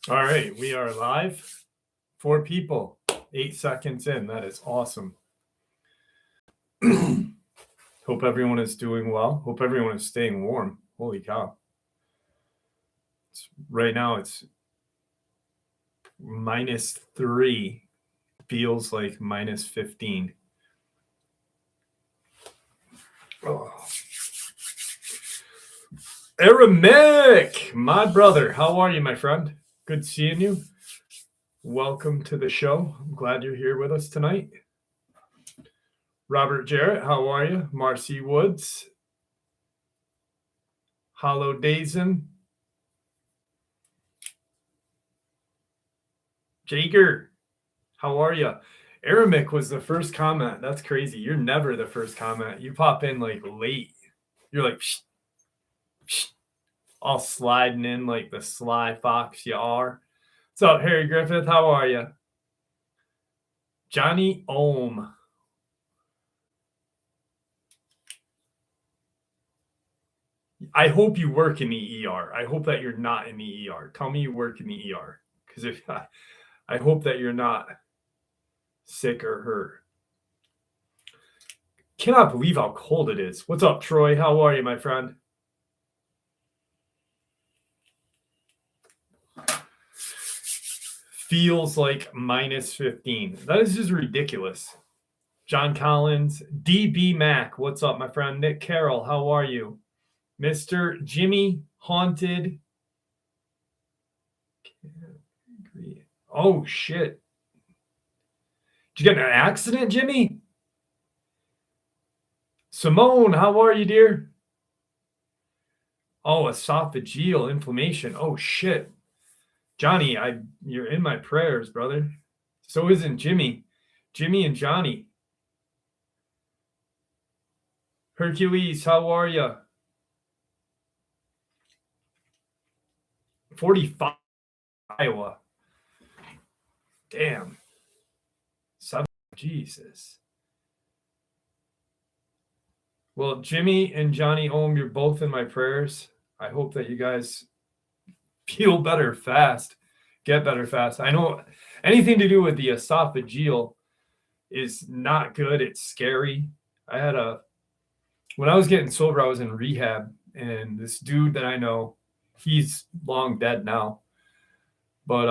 All right, we are live. 4 people, 8 seconds in. That is awesome. Hope everyone is doing well. Hope everyone is staying warm. Holy cow. Right now it's -3. Feels like -15. Oh. Aramic, my brother. How are you, my friend? Good seeing you. Welcome to the show. I'm glad you're here with us tonight. Robert Jarrett, how are you? Marcy Woods. Hollow Dazen. Jager, how are you? Aramic was the first comment. That's crazy. You're never the first comment. You pop in like late. You're like, psh, psh, all sliding in like the sly fox you are. What's up, Harry Griffith? How are you? Johnny Ohm. I hope you work in the ER. I hope that you're not in the ER. Tell me you work in the ER. Because if I hope that you're not sick or hurt. Cannot believe how cold it is. What's up, Troy? How are you, my friend? Feels like -15. That is just ridiculous. John Collins, DB Mac. What's up, my friend? Nick Carroll, how are you? Mr. Jimmy Haunted. Oh, shit. Did you get in an accident, Jimmy? Simone, how are you, dear? Oh, esophageal inflammation. Oh, shit. Johnny, you're in my prayers, brother. So isn't Jimmy. Jimmy and Johnny. Hercules, how are you? 45 Iowa. Damn. 7. Jesus. Well, Jimmy and Johnny Ohm, you're both in my prayers. I hope that you guys feel better fast, get better fast. I know anything to do with the esophageal is not good. It's scary. When I was getting sober, I was in rehab, and this dude that I know, he's long dead now, but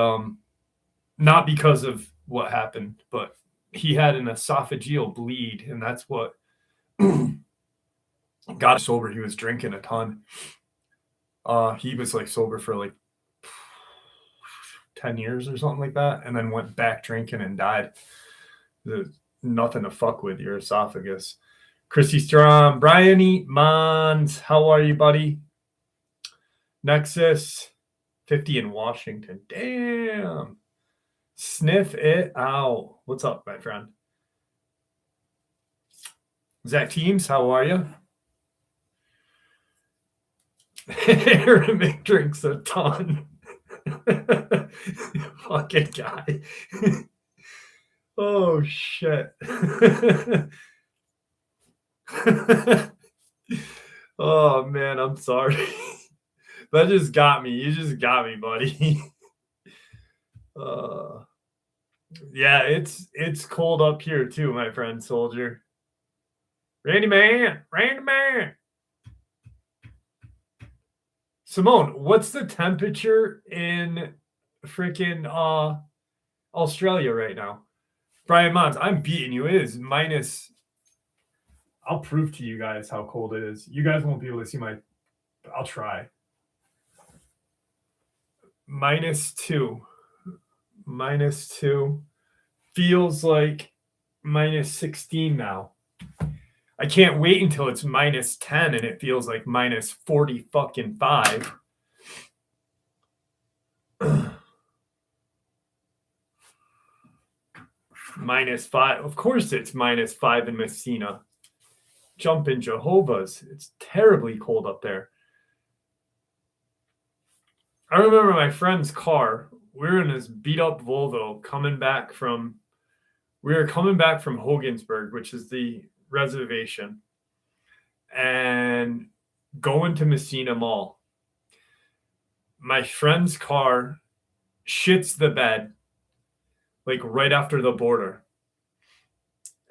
not because of what happened, but he had an esophageal bleed, and that's what got sober. He was drinking a ton. He was like sober for like 10 years or something like that, and then went back drinking and died. There's nothing to fuck with your esophagus. Christy Strom, Brian Mons, how are you, buddy? Nexus 50 in Washington. Damn. Sniff it out. What's up, my friend? Zach Teams, how are you? Aaron drinks a ton. Fucking guy. Oh, shit. Oh, man, I'm sorry. That just got me. You just got me, buddy. Yeah, it's cold up here too, my friend Soldier. Randy Man. Simone, what's the temperature in freaking Australia right now? Brian Mons, I'm beating you. It is minus. I'll prove to you guys how cold it is. You guys won't be able to see my. I'll try. -2. -2. Feels like -16 now. I can't wait until it's -10 and it feels like -40 fucking 5. -5. Of course it's -5 in Messina. Jumping Jehovah's. It's terribly cold up there. I remember my friend's car. We were in this beat up Volvo we were coming back from Hogansburg, which is the reservation, and going to Messina Mall. My friend's car shits the bed, like right after the border.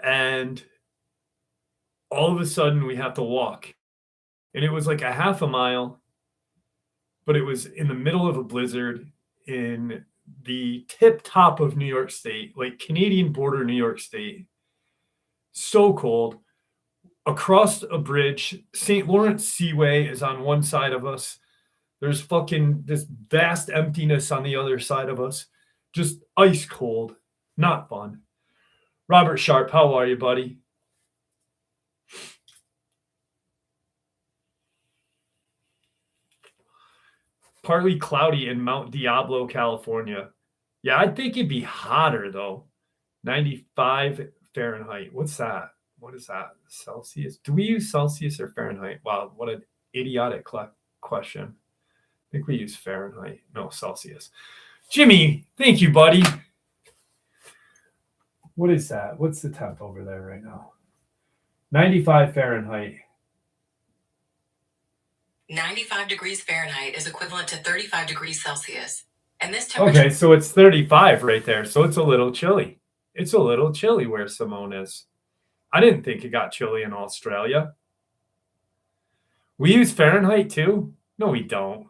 And all of a sudden we have to walk. And it was like a half a mile, but it was in the middle of a blizzard in the tip top of New York State, like Canadian border, New York State. So cold. Across a bridge, St. Lawrence Seaway is on one side of us. There's fucking this vast emptiness on the other side of us. Just ice cold. Not fun. Robert Sharp, how are you, buddy? Partly cloudy in Mount Diablo, California. Yeah, I think it'd be hotter though. 95 Fahrenheit. What's that? What is that? Celsius? Do we use Celsius or Fahrenheit? Wow, what an idiotic question. I think we use Fahrenheit. No, Celsius. Jimmy, thank you, buddy. What is that? What's the temp over there right now? 95 Fahrenheit. 95 degrees Fahrenheit is equivalent to 35 degrees Celsius. And this temperature... Okay, so it's 35 right there. So it's a little chilly. It's a little chilly where Simone is. I didn't think it got chilly in Australia. We use Fahrenheit too? No, we don't.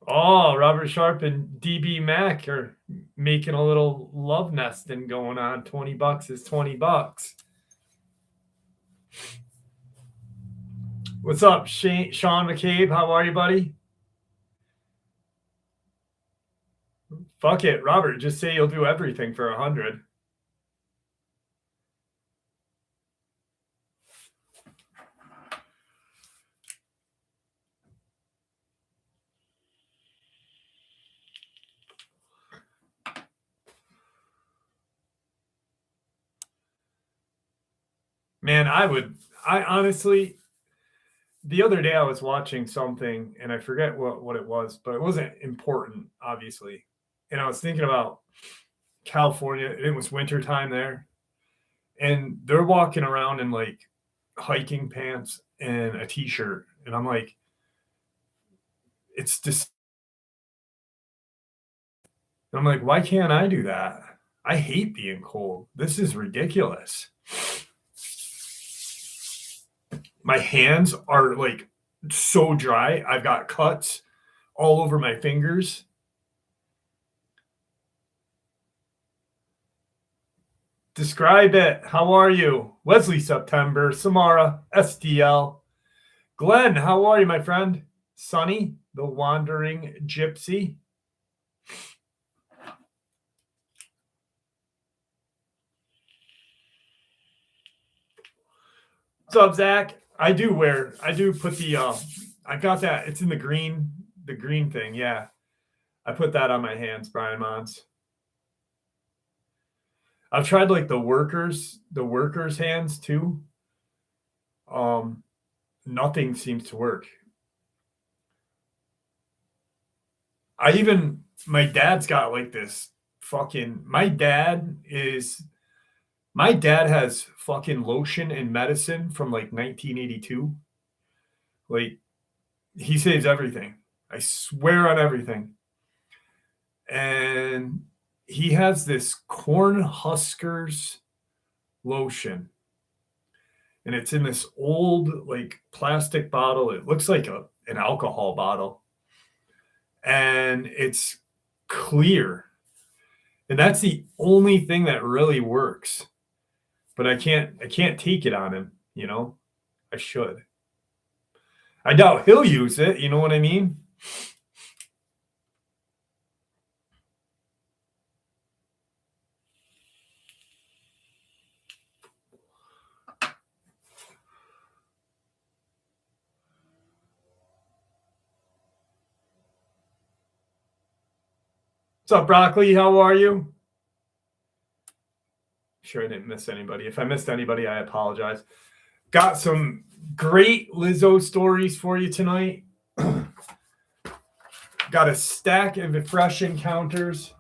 Oh, Robert Sharp and DB Mac are making a little love nesting going on. $20 is $20. What's up, Sean McCabe? How are you, buddy? Fuck it, Robert. Just say you'll do everything for 100. Man, I honestly, the other day I was watching something and I forget what it was, but it wasn't important, obviously. And I was thinking about California. It was wintertime there. And they're walking around in like hiking pants and a t-shirt. And I'm like, it's just, and I'm like, why can't I do that? I hate being cold. This is ridiculous. My hands are like so dry. I've got cuts all over my fingers. Describe it. How are you? Wesley September, Samara, SDL. Glenn, how are you, my friend? Sonny, the wandering gypsy. What's up, Zach? I do put the, I got that. It's in the green thing. Yeah. I put that on my hands, Brian Mons. I've tried like the workers' hands too. Nothing seems to work. My dad's got like this fucking, my dad has fucking lotion and medicine from like 1982. Like, he saves everything. I swear on everything. And he has this Corn Huskers lotion. And it's in this old like plastic bottle. It looks like an alcohol bottle. And it's clear. And that's the only thing that really works. But I can't take it on him, you know? I should. I doubt he'll use it, you know what I mean? What's up, Broccoli? How are you? Sure I didn't miss anybody. If I missed anybody, I apologize. Got some great Lizzo stories for you tonight. Got a stack of fresh encounters.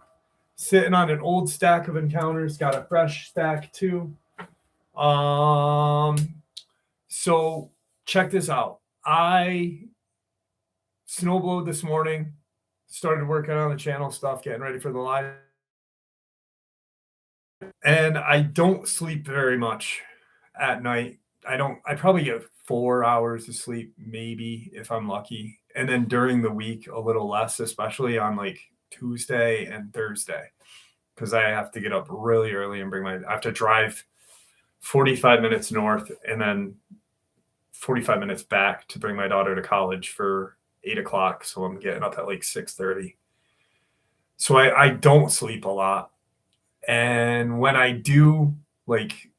sitting on an old stack of encounters, got a fresh stack too. So check this out. I snowblowed this morning, started working on the channel stuff, getting ready for the live. And I don't sleep very much at night. I probably get 4 hours of sleep, maybe if I'm lucky. And then during the week, a little less, especially on like Tuesday and Thursday, because I have to get up really early and I have to drive 45 minutes north and then 45 minutes back to bring my daughter to college for 8 o'clock. So I'm getting up at like 6:30. So I don't sleep a lot. And when I do like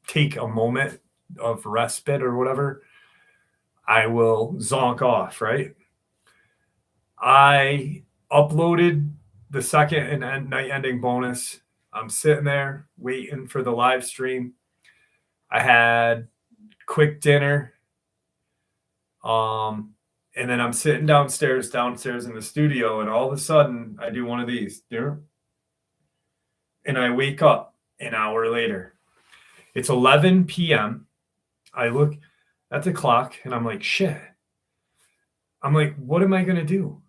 take a moment of respite or whatever, I will zonk off, right? I uploaded the second and night ending bonus. I'm sitting there waiting for the live stream. I had quick dinner. And then I'm sitting downstairs in the studio, and all of a sudden I do one of these. And I wake up an hour later. It's 11 p.m. I look at the clock and I'm like, shit. I'm like, what am I going to do?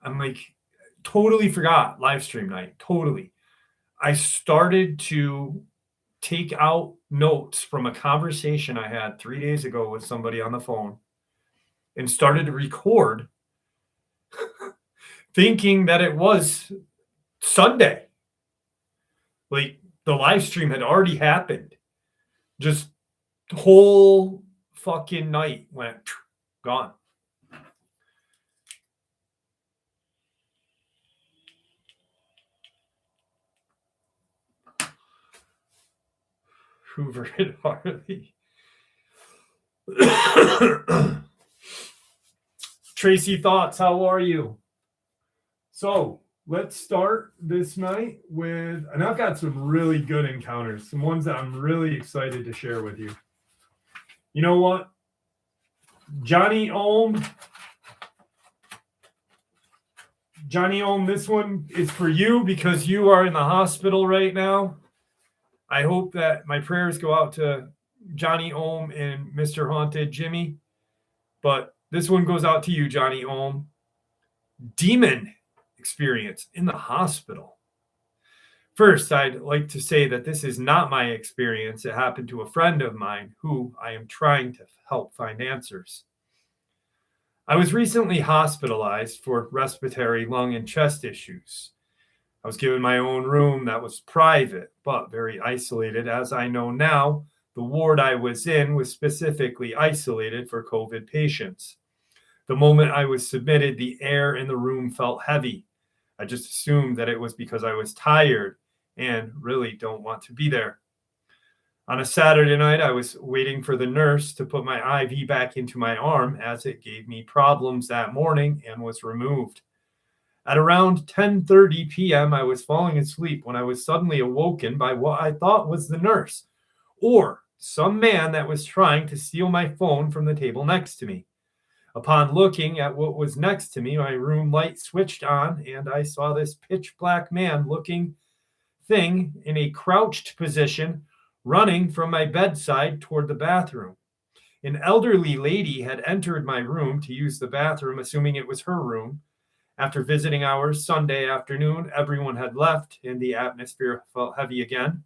I'm like, totally forgot live stream night. Totally. I started to take out notes from a conversation I had 3 days ago with somebody on the phone and started to record thinking that it was Sunday. Like the live stream had already happened. Just the whole fucking night went gone. Hoover and Harley. Tracy, thoughts? How are you? So let's start this night with, and I've got some really good encounters, some ones that I'm really excited to share with you. You know what? Johnny Ohm, this one is for you because you are in the hospital right now. I hope that my prayers go out to Johnny Ohm and Mr. Haunted Jimmy. But this one goes out to you, Johnny Ohm. Demon experience in the hospital. First, I'd like to say that this is not my experience. It happened to a friend of mine who I am trying to help find answers. I was recently hospitalized for respiratory, lung, and chest issues. I was given my own room that was private, but very isolated. As I know now, the ward I was in was specifically isolated for COVID patients. The moment I was submitted, the air in the room felt heavy. I just assumed that it was because I was tired and really don't want to be there. On a Saturday night, I was waiting for the nurse to put my IV back into my arm as it gave me problems that morning and was removed. At around 10:30 p.m., I was falling asleep when I was suddenly awoken by what I thought was the nurse, or some man that was trying to steal my phone from the table next to me. Upon looking at what was next to me, my room light switched on, and I saw this pitch black man looking thing in a crouched position running from my bedside toward the bathroom. An elderly lady had entered my room to use the bathroom, assuming it was her room. After visiting hours Sunday afternoon, everyone had left and the atmosphere felt heavy again.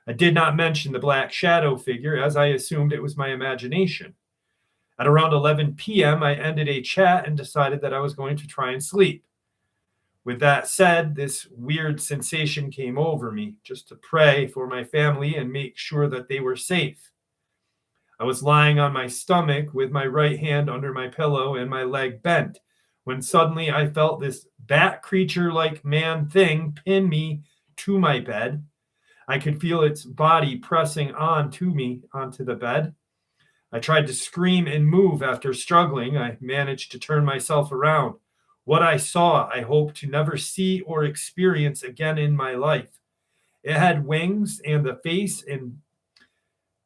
I did not mention the black shadow figure as I assumed it was my imagination. At around 11 p.m., I ended a chat and decided that I was going to try and sleep. With that said, this weird sensation came over me just to pray for my family and make sure that they were safe. I was lying on my stomach with my right hand under my pillow and my leg bent when suddenly I felt this bat creature-like man thing pin me to my bed. I could feel its body pressing onto the bed. I tried to scream and move after struggling. I managed to turn myself around. What I saw, I hope to never see or experience again in my life. It had wings and the face and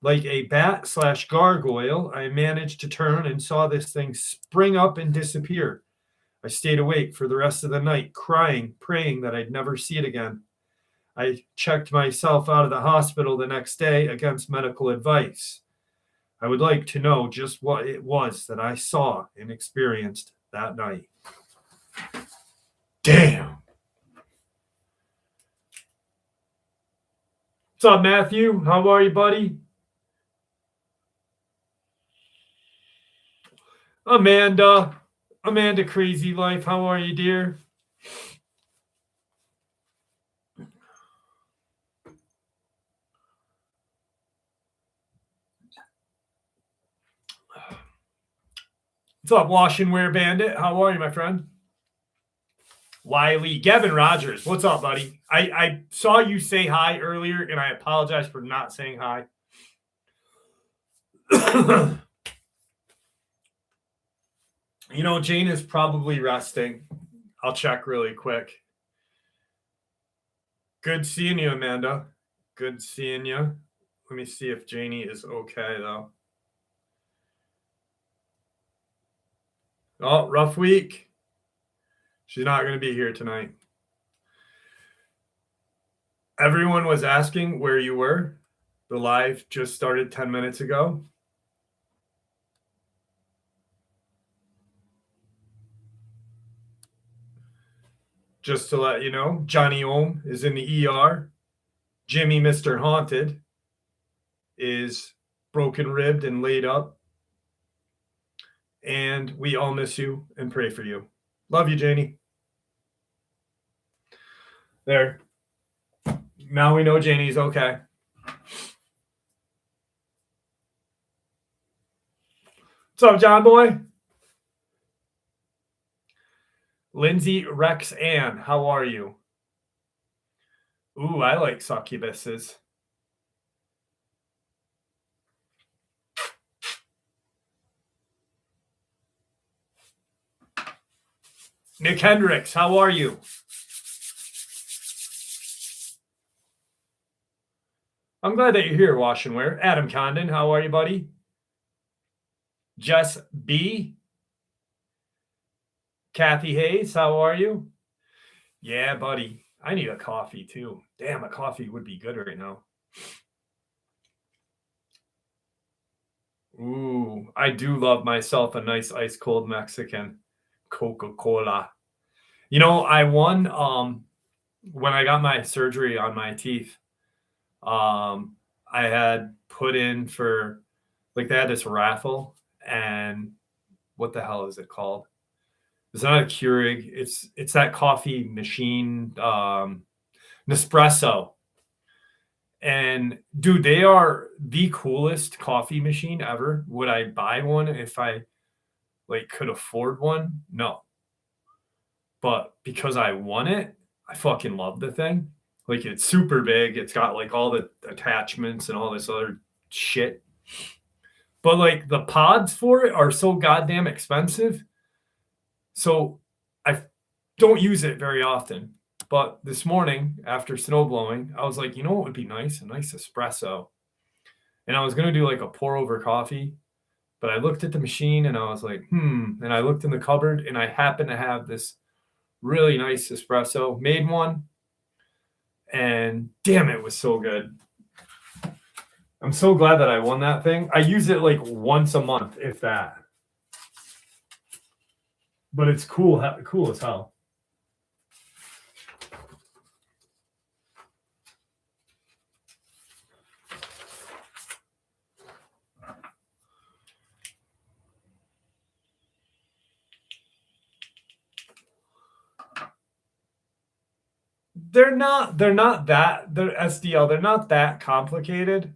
like a bat/gargoyle. I managed to turn and saw this thing spring up and disappear. I stayed awake for the rest of the night, crying, praying that I'd never see it again. I checked myself out of the hospital the next day against medical advice. I would like to know just what it was that I saw and experienced that night. Damn. What's up, Matthew? How are you, buddy? Amanda Crazy Life, how are you, dear? What's up, Wash and Wear Bandit? How are you, my friend? Wiley, Gavin Rogers, what's up, buddy? I saw you say hi earlier, and I apologize for not saying hi. You know, Jane is probably resting. I'll check really quick. Good seeing you, Amanda. Good seeing you. Let me see if Janie is okay, though. Oh, rough week. She's not going to be here tonight. Everyone was asking where you were. The live just started 10 minutes ago. Just to let you know, Johnny Ohm is in the ER. Jimmy, Mr. Haunted, is broken ribbed and laid up. And we all miss you and pray for you. Love you, Janie. There. Now we know Janie's okay. What's up, John Boy? Lindsay Rex Ann, how are you? Ooh, I like succubuses. Nick Hendricks, how are you? I'm glad that you're here, Wash and Wear. Adam Condon, how are you, buddy? Jess B. Kathy Hayes, how are you? Yeah, buddy. I need a coffee, too. Damn, a coffee would be good right now. Ooh, I do love myself a nice ice cold Mexican Coca-Cola. You know, I won when I got my surgery on my teeth. I had put in for, like, they had this raffle, and what the hell is it called? It's not a Keurig. It's that coffee machine, Nespresso. And dude, they are the coolest coffee machine ever. Would I buy one if I like could afford one? No. But because I won it, I fucking love the thing. Like, it's super big. It's got like all the attachments and all this other shit. But like the pods for it are so goddamn expensive. So I don't use it very often. But this morning, after snow blowing, I was like, you know what would be nice? A nice espresso. And I was going to do like a pour over coffee. But I looked at the machine and I was like, And I looked in the cupboard and I happened to have this really nice espresso. Made one. And damn, it was so good. I'm so glad that I won that thing. I use it like once a month, if that. But it's cool as hell. They're not that, they're SDL, they're not that complicated.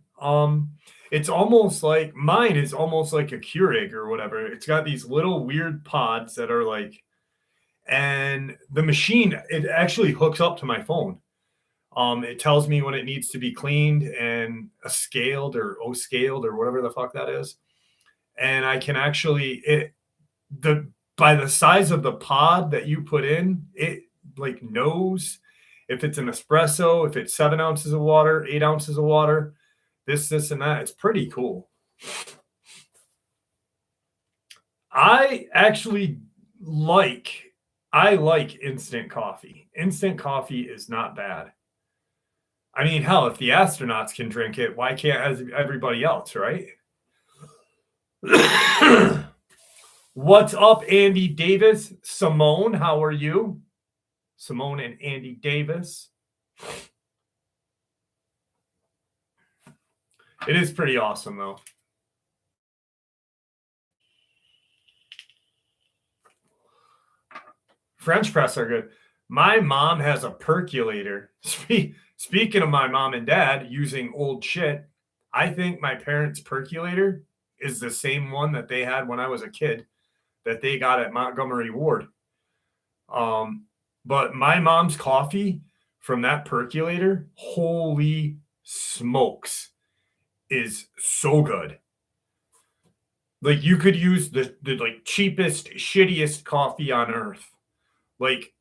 It's almost like mine is almost like a Keurig or whatever. It's got these little weird pods that are like, and the machine, it actually hooks up to my phone. It tells me when it needs to be cleaned and scaled or O-scaled or whatever the fuck that is. And I can actually, by the size of the pod that you put in, it like knows if it's an espresso, if it's 7 ounces of water, 8 ounces of water, this, and that. It's pretty cool. I actually like I like instant coffee. Instant coffee is not bad. I mean, hell, if the astronauts can drink it, why can't everybody else, right? What's up, Andy Davis? Simone, how are you? Simone and Andy Davis. It is pretty awesome, though. French press are good. My mom has a percolator. Speaking of my mom and dad using old shit, I think my parents' percolator is the same one that they had when I was a kid that they got at Montgomery Ward. But my mom's coffee from that percolator, holy smokes, is so good. Like you could use the like cheapest, shittiest coffee on earth. Like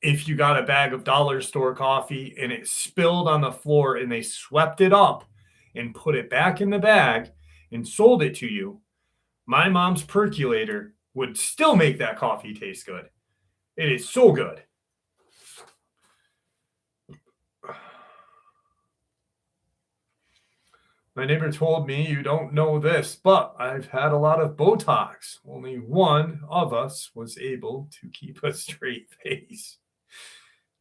if you got a bag of dollar store coffee and it spilled on the floor and they swept it up and put it back in the bag and sold it to you, my mom's percolator would still make that coffee taste good. It is so good. My neighbor told me you don't know this, but I've had a lot of Botox. Only one of us was able to keep a straight face.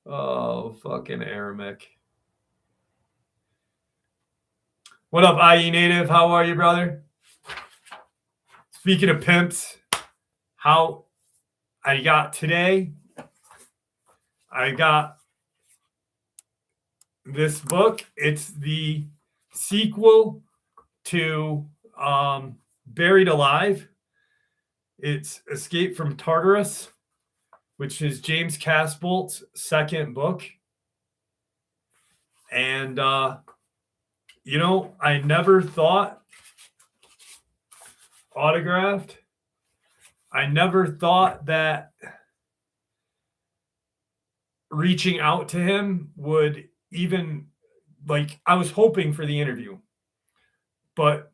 Oh, fucking Aramic. What up, IE Native? How are you, brother? Speaking of pimps, how I got today, I got this book. It's the sequel to Buried Alive. It's Escape from Tartarus, which is James Casbolt's second book. And, you know, I never thought autographed. I never thought that reaching out to him would even, like, I was hoping for the interview, but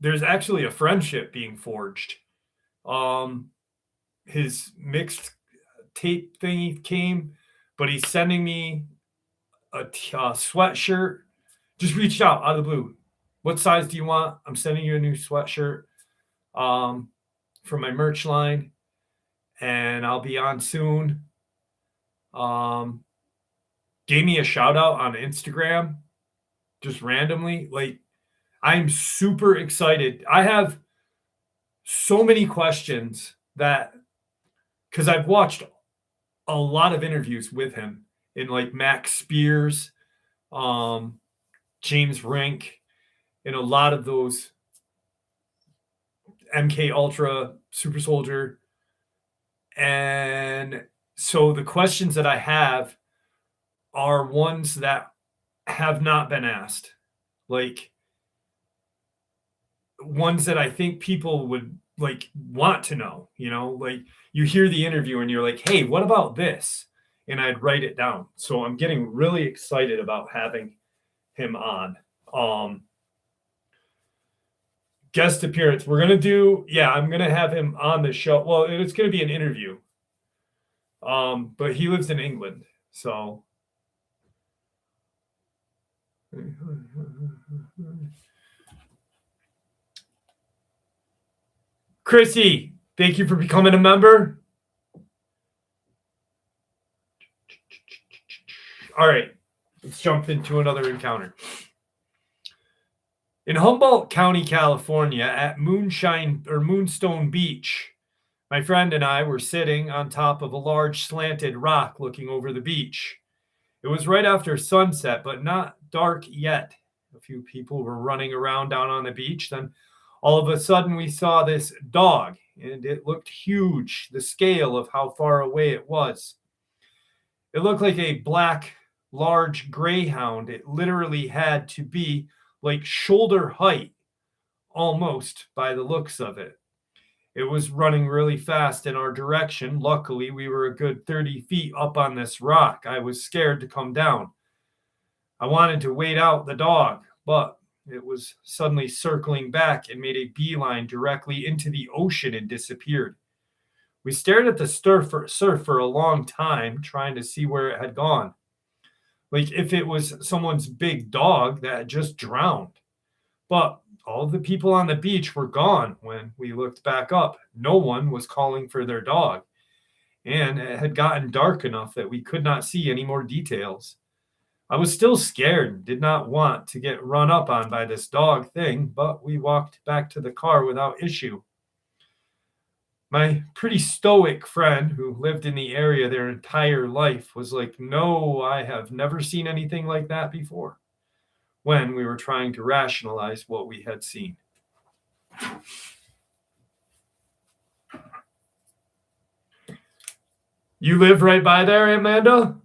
there's actually a friendship being forged. His mixed tape thingy came, but he's sending me a sweatshirt. Just reached out of the blue. What size do you want? I'm sending you a new sweatshirt from my merch line, and I'll be on soon. Gave me a shout out on Instagram just randomly. Like, I'm super excited. I have so many questions that, because I've watched a lot of interviews with him in like Max Spears, James Rink, and a lot of those MK Ultra, Super Soldier. And so the questions that I have are ones that have not been asked. Like ones that I think people would like want to know, you know, like you hear the interview and you're like, hey, what about this? And I'd write it down. So I'm getting really excited about having him on. Guest appearance. We're going to do, I'm going to have him on the show. Well, it's going to be an interview. But he lives in England. So Chrissy, thank you for becoming a member. All right, let's jump into another encounter. In Humboldt County, California, at Moonstone Beach, my friend and I were sitting on top of a large slanted rock looking over the beach. It was right after sunset, but not dark yet. A few people were running around down on the beach. Then all of a sudden we saw this dog, and it looked huge, the scale of how far away it was. It looked like a black, large greyhound. It literally had to be like shoulder height, almost by the looks of it. It was running really fast in our direction. Luckily, we were a good 30 feet up on this rock. I was scared to come down. I wanted to wait out the dog, but it was suddenly circling back and made a beeline directly into the ocean and disappeared. We stared at the surf for a long time, trying to see where it had gone. Like if it was someone's big dog that had just drowned. But all of the people on the beach were gone when we looked back up. No one was calling for their dog. And it had gotten dark enough that we could not see any more details. I was still scared and did not want to get run up on by this dog thing, but we walked back to the car without issue. My pretty stoic friend who lived in the area their entire life was like, "No, I have never seen anything like that before," when we were trying to rationalize what we had seen. You live right by there, Amanda?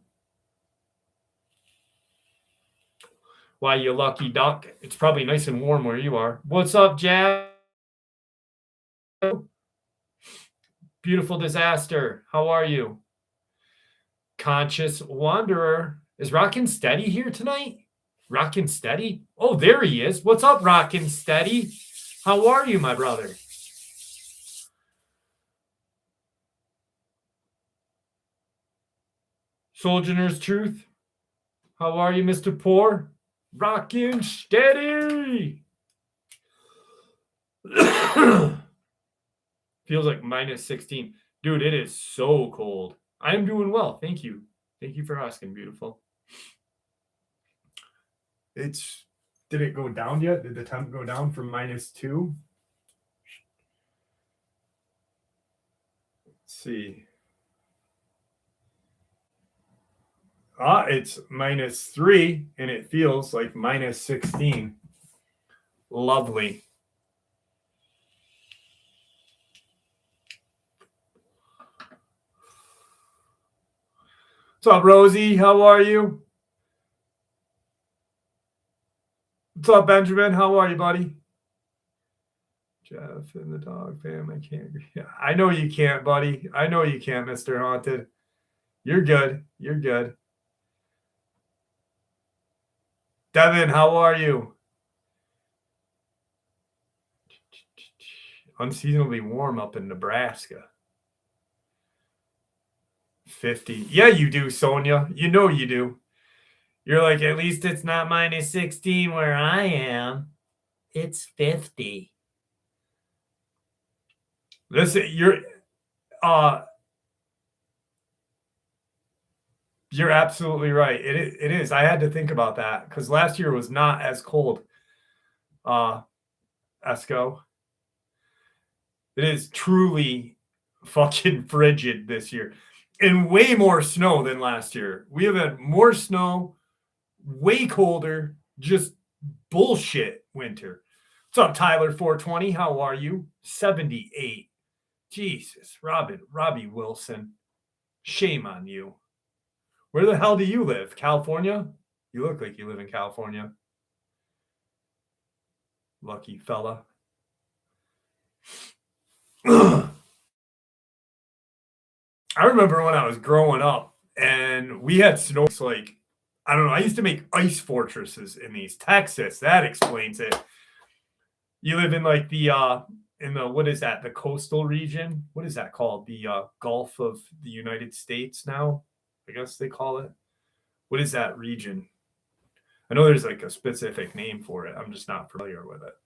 Why, you lucky duck. It's probably nice and warm where you are. What's up, Jack? Beautiful disaster. How are you? Conscious wanderer. Is Rockin' Steady here tonight? Rockin' Steady? Oh, there he is. What's up, Rockin' Steady? How are you, my brother? Soldier's Truth. How are you, Mr. Poor? Rockin' Steady. Feels like minus 16. Dude, it is so cold. I am doing well. Thank you. Thank you for asking, beautiful. Did it go down yet? Did the temp go down from -2? Let's see. It's -3 and it feels like minus 16. Lovely. What's up, Rosie? How are you? What's up, Benjamin? How are you, buddy? Jeff and the dog fam. I can't agree. I know you can't, buddy. I know you can't, Mr. Haunted. You're good. You're good. Devin, how are you? Unseasonably warm up in Nebraska. 50. Yeah, you do, Sonia. You know you do. You're like, at least it's not minus 16 where I am. It's 50. Listen, you're absolutely right. It is. I had to think about that because last year was not as cold. Esco. It is truly fucking frigid this year. And way more snow than last year. We have had more snow, way colder, just bullshit winter. What's up, Tyler 420? How are you? 78. Jesus, Robbie Wilson. Shame on you. Where the hell do you live? California? You look like you live in California. Lucky fella. I remember when I was growing up and we had snow. Like, I don't know. I used to make ice fortresses in these. Texas. That explains it. You live in like what is that? The coastal region? What is that called? The Gulf of the United States now, I guess they call it. What is that region? I know there's like a specific name for it. I'm just not familiar with it.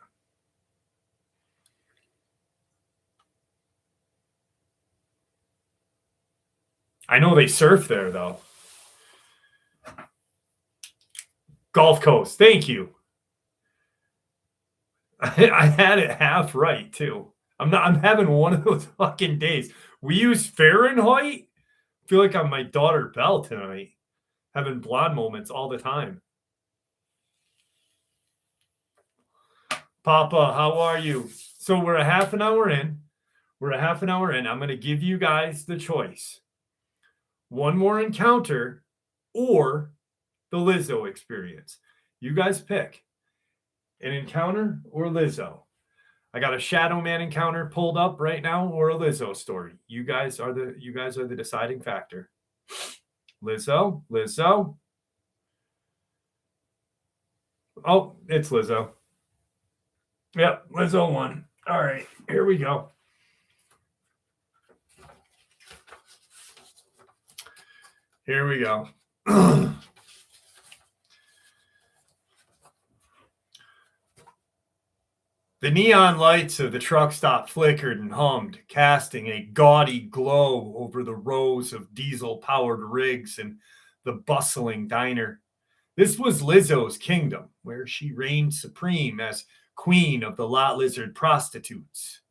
I know they surf there, though. Gulf Coast. Thank you. I had it half right, too. I'm having one of those fucking days. We use Fahrenheit. I feel like I'm my daughter Belle tonight. Having blonde moments all the time. Papa, how are you? So we're a half an hour in. I'm going to give you guys the choice. One more encounter or the Lizzo experience. You guys pick an encounter or Lizzo. I got a Shadow Man encounter pulled up right now or a Lizzo story. You guys are the deciding factor. Lizzo. Oh, it's Lizzo. Yep, Lizzo won. All right, here we go. Here we go. The neon lights of the truck stop flickered and hummed, casting a gaudy glow over the rows of diesel-powered rigs and the bustling diner. This was Lizzo's kingdom, where she reigned supreme as queen of the lot lizard prostitutes.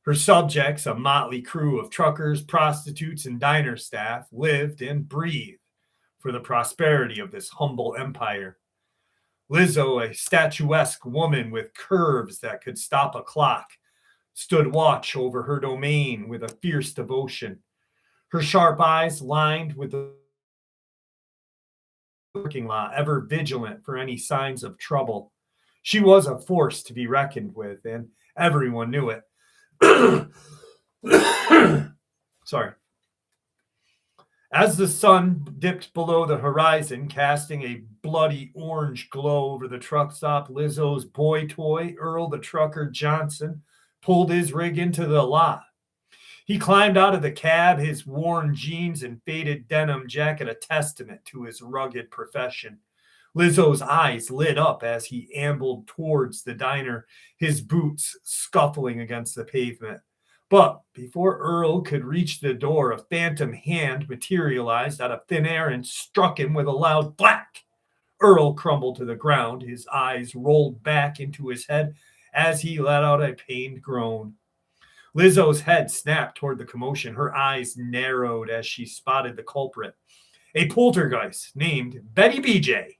Her subjects, a motley crew of truckers, prostitutes, and diner staff, lived and breathed for the prosperity of this humble empire. Lizzo, a statuesque woman with curves that could stop a clock, stood watch over her domain with a fierce devotion. Her sharp eyes lined with the parking lot, ever vigilant for any signs of trouble. She was a force to be reckoned with, and everyone knew it. Sorry. As the sun dipped below the horizon, casting a bloody orange glow over the truck stop, Lizzo's boy toy, Earl the Trucker Johnson, pulled his rig into the lot. He climbed out of the cab, his worn jeans and faded denim jacket a testament to his rugged profession. Lizzo's eyes lit up as he ambled towards the diner, his boots scuffling against the pavement. But before Earl could reach the door, a phantom hand materialized out of thin air and struck him with a loud thwack. Earl crumbled to the ground, his eyes rolled back into his head as he let out a pained groan. Lizzo's head snapped toward the commotion. Her eyes narrowed as she spotted the culprit, a poltergeist named Betty BJ.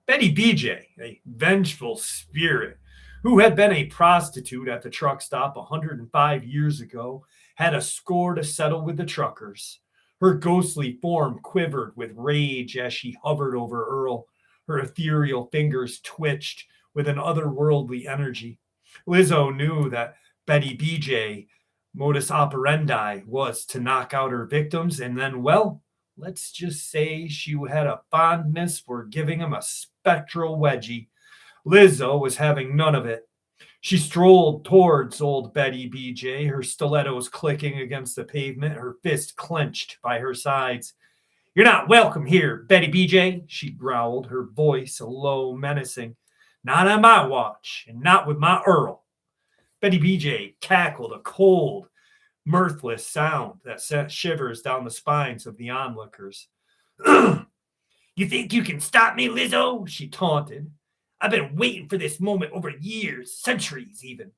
Betty BJ, a vengeful spirit who had been a prostitute at the truck stop 105 years ago, had a score to settle with the truckers. Her ghostly form quivered with rage as she hovered over Earl. Her ethereal fingers twitched with an otherworldly energy. Lizzo knew that Betty BJ modus operandi was to knock out her victims, and then, well, let's just say she had a fondness for giving him a spectral wedgie. Lizzo was having none of it. She strolled towards old Betty BJ, her stilettos clicking against the pavement, her fist clenched by her sides. "You're not welcome here, Betty BJ," she growled, her voice low, menacing. "Not on my watch, and not with my Earl." Betty BJ cackled a cold, mirthless sound that sent shivers down the spines of the onlookers. "You think you can stop me, Lizzo?" she taunted. "I've been waiting for this moment over years, centuries even.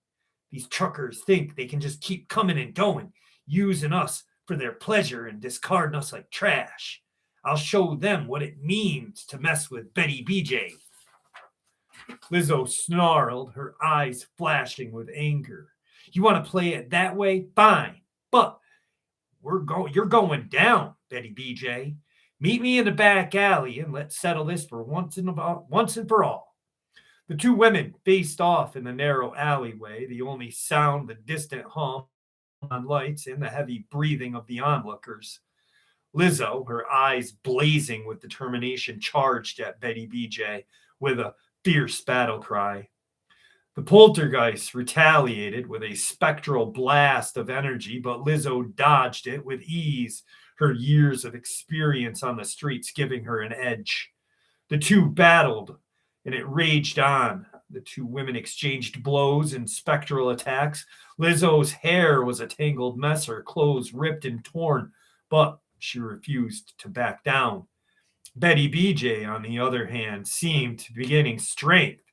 These truckers think they can just keep coming and going, using us for their pleasure and discarding us like trash. I'll show them what it means to mess with Betty BJ." Lizzo snarled, her eyes flashing with anger. "You want to play it that way? Fine. But you're going down, Betty BJ. Meet me in the back alley and let's settle this for once and for all." The two women faced off in the narrow alleyway, the only sound the distant hum on lights and the heavy breathing of the onlookers. Lizzo, her eyes blazing with determination, charged at Betty BJ with a fierce battle cry. The poltergeist retaliated with a spectral blast of energy, but Lizzo dodged it with ease, her years of experience on the streets giving her an edge. The two battled, and it raged on. The two women exchanged blows and spectral attacks. Lizzo's hair was a tangled mess, her clothes ripped and torn, but she refused to back down. Betty BJ, on the other hand, seemed to be gaining strength,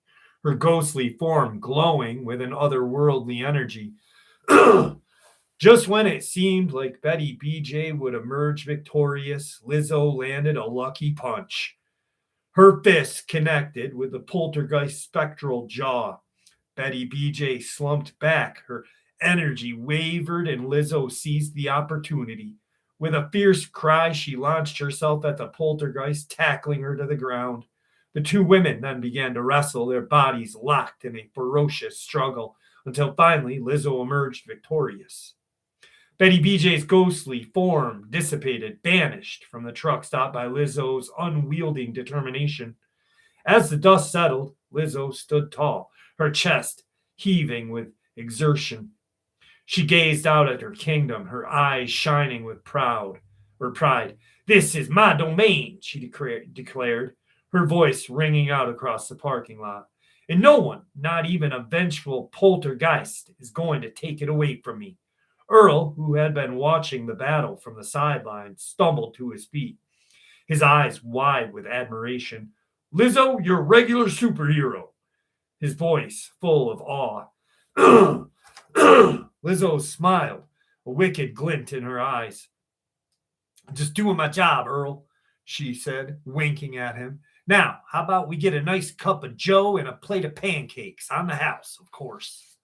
her ghostly form glowing with an otherworldly energy. Just when it seemed like Betty BJ would emerge victorious, Lizzo landed a lucky punch. Her fist connected with the poltergeist's spectral jaw. Betty BJ slumped back, her energy wavered, and Lizzo seized the opportunity. With a fierce cry, she launched herself at the poltergeist, tackling her to the ground. The two women then began to wrestle, their bodies locked in a ferocious struggle, until finally Lizzo emerged victorious. Betty BJ's ghostly form dissipated, banished from the truck stop by Lizzo's unwielding determination. As the dust settled, Lizzo stood tall, her chest heaving with exertion. She gazed out at her kingdom, her eyes shining with pride. "This is my domain," she declared, her voice ringing out across the parking lot. "And no one, not even a vengeful poltergeist, is going to take it away from me." Earl, who had been watching the battle from the sidelines, stumbled to his feet, his eyes wide with admiration. "Lizzo, you're a regular superhero," his voice full of awe. Lizzo smiled, a wicked glint in her eyes. "Just doing my job, Earl," she said, winking at him. "Now, how about we get a nice cup of joe and a plate of pancakes on the house, of course."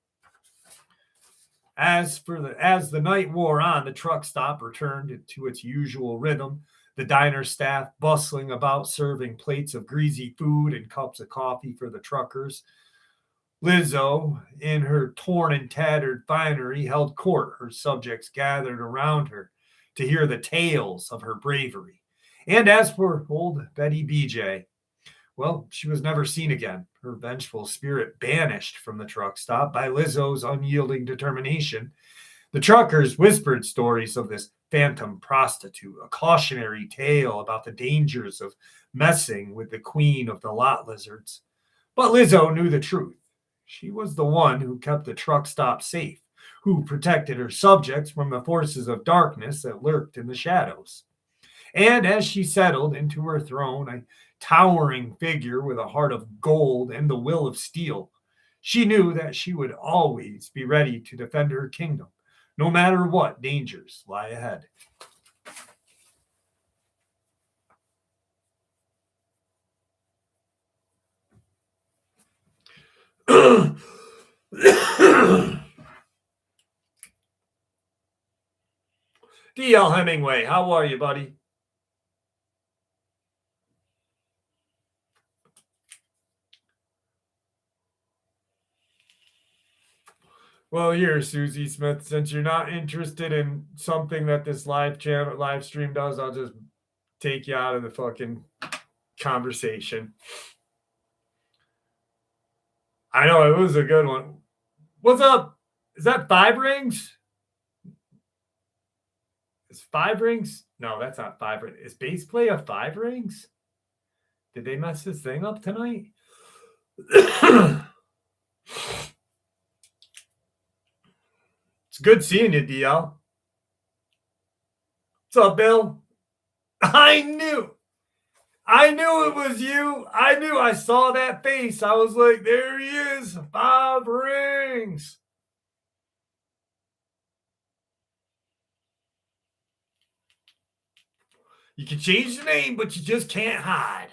As the night wore on, the truck stop returned to its usual rhythm, the diner staff bustling about serving plates of greasy food and cups of coffee for the truckers. Lizzo, in her torn and tattered finery, held court, her subjects gathered around her to hear the tales of her bravery. And as for old Betty BJ, well, she was never seen again, her vengeful spirit banished from the truck stop by Lizzo's unyielding determination. The truckers whispered stories of this phantom prostitute, a cautionary tale about the dangers of messing with the queen of the lot lizards. But Lizzo knew the truth. She was the one who kept the truck stop safe, who protected her subjects from the forces of darkness that lurked in the shadows. And as she settled into her throne, a towering figure with a heart of gold and the will of steel, she knew that she would always be ready to defend her kingdom, no matter what dangers lie ahead. D.L. Hemingway, how are you, buddy? Well, here, Susie Smith, since you're not interested in something that this live stream does, I'll just take you out of the fucking conversation. I know it was a good one. What's up? Is that 5 rings? Is 5 rings? No, that's not 5 rings. Is bass play a 5 rings? Did they mess this thing up tonight? It's good seeing you, DL. What's up, Bill? I knew it was you. I saw that face. I was like, there he is. 5 rings. You can change the name, but you just can't hide.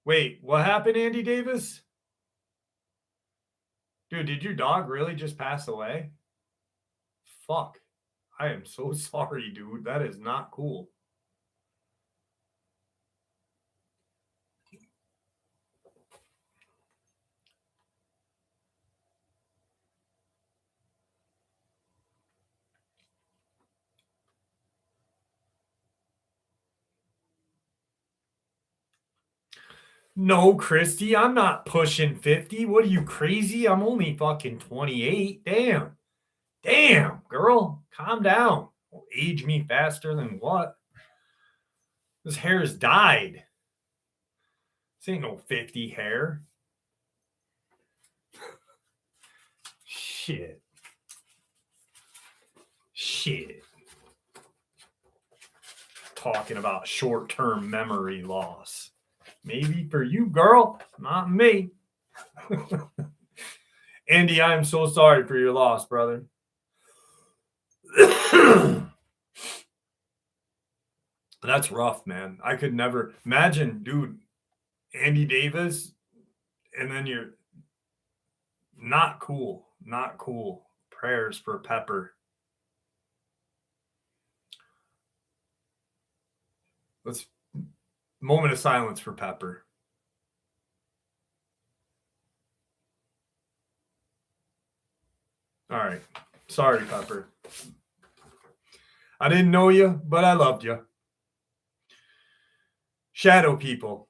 Wait, what happened, Andy Davis? Dude, did your dog really just pass away? Fuck. I am so sorry, dude. That is not cool. No, Christy, I'm not pushing 50. What are you, crazy? I'm only fucking 28. Damn, girl, calm down. Don't age me faster than what? This hair's dyed. This ain't no 50 hair. Shit. Talking about short-term memory loss. Maybe for you, girl, not me. Andy, I'm so sorry for your loss, brother. That's rough, man. I could never imagine, dude, Andy Davis, and then you're not cool. Prayers for Pepper. Let's moment of silence for Pepper. All right. Sorry, Pepper. I didn't know you, but I loved you. Shadow people.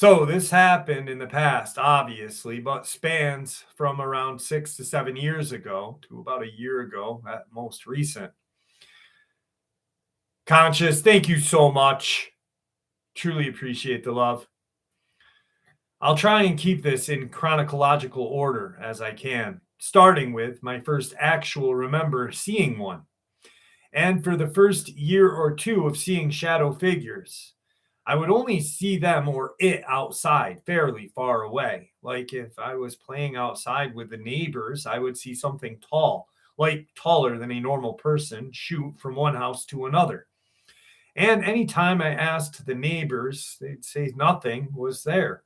So this happened in the past, obviously, but spans from around 6 to 7 years ago to about a year ago at most recent. Conscious, thank you so much. Truly appreciate the love. I'll try and keep this in chronological order as I can, starting with my first actual remember seeing one. And for the first year or two of seeing shadow figures, I would only see them or it outside, fairly far away. Like if I was playing outside with the neighbors, I would see something tall, like taller than a normal person, shoot from one house to another. And anytime I asked the neighbors, they'd say nothing was there.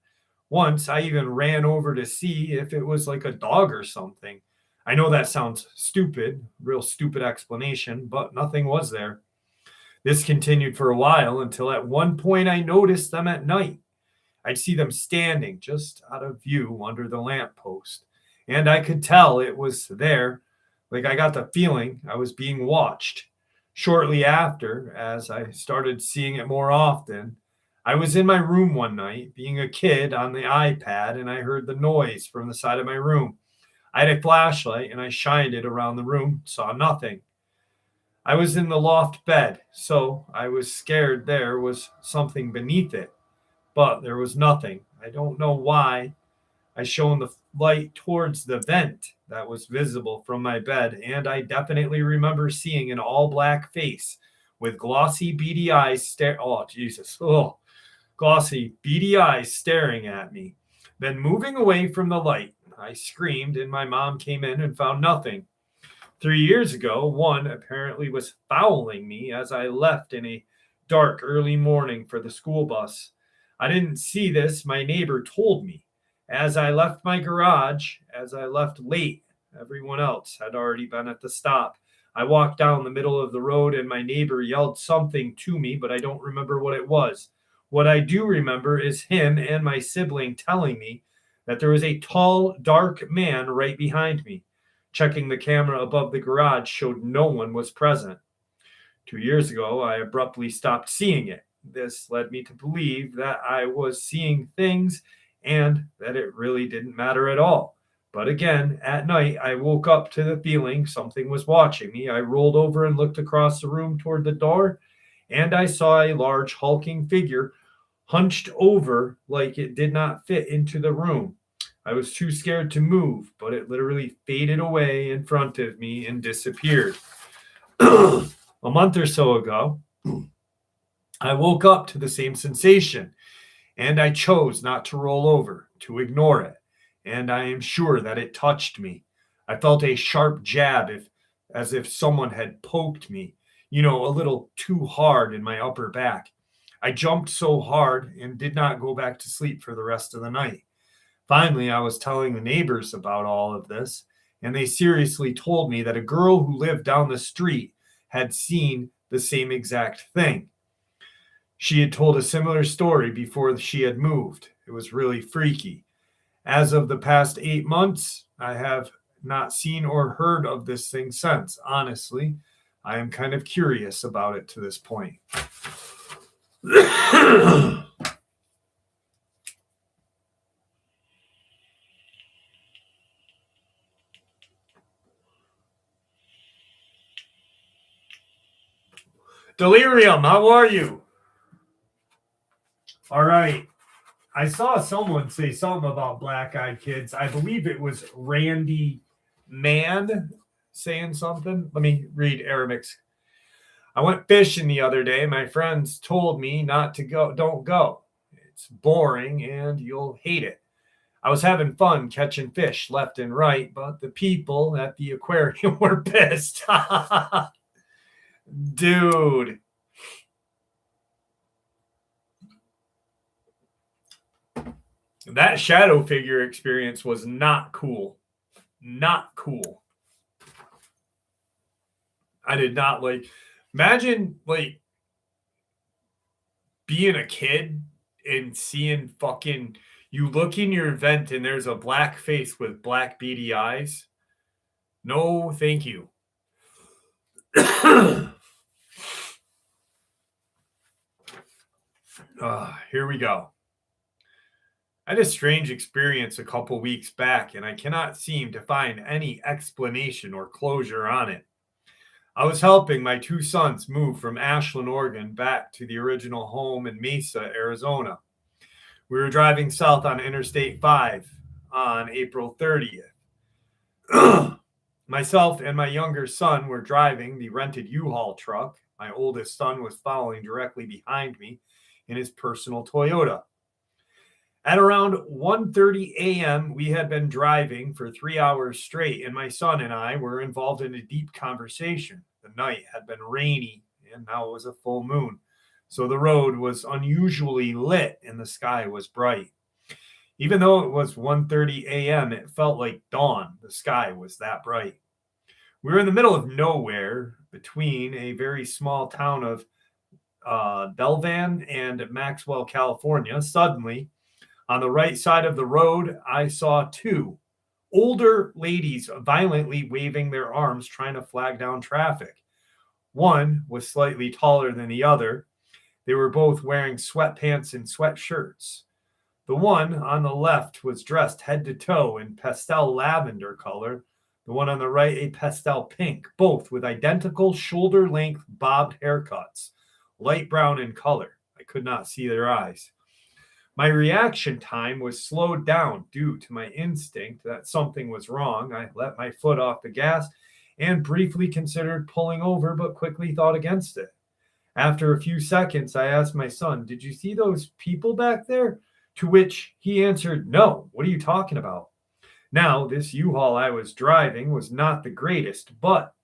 Once I even ran over to see if it was like a dog or something. I know that sounds stupid, real stupid explanation, but nothing was there. This continued for a while until at one point I noticed them at night. I'd see them standing just out of view under the lamppost, and I could tell it was there. Like I got the feeling I was being watched. Shortly after, as I started seeing it more often, I was in my room one night, being a kid on the iPad, and I heard the noise from the side of my room. I had a flashlight and I shined it around the room, saw nothing. I was in the loft bed, so I was scared there was something beneath it, but there was nothing. I don't know why I shone the light towards the vent that was visible from my bed, and I definitely remember seeing an all black face with glossy beady eyes oh Jesus. Oh, glossy beady eyes staring at me. Then moving away from the light, I screamed and my mom came in and found nothing. 3 years ago, one apparently was fouling me as I left in a dark early morning for the school bus. I didn't see this, my neighbor told me. As I left my garage, as I left late, everyone else had already been at the stop. I walked down the middle of the road and my neighbor yelled something to me, but I don't remember what it was. What I do remember is him and my sibling telling me that there was a tall, dark man right behind me. Checking the camera above the garage showed no one was present. 2 years ago, I abruptly stopped seeing it. This led me to believe that I was seeing things and that it really didn't matter at all. But again, at night, I woke up to the feeling something was watching me. I rolled over and looked across the room toward the door, and I saw a large, hulking figure hunched over like it did not fit into the room. I was too scared to move, but it literally faded away in front of me and disappeared. A month or so ago, I woke up to the same sensation, and I chose not to roll over, to ignore it. And I am sure that it touched me. I felt a sharp jab, as if someone had poked me, a little too hard in my upper back. I jumped so hard and did not go back to sleep for the rest of the night. Finally, I was telling the neighbors about all of this, and they seriously told me that a girl who lived down the street had seen the same exact thing. She had told a similar story before she had moved. It was really freaky. As of the past 8 months, I have not seen or heard of this thing since. Honestly, I am kind of curious about it to this point. Delirium, how are you? All right. I saw someone say something about black-eyed kids. I believe it was Randy Mann saying something. Let me read Aramic's. I went fishing the other day. My friends told me not to go. Don't go. It's boring and you'll hate it. I was having fun catching fish left and right, but the people at the aquarium were pissed. Dude. That shadow figure experience was not cool. Not cool. I did not imagine being a kid and seeing fucking you look in your vent and there's a black face with black beady eyes. No, thank you. Here we go. I had a strange experience a couple weeks back, and I cannot seem to find any explanation or closure on it. I was helping my two sons move from Ashland, Oregon back to the original home in Mesa, Arizona. We were driving south on Interstate 5 on April 30th. Myself and my younger son were driving the rented U-Haul truck. My oldest son was following directly behind me in his personal Toyota. At around 1:30 a.m., we had been driving for 3 hours straight, and my son and I were involved in a deep conversation. The night had been rainy, and now it was a full moon, so the road was unusually lit and the sky was bright. Even though it was 1:30 a.m., it felt like dawn. The sky was that bright. We were in the middle of nowhere between a very small town of Belvan and Maxwell, California. Suddenly, on the right side of the road, I saw two older ladies violently waving their arms trying to flag down traffic. One was slightly taller than the other. They were both wearing sweatpants and sweatshirts. The one on the left was dressed head to toe in pastel lavender color. The one on the right, a pastel pink, both with identical shoulder-length bobbed haircuts, light brown in color. I could not see their eyes. My reaction time was slowed down due to my instinct that something was wrong. I let my foot off the gas and briefly considered pulling over, but quickly thought against it. After a few seconds, I asked my son, "Did you see those people back there?" To which he answered, "No, what are you talking about?" Now, this U-Haul I was driving was not the greatest, but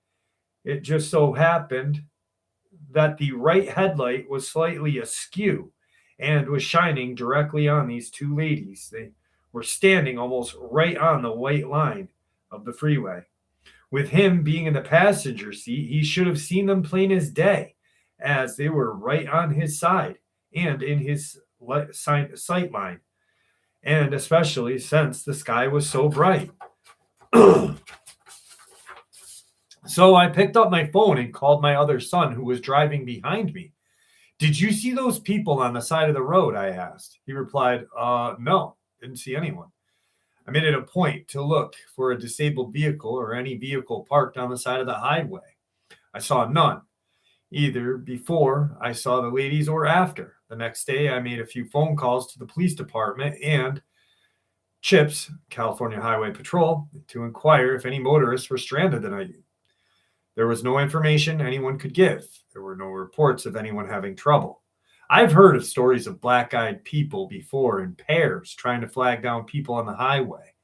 it just so happened that the right headlight was slightly askew and was shining directly on these two ladies. They were standing almost right on the white line of the freeway. With him being in the passenger seat, he should have seen them plain as day, as they were right on his side and in his sight line, and especially since the sky was so bright. So I picked up my phone and called my other son, who was driving behind me. "Did you see those people on the side of the road?" I asked. He replied, "No, didn't see anyone." I made it a point to look for a disabled vehicle or any vehicle parked on the side of the highway. I saw none, either before I saw the ladies or after. The next day, I made a few phone calls to the police department and CHIPS, California Highway Patrol, to inquire if any motorists were stranded the night. There was no information anyone could give. There were no reports of anyone having trouble. I've heard of stories of black-eyed people before in pairs trying to flag down people on the highway.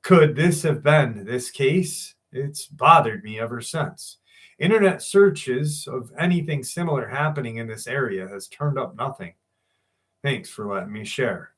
Could this have been this case? It's bothered me ever since. Internet searches of anything similar happening in this area has turned up nothing. Thanks for letting me share.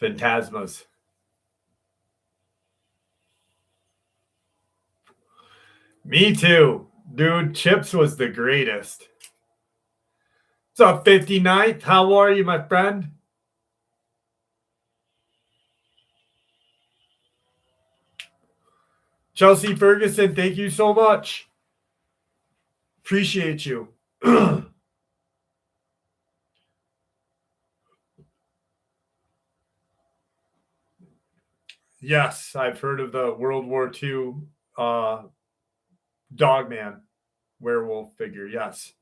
Phantasmas. Me too. Dude, Chips was the greatest. What's up, 59th? How are you, my friend? Chelsea Ferguson, thank you so much. Appreciate you. Yes, I've heard of the World War II Dogman werewolf figure. Yes.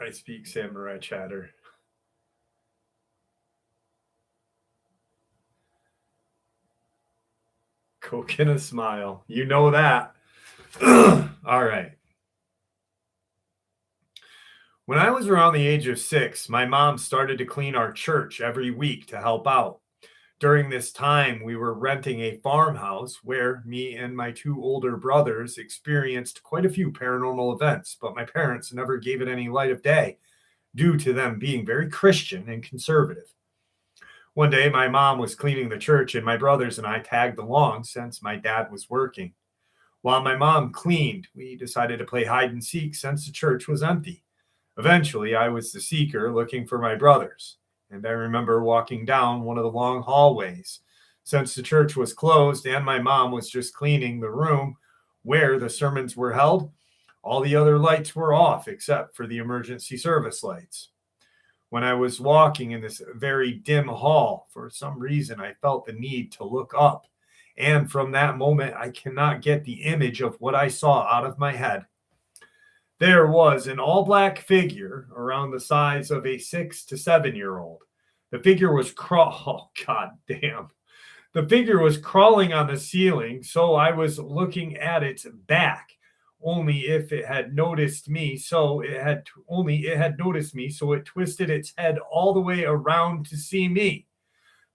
I speak samurai chatter. Coke and a smile. You know that. All right. When I was around the age of 6, my mom started to clean our church every week to help out. During this time, we were renting a farmhouse where me and my two older brothers experienced quite a few paranormal events, but my parents never gave it any light of day due to them being very Christian and conservative. One day, my mom was cleaning the church, and my brothers and I tagged along since my dad was working. While my mom cleaned, we decided to play hide and seek since the church was empty. Eventually, I was the seeker looking for my brothers, and I remember walking down one of the long hallways. Since the church was closed and my mom was just cleaning the room where the sermons were held, all the other lights were off except for the emergency service lights. When I was walking in this very dim hall, for some reason I felt the need to look up. And from that moment, I cannot get the image of what I saw out of my head. There was an all black figure around the size of a 6 to 7 year old. The figure was oh god damn. The figure was crawling on the ceiling, so I was looking at its back. Only if it had noticed me, so it had noticed me, so it twisted its head all the way around to see me.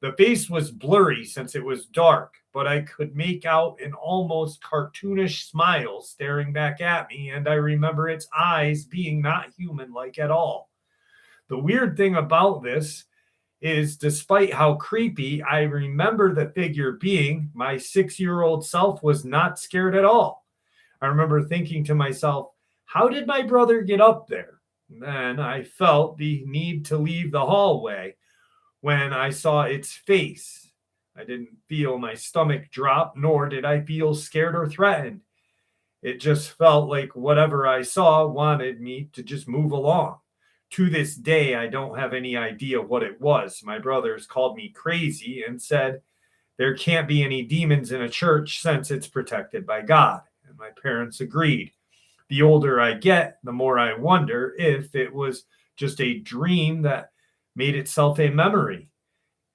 The face was blurry since it was dark, but I could make out an almost cartoonish smile staring back at me, and I remember its eyes being not human-like at all. The weird thing about this is, despite how creepy, I remember the figure being, my 6-year-old self was not scared at all. I remember thinking to myself, how did my brother get up there? Then I felt the need to leave the hallway when I saw its face. I didn't feel my stomach drop, nor did I feel scared or threatened. It just felt like whatever I saw wanted me to just move along. To this day, I don't have any idea what it was. My brothers called me crazy and said there can't be any demons in a church since it's protected by God. And my parents agreed. The older I get, the more I wonder if it was just a dream that made itself a memory.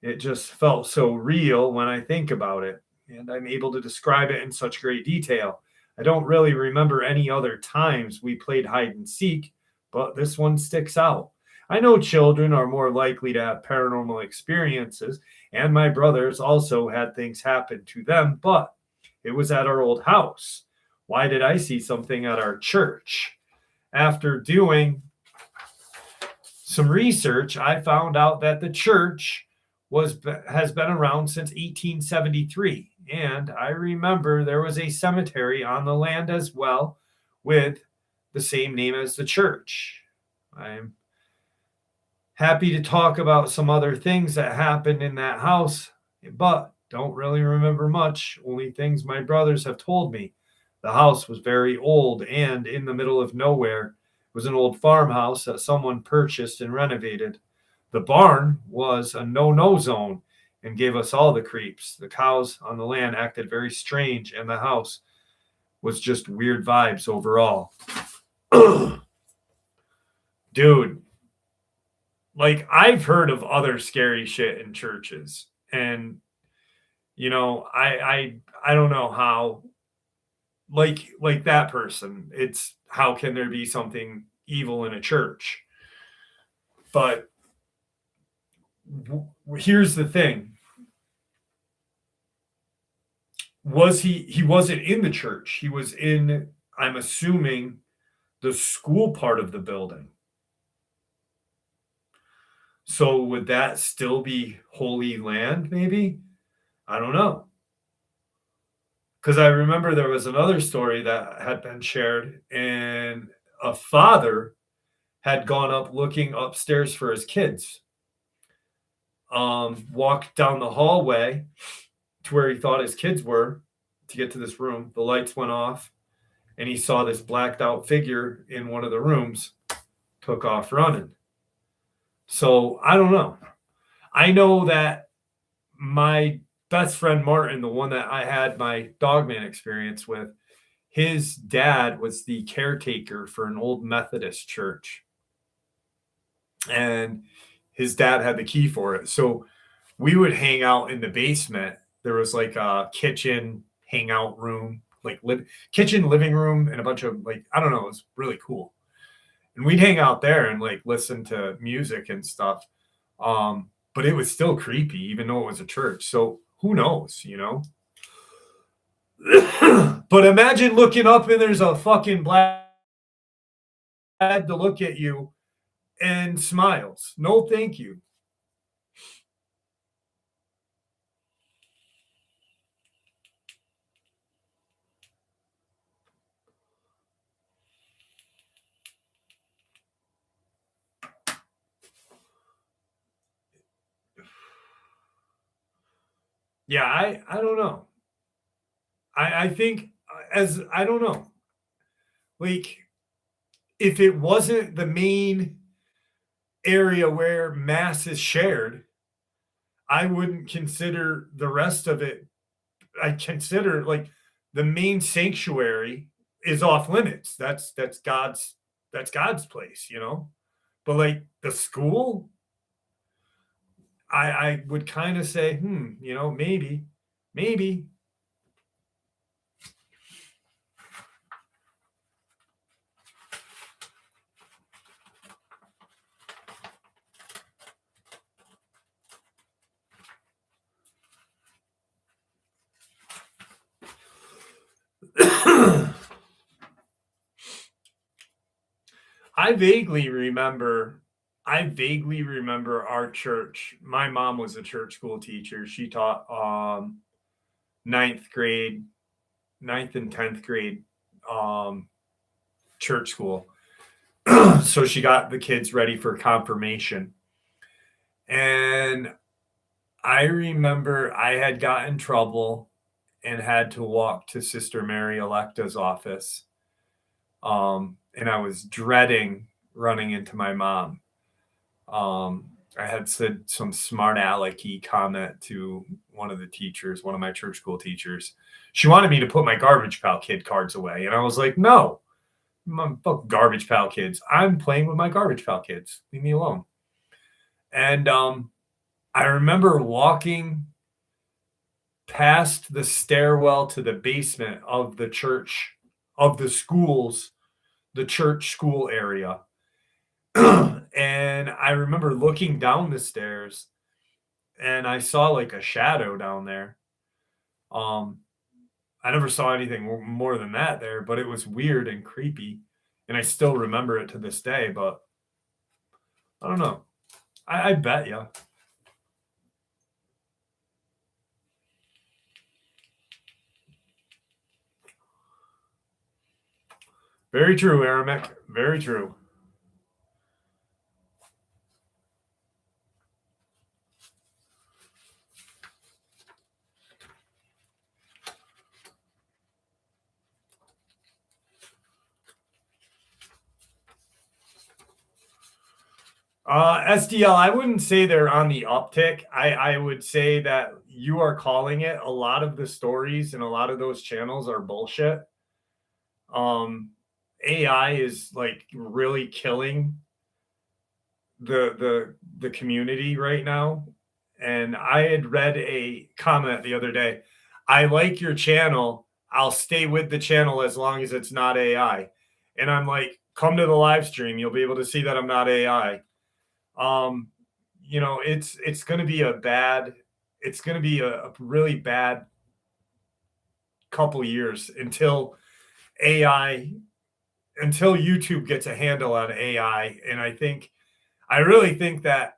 It just felt so real when I think about it, and I'm able to describe it in such great detail. I don't really remember any other times we played hide and seek, but this one sticks out. I know children are more likely to have paranormal experiences, and my brothers also had things happen to them, but it was at our old house. Why did I see something at our church? After doing some research, I found out that the church has been around since 1873, and I remember there was a cemetery on the land as well with the same name as the church. I'm happy to talk about some other things that happened in that house, but don't really remember much, only things my brothers have told me. The house was very old and in the middle of nowhere. It was an old farmhouse that someone purchased and renovated. The barn was a no-no zone and gave us all the creeps. The cows on the land acted very strange, and the house was just weird vibes overall. Dude, like, I've heard of other scary shit in churches, and you know, I don't know how, like that person, it's how can there be something evil in a church? But here's the thing. He wasn't in the church. He was in, I'm assuming, the school part of the building. So would that still be holy land, maybe? I don't know. Because I remember there was another story that had been shared, and a father had gone up looking upstairs for his kids. Walked down the hallway to where he thought his kids were to get to this room. The lights went off, and he saw this blacked out figure in one of the rooms, took off running. So I don't know. I know that my best friend Martin, the one that I had my Dogman experience with, his dad was the caretaker for an old Methodist church. And his dad had the key for it. So we would hang out in the basement. There was like a kitchen hangout room, like kitchen, living room, and a bunch of, like, I don't know, it was really cool. And we'd hang out there and like listen to music and stuff. But it was still creepy, even though it was a church. So who knows, you know? But imagine looking up and there's a fucking black head to look at you and smiles. No, thank you. Yeah, I don't know. I think as I don't know. Like if it wasn't the main area where mass is shared, I wouldn't consider the rest of it. I consider like the main sanctuary is off limits. That's God's place, you know. But like the school, I would kind of say, you know, maybe. I vaguely remember I vaguely remember our church. My mom was a church school teacher. She taught ninth grade, ninth and 10th grade um church school. So she got the kids ready for confirmation. And I remember I had got in trouble and had to walk to Sister Mary Electa's office. And I was dreading running into my mom. I had said some smart alecky comment to one of the teachers, one of my church school teachers. She wanted me to put my Garbage Pal Kid cards away. And I was like, no, fuck Garbage Pal Kids. I'm playing with my Garbage Pal Kids. Leave me alone. And I remember walking past the stairwell to the basement of the church, of the schools, the church school area. And I remember looking down the stairs and I saw like a shadow down there. Um, I never saw anything more than that there, but it was weird and creepy. And I still remember it to this day, but I don't know. I bet you. Very true, Aramek. Very true. SDL, I wouldn't say they're on the uptick. I would say that you are calling it. A lot of the stories and a lot of those channels are bullshit. Um, AI is like really killing the community right now. And I had read a comment the other day. I like your channel. I'll stay with the channel as long as it's not AI. And I'm like, come to the live stream. You'll be able to see that I'm not AI. Um, you know, it's going to be it's going to be a really bad couple years AI until YouTube gets a handle on AI. And I really think that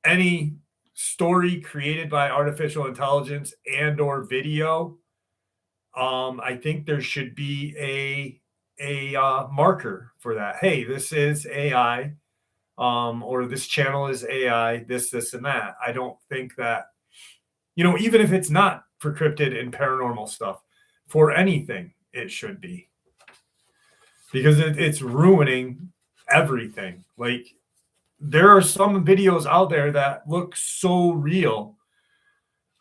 any story created by artificial intelligence and or video, I think there should be a marker for that. Hey, this is AI, or this channel is AI, this, and that. I don't think that, you know, even if it's not for cryptid and paranormal stuff, for anything, it should be. Because it's ruining everything. Like, there are some videos out there that look so real.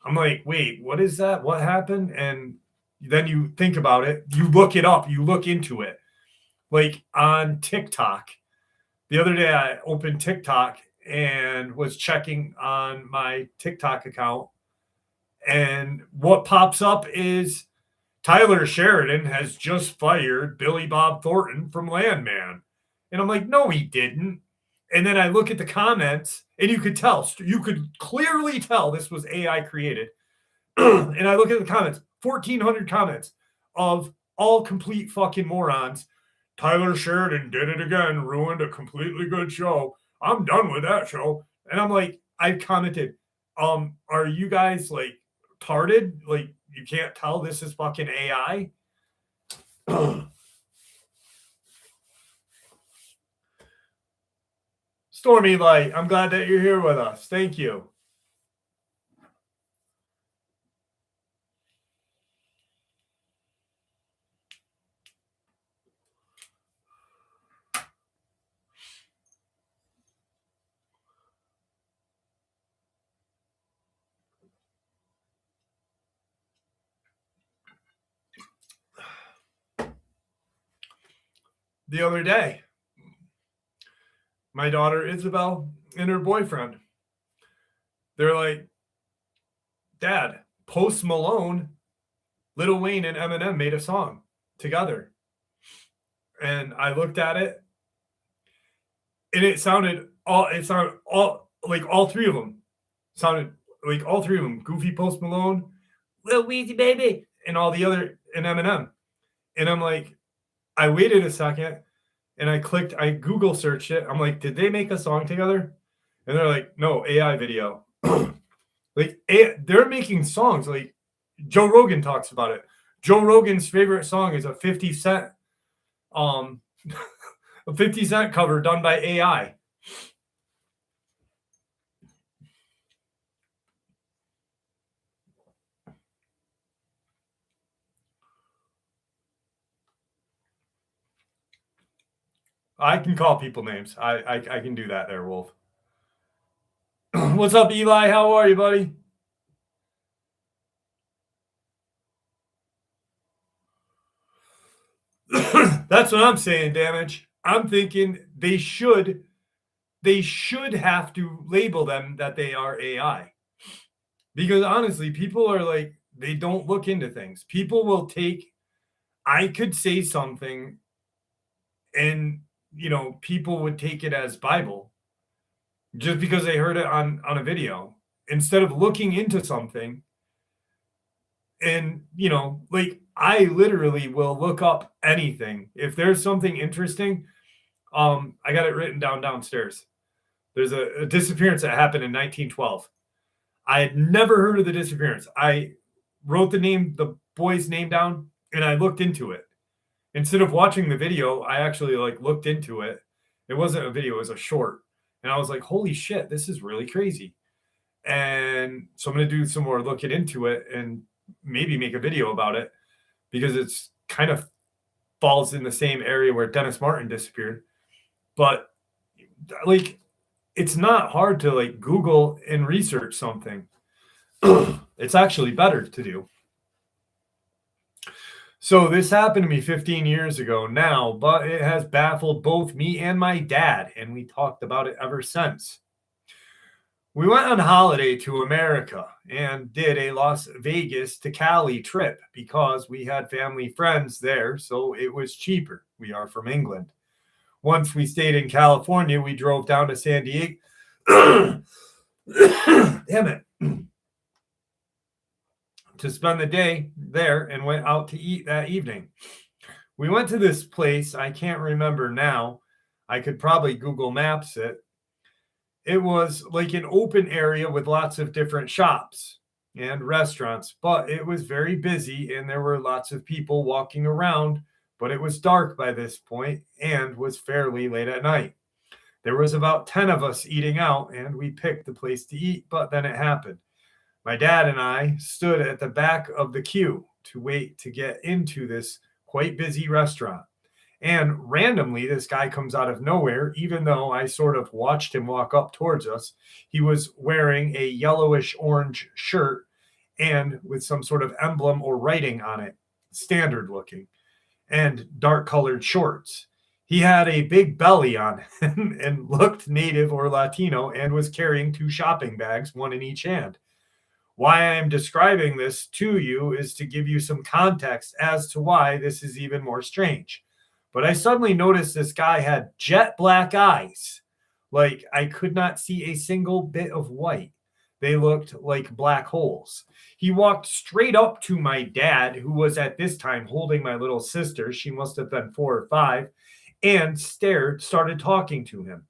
I'm like, wait, what is that? What happened? And then you think about it, you look it up, you look into it. Like on TikTok, the other day I opened TikTok and was checking on my TikTok account. And what pops up is Tyler Sheridan has just fired Billy Bob Thornton from Landman. And I'm like, no, he didn't. And then I look at the comments and you could clearly tell this was AI created. And I look at the comments, 1,400 comments of all complete fucking morons. Tyler Sheridan did it again, ruined a completely good show. I'm done with that show. And I'm like, I commented, are you guys like tarded? Like, you can't tell this is fucking AI? Stormy Light, I'm glad that you're here with us. Thank you. the other day. My daughter Isabel and her boyfriend. They're like, Dad, Post Malone, Lil Wayne, and Eminem made a song together. And I looked at it, and it sounded all like all three of them sounded like all three of them. Goofy Post Malone, Lil Weezy Baby, and all the other and Eminem. And I'm like, I waited a second and I Google searched it. I'm like, did they make a song together? And they're like, no, AI video. Like they're making songs. Like Joe Rogan talks about it. Joe Rogan's favorite song is a 50 Cent a 50 Cent cover done by AI. I can call people names. I can do that there, Wolf. What's up, Eli? How are you, buddy? That's what I'm saying, Damage. I'm thinking they should have to label them that they are AI. Because honestly, people are like, they don't look into things. People will take, I could say something and, people would take it as Bible just because they heard it on a video instead of looking into something. And, like I literally will look up anything. If there's something interesting, I got it written down downstairs. There's a disappearance that happened in 1912. I had never heard of the disappearance. I wrote the boy's name down, and I looked into it. Instead of watching the video, I actually looked into it. It wasn't a video, it was a short. And I was like, holy shit, this is really crazy. And so I'm going to do some more looking into it and maybe make a video about it because it's kind of falls in the same area where Dennis Martin disappeared. But it's not hard to Google and research something. It's actually better to do. So this happened to me 15 years ago now, but it has baffled both me and my dad, and we talked about it ever since. We went on holiday to America and did a Las Vegas to Cali trip because we had family friends there, so it was cheaper. We are from England. Once we stayed in California, we drove down to San Diego. Damn it. To spend the day there and went out to eat that evening. We went to this place. I can't remember now. I could probably Google Maps it. It was like an open area with lots of different shops and restaurants, but it was very busy and there were lots of people walking around, but it was dark by this point and was fairly late at night. There was about 10 of us eating out and we picked the place to eat, but then it happened. My dad and I stood at the back of the queue to wait to get into this quite busy restaurant. And randomly, this guy comes out of nowhere, even though I sort of watched him walk up towards us. He was wearing a yellowish orange shirt and with some sort of emblem or writing on it, standard looking, and dark colored shorts. He had a big belly on him and looked native or Latino and was carrying 2 shopping bags, one in each hand. Why I am describing this to you is to give you some context as to why this is even more strange. But I suddenly noticed this guy had jet black eyes. Like I could not see a single bit of white. They looked like black holes. He walked straight up to my dad, who was at this time holding my little sister. She must have been 4 or 5, and started talking to him.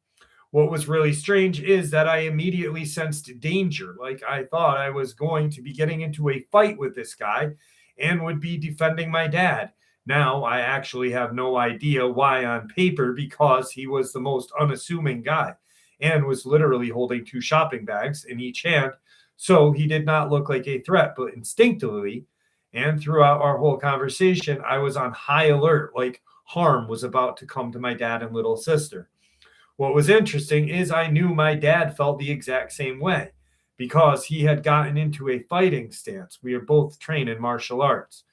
What was really strange is that I immediately sensed danger. Like I thought I was going to be getting into a fight with this guy and would be defending my dad. Now I actually have no idea why on paper, because he was the most unassuming guy and was literally holding 2 shopping bags in each hand. So he did not look like a threat, but instinctively and throughout our whole conversation, I was on high alert, like harm was about to come to my dad and little sister. What was interesting is I knew my dad felt the exact same way because he had gotten into a fighting stance. We are both trained in martial arts.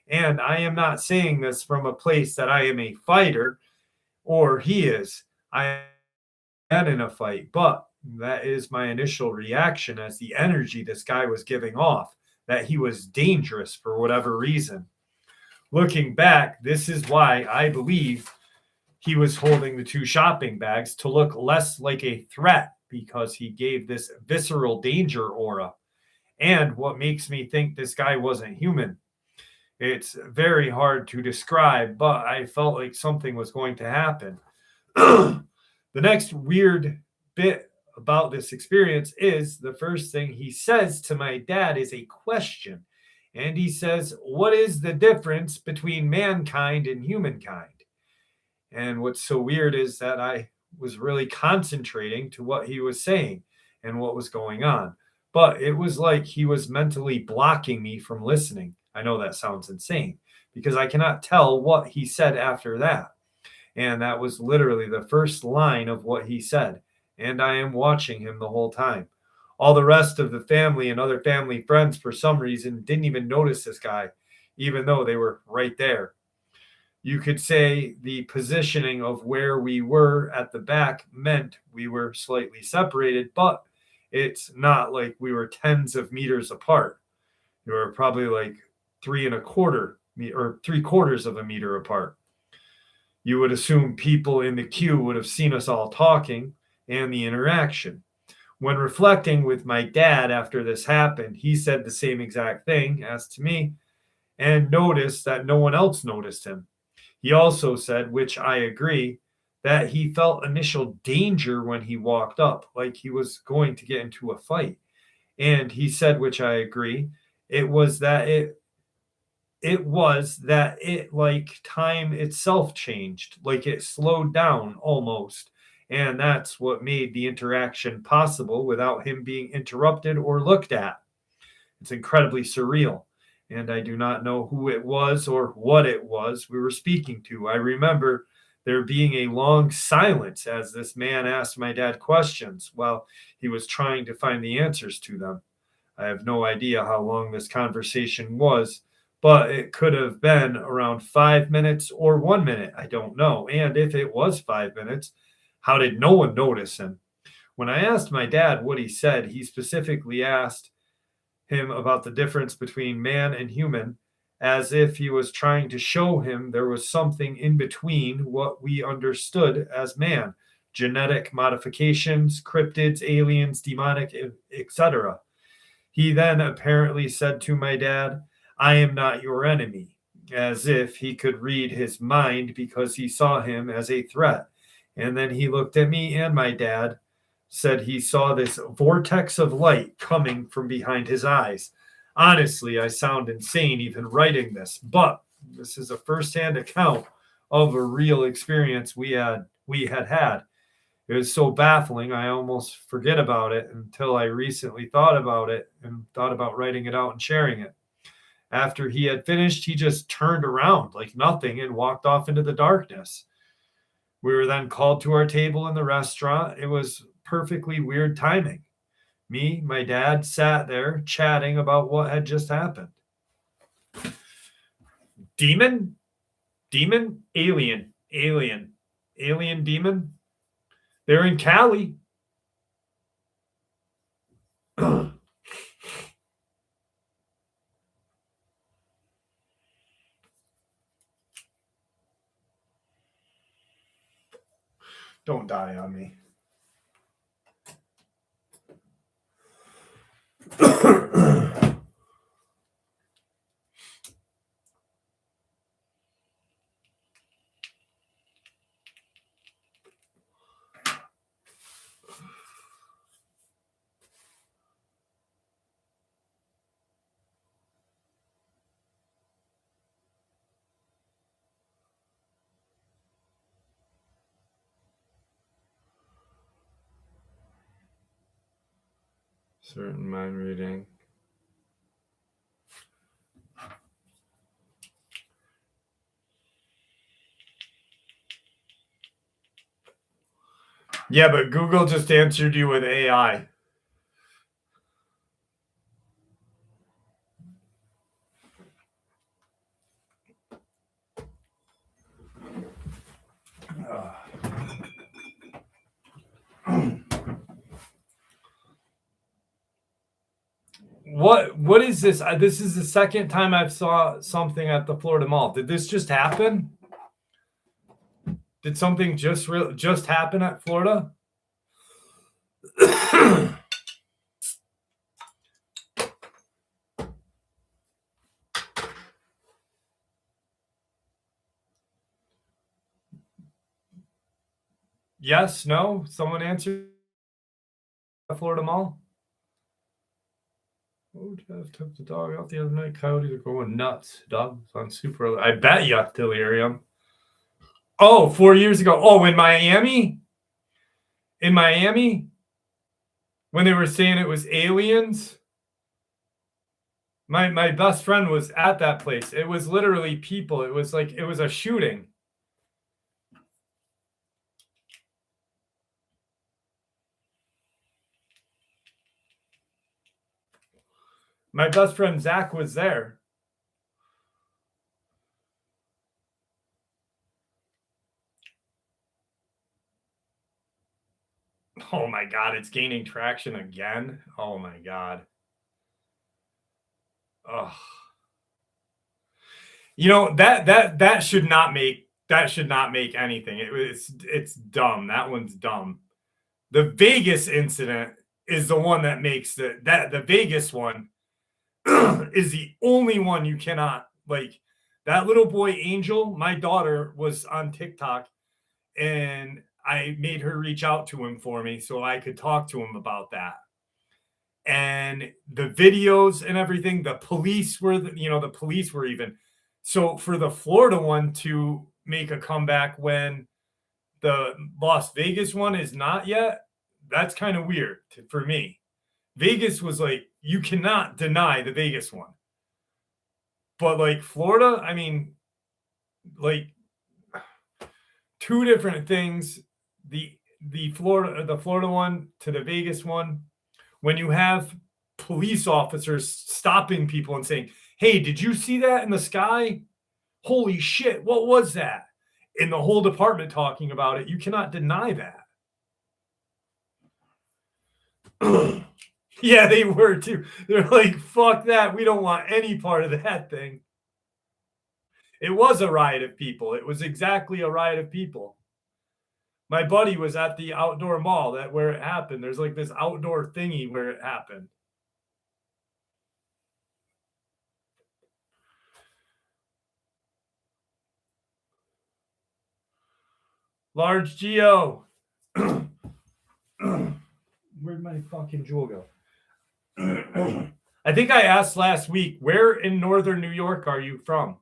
And I am not saying this from a place that I am a fighter. or he is. I am in a fight, but that is my initial reaction as the energy this guy was giving off, that he was dangerous for whatever reason. Looking back, this is why I believe he was holding the two shopping bags to look less like a threat because he gave this visceral danger aura. And what makes me think this guy wasn't human? It's very hard to describe, but I felt like something was going to happen. The next weird bit about this experience is the first thing he says to my dad is a question. And he says, "What is the difference between mankind and humankind?" And what's so weird is that I was really concentrating to what he was saying and what was going on. But it was like he was mentally blocking me from listening. I know that sounds insane because I cannot tell what he said after that. And that was literally the first line of what he said. And I am watching him the whole time. All the rest of the family and other family friends, for some reason, didn't even notice this guy, even though they were right there. You could say the positioning of where we were at the back meant we were slightly separated, but it's not like we were tens of meters apart. We were probably like 3.25 or 3/4 of a meter apart. You would assume people in the queue would have seen us all talking and the interaction. When reflecting with my dad after this happened, he said the same exact thing as to me and noticed that no one else noticed him. He also said, which I agree, that he felt initial danger when he walked up, like he was going to get into a fight. And he said, which I agree, it was that it like time itself changed, like it slowed down almost. And that's what made the interaction possible without him being interrupted or looked at. It's incredibly surreal. And I do not know who it was or what it was we were speaking to. I remember there being a long silence as this man asked my dad questions while he was trying to find the answers to them. I have no idea how long this conversation was, but it could have been around 5 minutes or 1 minute. I don't know. And if it was 5 minutes, how did no one notice him? When I asked my dad what he said, he specifically asked him about the difference between man and human, as if he was trying to show him there was something in between what we understood as man: genetic modifications, cryptids, aliens, demonic, etc. He then apparently said to my dad, "I am not your enemy," as if he could read his mind because he saw him as a threat. And then he looked at me and my dad, said he saw this vortex of light coming from behind his eyes. Honestly, I sound insane even writing this, but this is a firsthand account of a real experience we had. It was so baffling, I almost forget about it until I recently thought about it and thought about writing it out and sharing it. After he had finished, he just turned around like nothing and walked off into the darkness. We were then called to our table in the restaurant. It was perfectly weird timing. Me, my dad sat there chatting about what had just happened. Demon? Demon? Alien. Alien. Alien demon? They're in Cali. Don't die on me. Certain mind reading. Yeah, but Google just answered you with AI. What is this? This is the second time I've saw something at the Florida Mall. Did this just happen? Did something just happen at Florida? Yes, no? Someone answer. Florida Mall. Oh, Jeff took the dog out the other night. Coyotes are going nuts. Dog on super. I bet you delirium. Oh, 4 years ago. Oh, in Miami? In Miami? When they were saying it was aliens? My best friend was at that place. It was literally people. It was like, it was a shooting. My best friend Zach was there. Oh my God, it's gaining traction again. Oh my God. Oh. You know, that should not make anything. It's dumb. That one's dumb. The Vegas incident is the one that makes the Vegas one is the only one you cannot, like, that little boy Angel. My daughter was on TikTok and I made her reach out to him for me so I could talk to him about that. And the videos and everything, the police were, the police were even. So for the Florida one to make a comeback when the Las Vegas one is not yet, that's kind of weird for me. Vegas was like, you cannot deny the Vegas one. But like Florida, I mean, like, two different things. The Florida one to the Vegas one, when you have police officers stopping people and saying, "Hey, did you see that in the sky? Holy shit, what was that?" And the whole department talking about it, you cannot deny that. Yeah, they were too. They're like, "Fuck that. We don't want any part of that thing." It was a riot of people. It was exactly a riot of people. My buddy was at the outdoor mall where it happened. There's like this outdoor thingy where it happened. Large Geo. Where'd my fucking jewel go? I think I asked last week, where in northern New York are you from?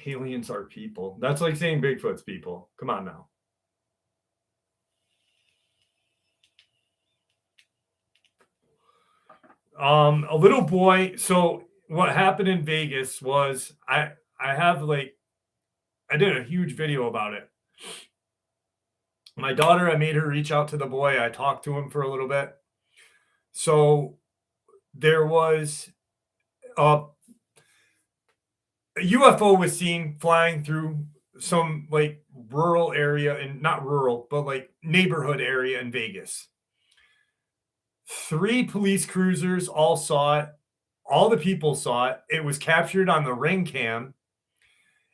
Aliens are people. That's like saying Bigfoot's people. Come on now. A little boy. So what happened in Vegas was I did a huge video about it. My daughter, I made her reach out to the boy. I talked to him for a little bit. So there was a UFO was seen flying through some like rural area, and not rural, but like neighborhood area in Vegas. 3 police cruisers all saw it. All the people saw it. It was captured on the ring cam.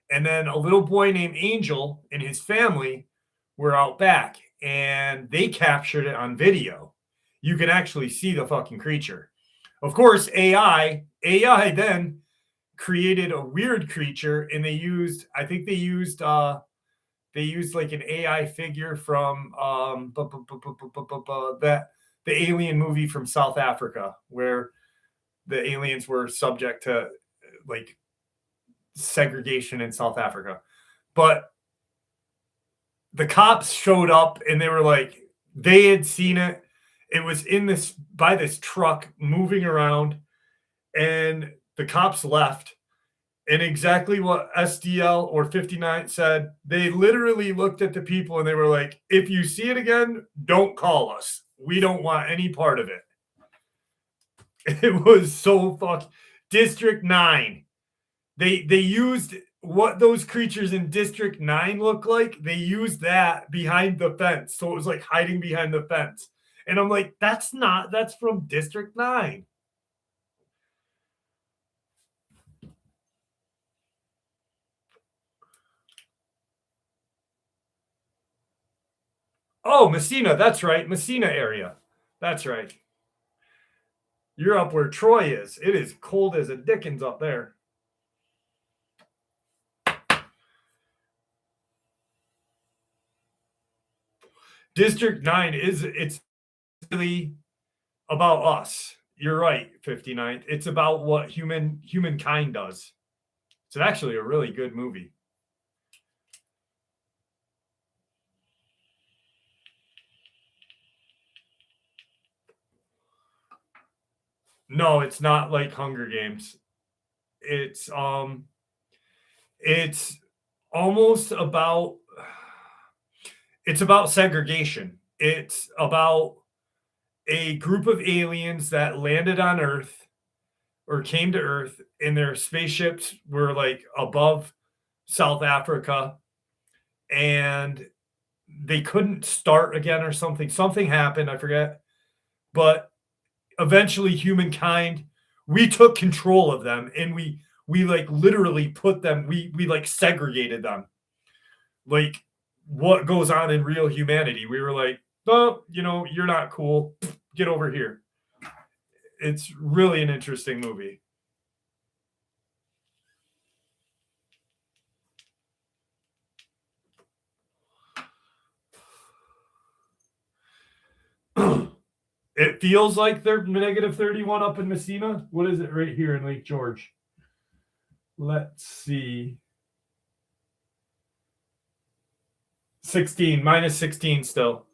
And then a little boy named Angel and his family were out back and they captured it on video. You can actually see the fucking creature. Of course, AI then created a weird creature, and they used like an AI figure from the Alien movie from South Africa, where the aliens were subject to like segregation in South Africa. But the cops showed up and they were like, they had seen it. It was in this truck moving around, and the cops left. And exactly what SDL or 59 said, they literally looked at the people and they were like, if you see it again, don't call us. We don't want any part of it. It was so District 9. They used what those creatures in District 9 look like. They used that behind the fence. So it was like hiding behind the fence. And I'm like, that's from District 9. Oh, Messina, that's right. Messina area. That's right. You're up where Troy is. It is cold as a dickens up there. District 9 it's really about us. You're right, 59th. It's about what humankind does. It's actually a really good movie. No, it's not like Hunger Games. It's it's almost about it's about segregation. It's about a group of aliens that landed on Earth or came to Earth, and their spaceships were like above South Africa, and they couldn't start again or something. Something happened, I forget. But eventually humankind, we took control of them, and we like literally put them, we like segregated them. Like what goes on in real humanity. We were like, oh, you're not cool. Get over here. It's really an interesting movie. It feels like they're negative 31 up in Messina. What is it right here in Lake George? Let's see. 16, minus 16 still.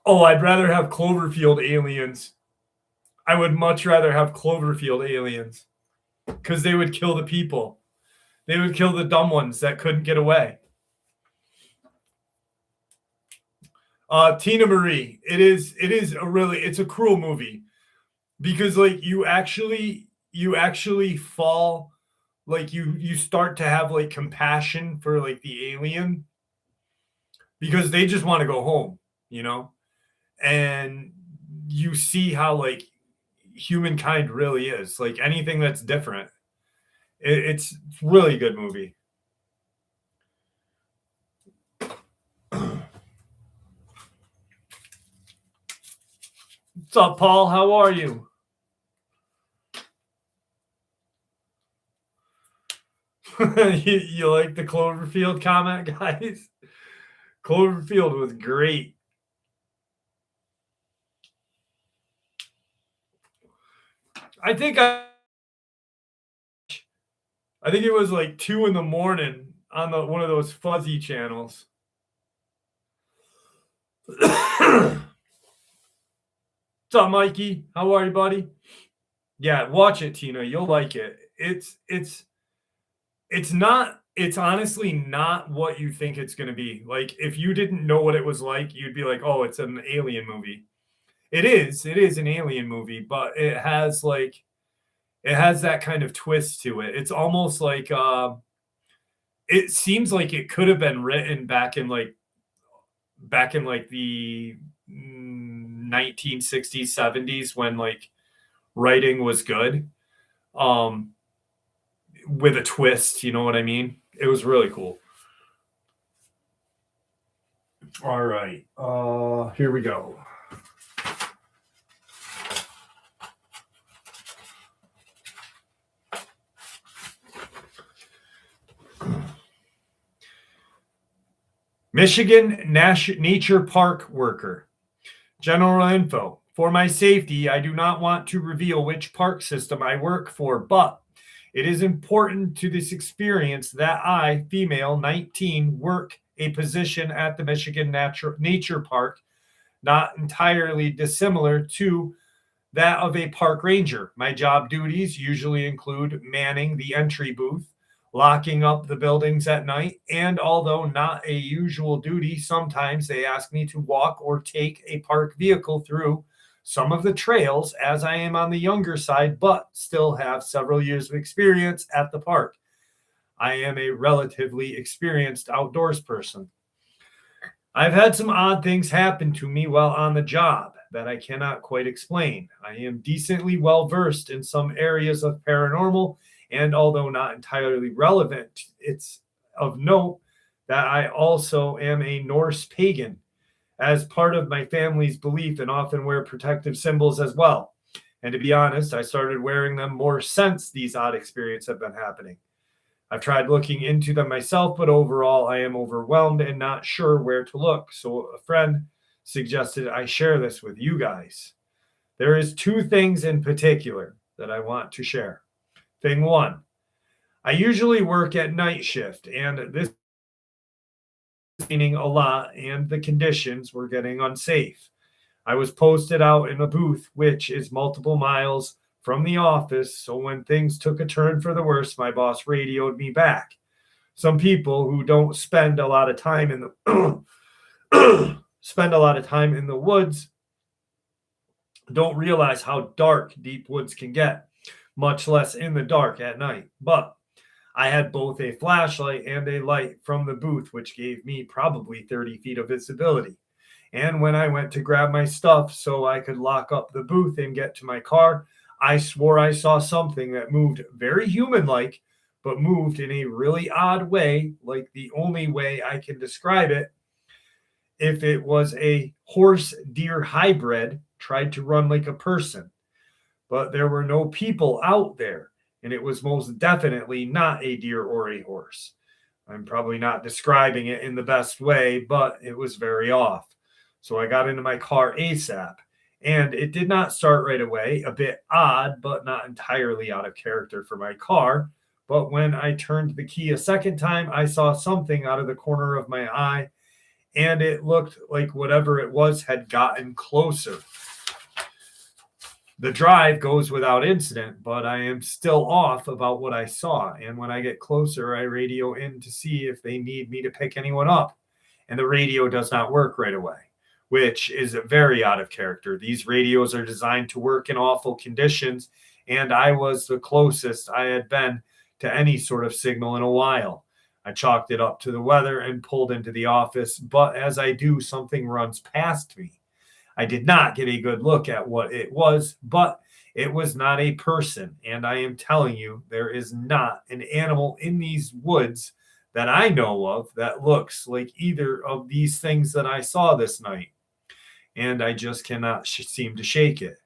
Oh, I'd rather have Cloverfield aliens. I would much rather have Cloverfield aliens because they would kill the people. They would kill the dumb ones that couldn't get away. Tina Marie. It's a cruel movie because like you actually fall, like you start to have like compassion for like the alien because they just want to go home, and you see how like humankind really is, like anything that's different. It's really good movie. What's up, Paul? How are you? You like the Cloverfield comment, guys? Cloverfield was great. I think it was like 2 a.m. on one of those fuzzy channels. What's up, Mikey? How are you, buddy? Yeah, watch it, Tina. You'll like it. It's honestly not what you think it's going to be. Like if you didn't know what it was like, you'd be like, "Oh, it's an alien movie." It is an alien movie, but it has that kind of twist to it. It's almost like it seems like it could have been written back in like the 1960s, 70s when like writing was good. With a twist, you know what I mean? It was really cool. All right. Here we go. Michigan Nature Park worker. General info. For my safety, I do not want to reveal which park system I work for, but it is important to this experience that I, female, 19, work a position at the Michigan Nature Park, not entirely dissimilar to that of a park ranger. My job duties usually include manning the entry booth, locking up the buildings at night, and although not a usual duty, sometimes they ask me to walk or take a park vehicle through some of the trails as I am on the younger side, but still have several years of experience at the park. I am a relatively experienced outdoors person. I've had some odd things happen to me while on the job that I cannot quite explain. I am decently well versed in some areas of paranormal, and although not entirely relevant, it's of note that I also am a Norse pagan, as part of my family's belief, and often wear protective symbols as well. And to be honest, I started wearing them more since these odd experiences have been happening. I've tried looking into them myself, but overall, I am overwhelmed and not sure where to look. So a friend suggested I share this with you guys. There is two things in particular that I want to share. Thing one, I usually work at night shift, and this is raining a lot, and the conditions were getting unsafe. I was posted out in a booth, which is multiple miles from the office. So when things took a turn for the worse, my boss radioed me back. Some people who don't spend a lot of time in the spend a lot of time in the woods don't realize how dark deep woods can get, much less in the dark at night. But I had both a flashlight and a light from the booth, which gave me probably 30 feet of visibility. And when I went to grab my stuff so I could lock up the booth and get to my car, I swore I saw something that moved very human like, but moved in a really odd way, like the only way I can describe it. If it was a horse deer hybrid, tried to run like a person, but there were no people out there, and it was most definitely not a deer or a horse. I'm probably not describing it in the best way, but it was very off. So I got into my car ASAP, and it did not start right away. A bit odd, but not entirely out of character for my car. But when I turned the key a second time, I saw something out of the corner of my eye, and it looked like whatever it was had gotten closer. The drive goes without incident, but I am still off about what I saw. And when I get closer, I radio in to see if they need me to pick anyone up. And the radio does not work right away, which is very out of character. These radios are designed to work in awful conditions, and I was the closest I had been to any sort of signal in a while. I chalked it up to the weather and pulled into the office, but as I do, something runs past me. I did not get a good look at what it was, but it was not a person. And I am telling you, there is not an animal in these woods that I know of that looks like either of these things that I saw this night. And I just cannot seem to shake it.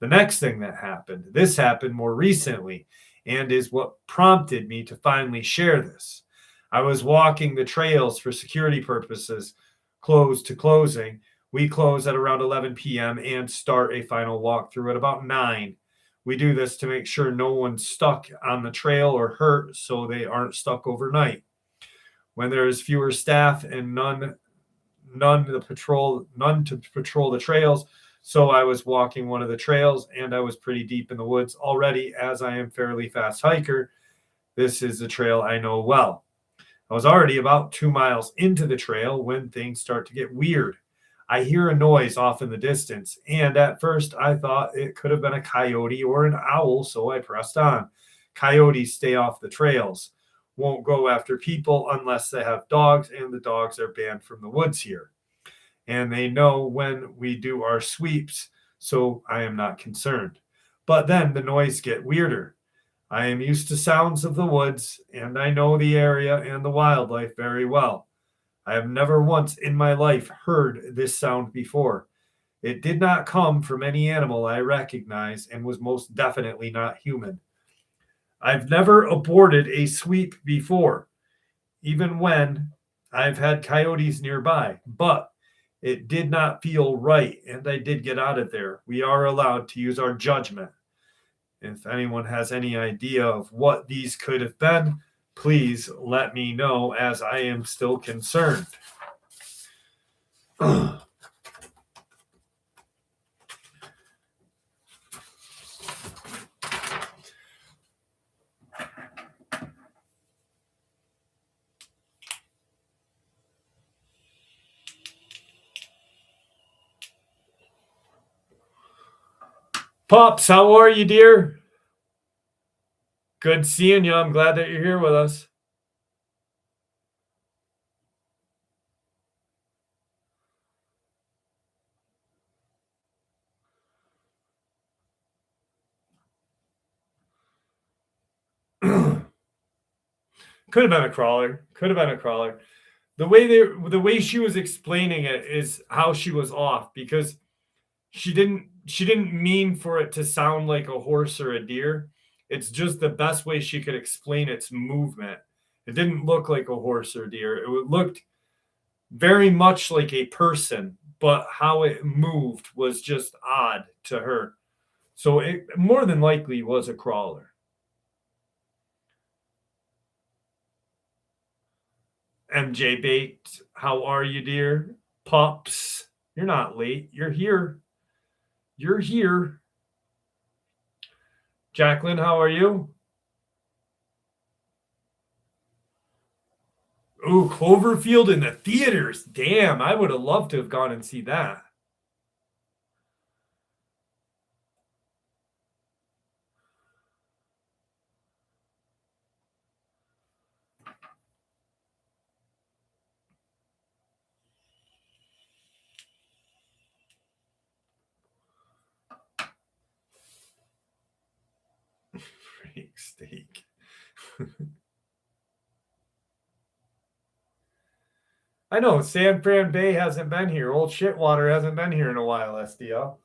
The next thing that happened, this happened more recently, and is what prompted me to finally share this. I was walking the trails for security purposes, close to closing. We close at around 11 p.m. and start a final walkthrough at about 9. We do this to make sure no one's stuck on the trail or hurt, so they aren't stuck overnight. When there is fewer staff and none to patrol the trails, so I was walking one of the trails, and I was pretty deep in the woods already, as I am fairly fast hiker. This is the trail I know well. I was already about 2 miles into the trail when things start to get weird. I hear a noise off in the distance, and at first I thought it could have been a coyote or an owl, so I pressed on. Coyotes stay off the trails, won't go after people unless they have dogs, and the dogs are banned from the woods here. And they know when we do our sweeps, so I am not concerned. But then the noise get weirder. I am used to sounds of the woods, and I know the area and the wildlife very well. I have never once in my life heard this sound before. It did not come from any animal I recognize and was most definitely not human. I've never aborted a sweep before, even when I've had coyotes nearby, but it did not feel right, and I did get out of there. We are allowed to use our judgment. If anyone has any idea of what these could have been, please let me know, as I am still concerned. Pops, how are you, dear? Good seeing you. I'm glad that you're here with us. Could have been a crawler. Could have been a crawler. The way she was explaining it is how she was off, because she didn't mean for it to sound like a horse or a deer. It's just the best way she could explain its movement. It didn't look like a horse or deer. It looked very much like a person, but how it moved was just odd to her. So it more than likely was a crawler. MJ Baked, how are you, dear? Pups, you're not late. You're here. You're here. Jacqueline, how are you? Ooh, Cloverfield in the theaters. Damn, I would have loved to have gone and see that. Freak steak. I know San Fran Bay hasn't been here. Old Shitwater hasn't been here in a while, SDL.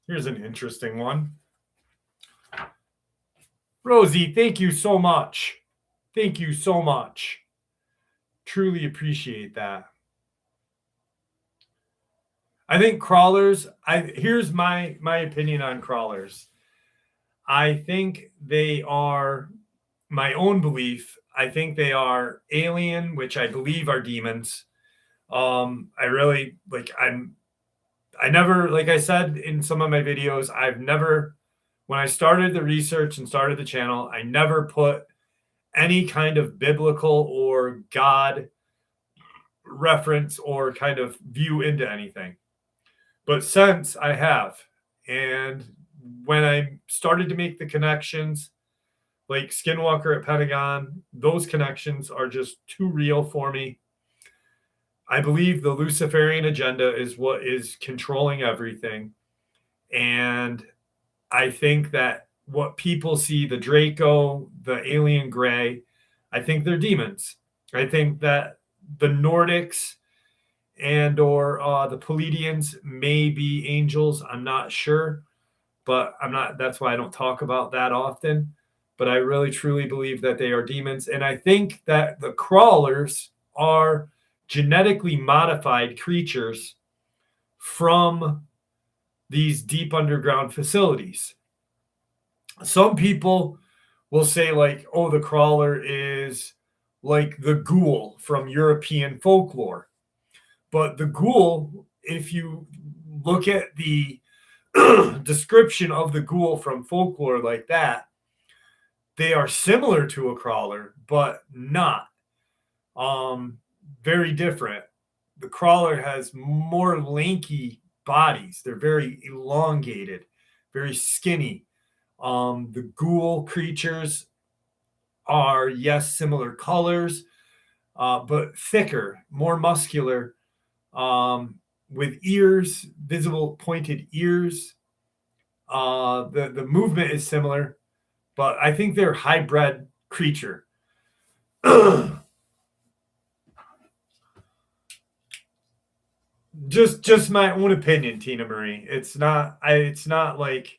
Here's an interesting one. Rosie, thank you so much. Thank you so much. Truly appreciate that. I think crawlers, here's my opinion on crawlers. I think they are, my own belief, I think they are alien, which I believe are demons. I really I never, like I said in some of my videos, when I started the research and started the channel, I never put any kind of biblical or God reference or kind of view into anything. But since I have, and when I started to make the connections, like Skinwalker at Pentagon, those connections are just too real for me. I believe the Luciferian agenda is what is controlling everything. And I think that what people see, the Draco, the alien gray, I think they're demons. I think that the Nordics and or the Pleiadians may be angels. I'm not sure, but I'm not. That's why I don't talk about that often. But I really truly believe that they are demons, and I think that the crawlers are genetically modified creatures from these deep underground facilities. Some people will say, like, oh, the crawler is like the ghoul from European folklore. But the ghoul, if you look at the description of the ghoul from folklore like that, they are similar to a crawler, but not. Very different. The crawler has more lanky bodies. They're very elongated, very skinny. The ghoul creatures are, yes, similar colors, but thicker, more muscular, with ears, visible pointed ears. The movement is similar, but I think they're hybrid creature. just my own opinion, Tina Marie. It's not like,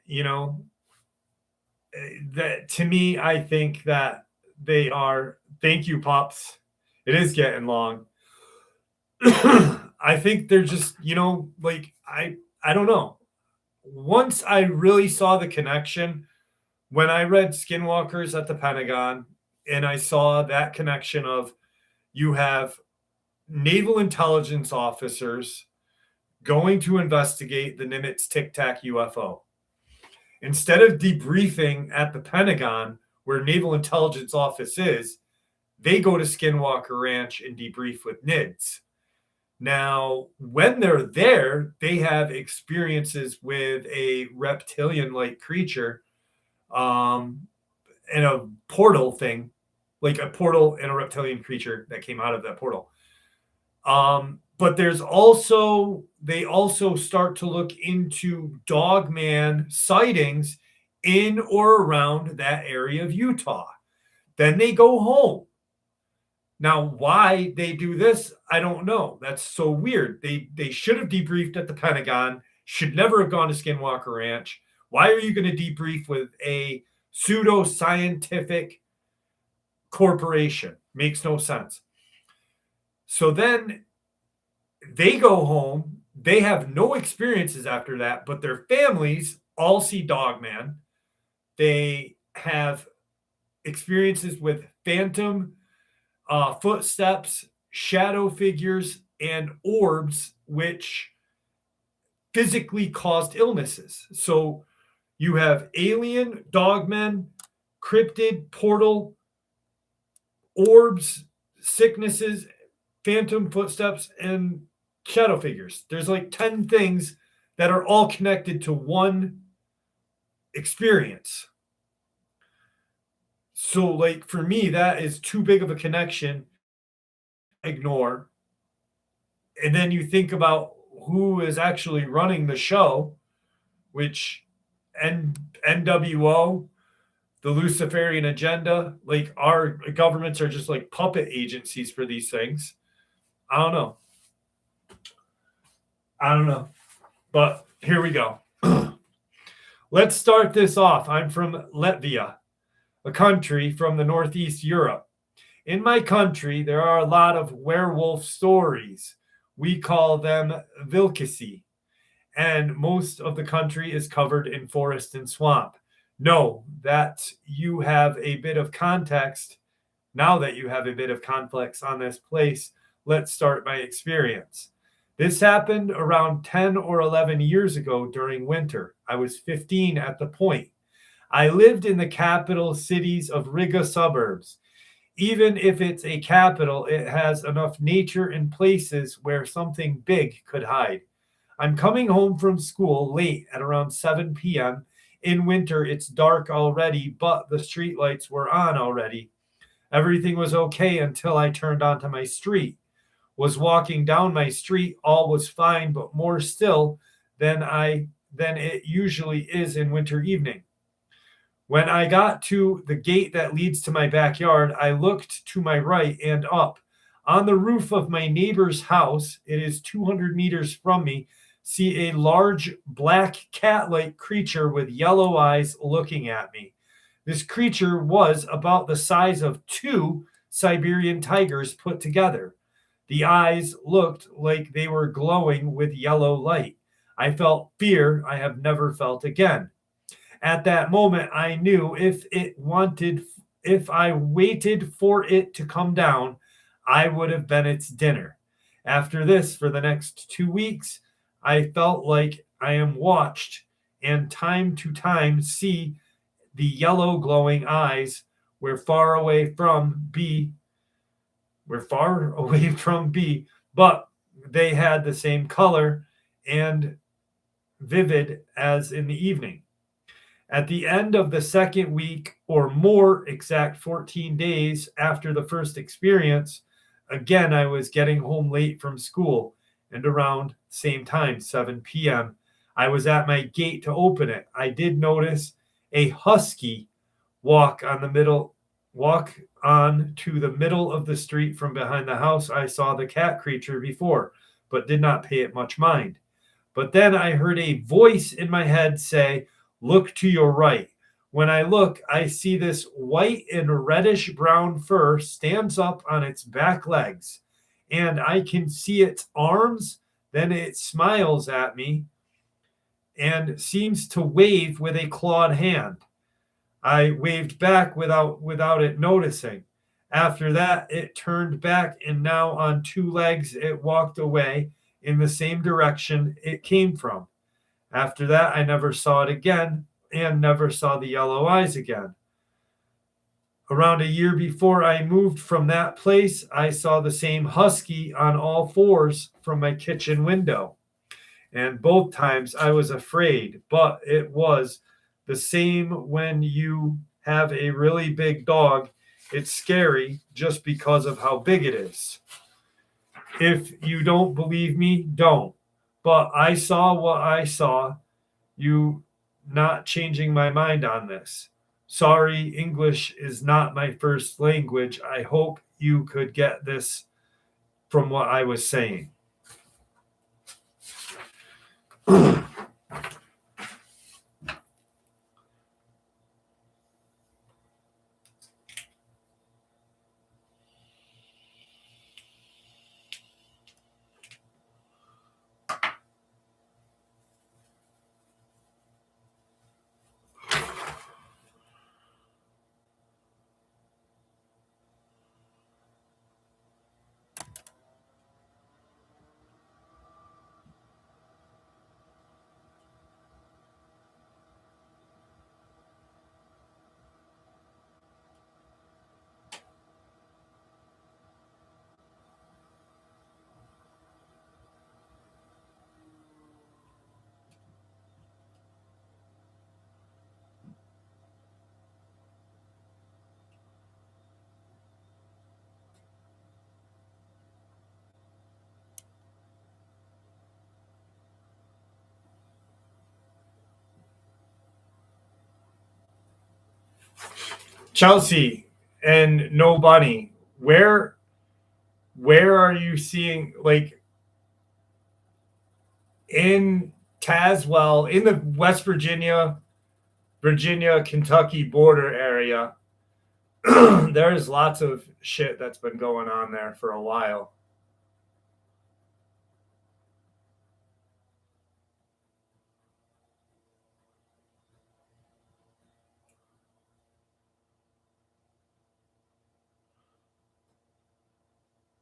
you know, that to me, I think that they are, thank you, Pops. It is getting long. I think they're just, like, I don't know. Once I really saw the connection, when I read Skinwalkers at the Pentagon, and I saw that connection of, you have naval intelligence officers going to investigate the Nimitz Tic Tac UFO. Instead of debriefing at the Pentagon, where Naval Intelligence Office is, they go to Skinwalker Ranch and debrief with NIDS. Now, when they're there, they have experiences with a reptilian-like creature, and a portal thing, like a portal and a reptilian creature that came out of that portal. But they also start to look into Dogman sightings in or around that area of Utah. Then they go home. Now, why they do this, I don't know. That's so weird. They should have debriefed at the Pentagon, should never have gone to Skinwalker Ranch. Why are you going to debrief with a pseudo-scientific corporation? Makes no sense. So then they go home. They have no experiences after that, but their families all see Dogman. They have experiences with phantom footsteps, shadow figures, and orbs, which physically caused illnesses. So you have alien, Dogmen, cryptid, portal, orbs, sicknesses, phantom footsteps, and shadow figures. There's like 10 things that are all connected to one experience. So, like, for me, that is too big of a connection. Ignore. And then you think about who is actually running the show, which NWO, the Luciferian agenda, like our governments are just like puppet agencies for these things. I don't know. But here we go. Let's start this off. I'm from Latvia, a country from the Northeast Europe. In my country, there are a lot of werewolf stories. We call them vilkisi. And most of the country is covered in forest and swamp. Know that you have a bit of context. Now that you have a bit of context on this place, let's start my experience. This happened around 10 or 11 years ago during winter. I was 15 at the point. I lived in the capital cities of Riga suburbs. Even if it's a capital, it has enough nature and places where something big could hide. I'm coming home from school late at around 7 p.m. In winter, it's dark already, but the streetlights were on already. Everything was okay until I turned onto my street. Was walking down my street, all was fine, but more still than it usually is in winter evening. When I got to the gate that leads to my backyard, I looked to my right and up. On the roof of my neighbor's house, it is 200 meters from me, see a large black cat-like creature with yellow eyes looking at me. This creature was about the size of 2 Siberian tigers put together. The eyes looked like they were glowing with yellow light. I felt fear I have never felt again. At that moment, I knew if I waited for it to come down, I would have been its dinner. After this, for the next 2 weeks, I felt like I am watched and time to time see the yellow glowing eyes were far away from B, but they had the same color and vivid as in the evening. At the end of the second week or more exact 14 days after the first experience, again, I was getting home late from school and around same time, 7 p.m., I was at my gate to open it. I did notice a husky walk on to the middle of the street from behind the house. I saw the cat creature before, but did not pay it much mind. But then I heard a voice in my head say, "Look to your right." When I look, I see this white and reddish brown fur stands up on its back legs, and I can see its arms. Then it smiles at me and seems to wave with a clawed hand. I waved back without it noticing. After that, it turned back, and now on 2 legs, it walked away in the same direction it came from. After that, I never saw it again and never saw the yellow eyes again. Around a year before I moved from that place, I saw the same husky on all 4s from my kitchen window. And both times I was afraid, but it was the same when you have a really big dog. It's scary just because of how big it is. If you don't believe me, don't. But I saw what I saw. You not changing my mind on this. Sorry, English is not my first language. I hope you could get this from what I was saying. Chelsea and No Bunny, where are you seeing, like, in Tazewell, in the West Virginia, Kentucky border area? There's lots of shit that's been going on there for a while.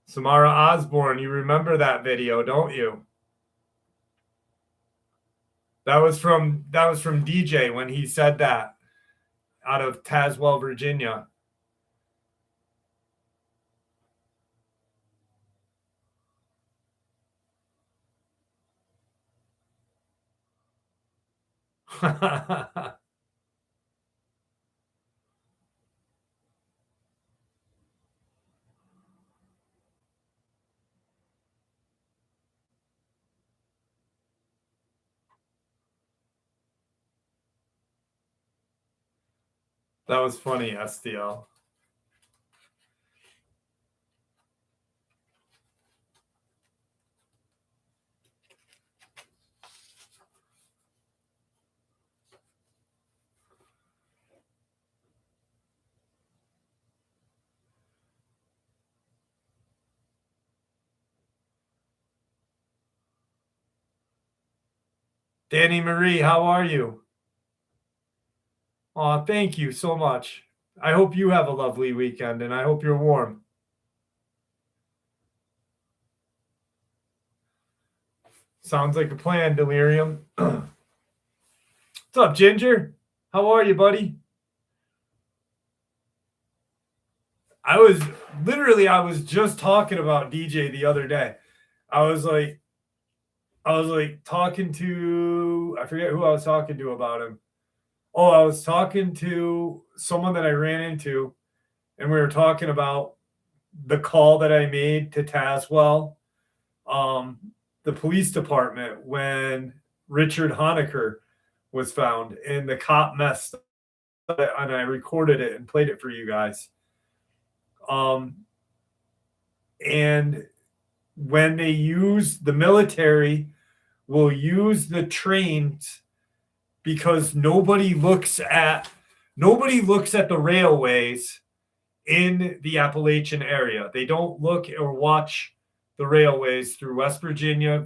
Samara Osborne, you remember that video, don't you? That was from DJ when he said that out of Tazewell, Virginia. That was funny, STL. Danny Marie, how are you? Oh, thank you so much. I hope you have a lovely weekend, and I hope you're warm. Sounds like a plan, Delirium. What's up, Ginger? How are you, buddy? I was just talking about DJ the other day. I was like talking to, I forget who I was talking to about him. Oh, I was talking to someone that I ran into, and we were talking about the call that I made to Tazewell, the police department, when Richard Honecker was found, and the cop messed up, and I recorded it and played it for you guys. And when they use, the military will use the trains, because nobody looks at the railways in the Appalachian area. They don't look or watch the railways through West Virginia,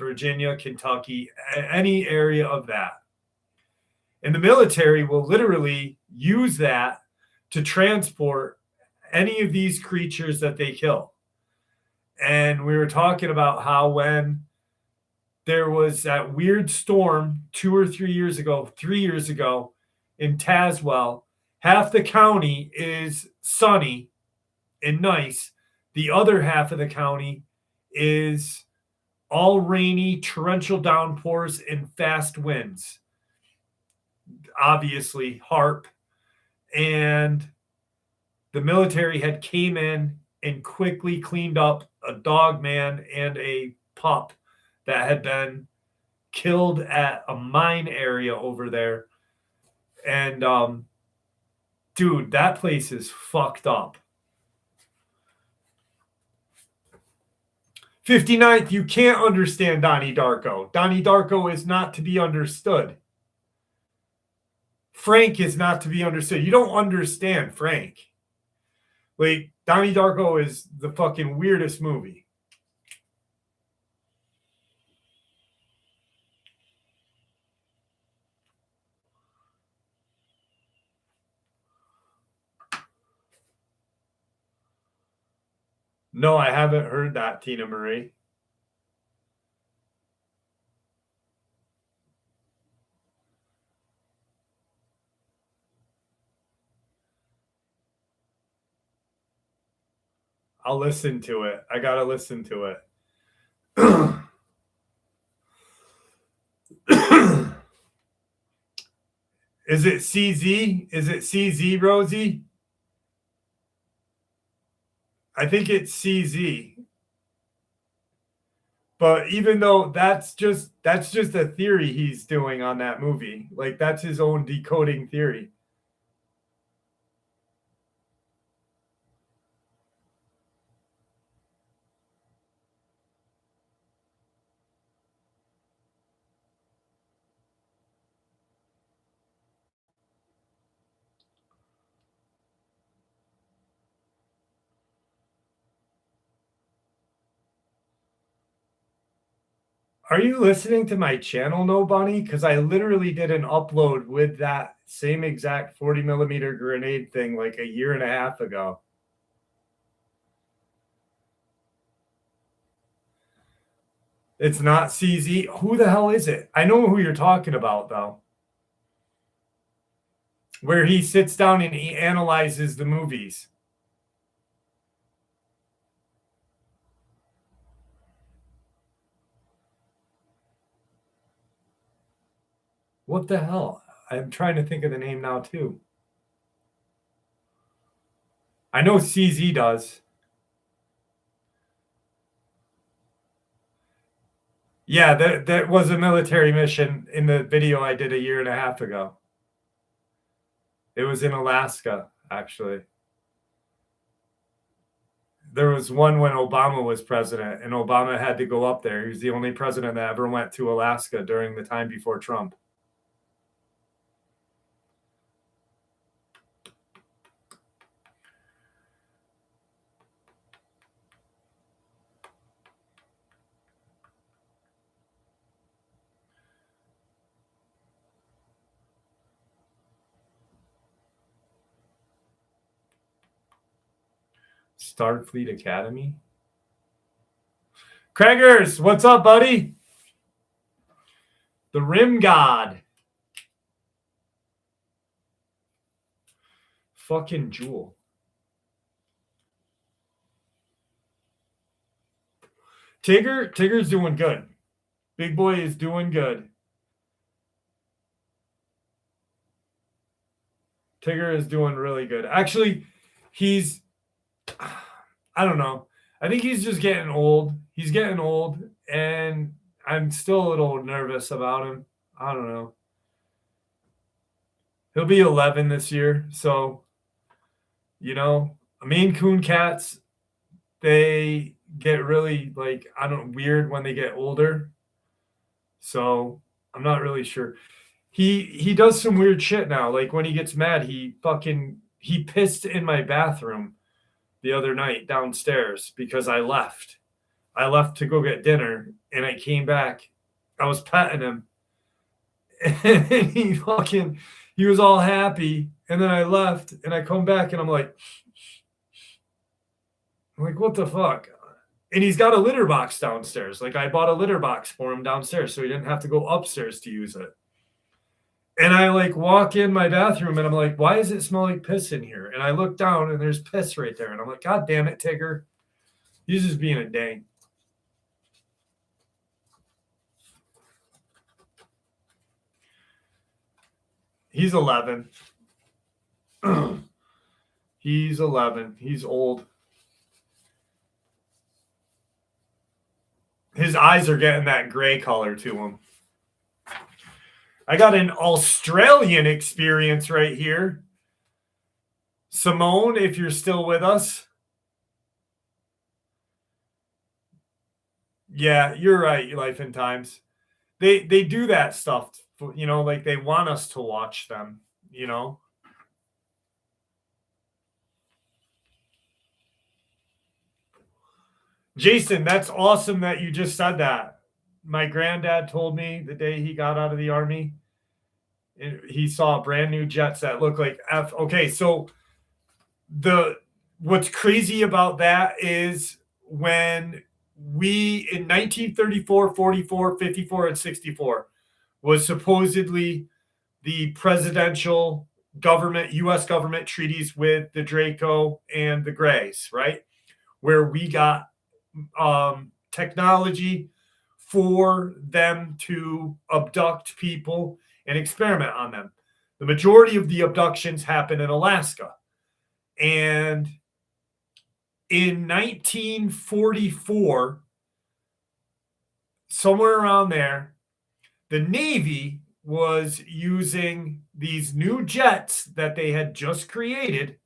Kentucky, any area of that. And the military will literally use that to transport any of these creatures that they kill. And we were talking about how when there was that weird storm 3 years ago in Tazewell, half the county is sunny and nice. The other half of the county is all rainy, torrential downpours and fast winds. Obviously, HARP and the military had came in and quickly cleaned up a Dogman and a pup that had been killed at a mine area over there. And dude, that place is fucked up. 59th, you can't understand Donnie Darko. Donnie Darko is not to be understood. Frank is not to be understood. You don't understand Frank. Like, Donnie Darko is the fucking weirdest movie. No, I haven't heard that, Tina Marie. I'll listen to it. I gotta listen to it. Is it CZ? Is it CZ, Rosie? I think it's CZ. But even though that's just a theory he's doing on that movie. Like, that's his own decoding theory. Are you listening to my channel, No Bunny? Because I literally did an upload with that same exact 40 millimeter grenade thing like a year and a half ago. It's not CZ. Who the hell is it? I know who you're talking about, though. Where he sits down and he analyzes the movies. What the hell? I'm trying to think of the name now, too. I know CZ does. Yeah, that was a military mission in the video I did a year and a half ago. It was in Alaska, actually. There was one when Obama was president, and Obama had to go up there. He was the only president that ever went to Alaska during the time before Trump. Starfleet Academy. Craigers, what's up, buddy? The Rim God. Fucking Jewel. Tigger's doing good. Big boy is doing good. Tigger is doing really good. Actually, he's, I don't know. I think he's just getting old. He's getting old, and I'm still a little nervous about him. I don't know. He'll be 11 this year. So, Maine Coon cats, they get really, weird when they get older. So I'm not really sure. He does some weird shit now. Like, when he gets mad, he pissed in my bathroom the other night downstairs because I left. I left to go get dinner, and I came back. I was petting him, and he was all happy. And then I left, and I come back, and I'm like, what the fuck? And he's got a litter box downstairs. Like, I bought a litter box for him downstairs so he didn't have to go upstairs to use it. And I walk in my bathroom, and I'm like, why does it smell like piss in here? And I look down, and there's piss right there. And I'm like, God damn it, Tigger. He's just being a dang. He's 11. He's 11. He's old. His eyes are getting that gray color to him. I got an Australian experience right here. Simone, if you're still with us. Yeah, you're right, Life and Times. They do that stuff, like they want us to watch them, Jason, that's awesome that you just said that. My granddad told me the day he got out of the Army, he saw brand new jets that look like F. Okay, so what's crazy about that is when we, in 1934, 44, 54, and 64, was supposedly the presidential government, U.S. government treaties with the Draco and the Greys, right? Where we got technology for them to abduct people and experiment on them. The majority of the abductions happen in Alaska. And in 1944, somewhere around there, the Navy was using these new jets that they had just created,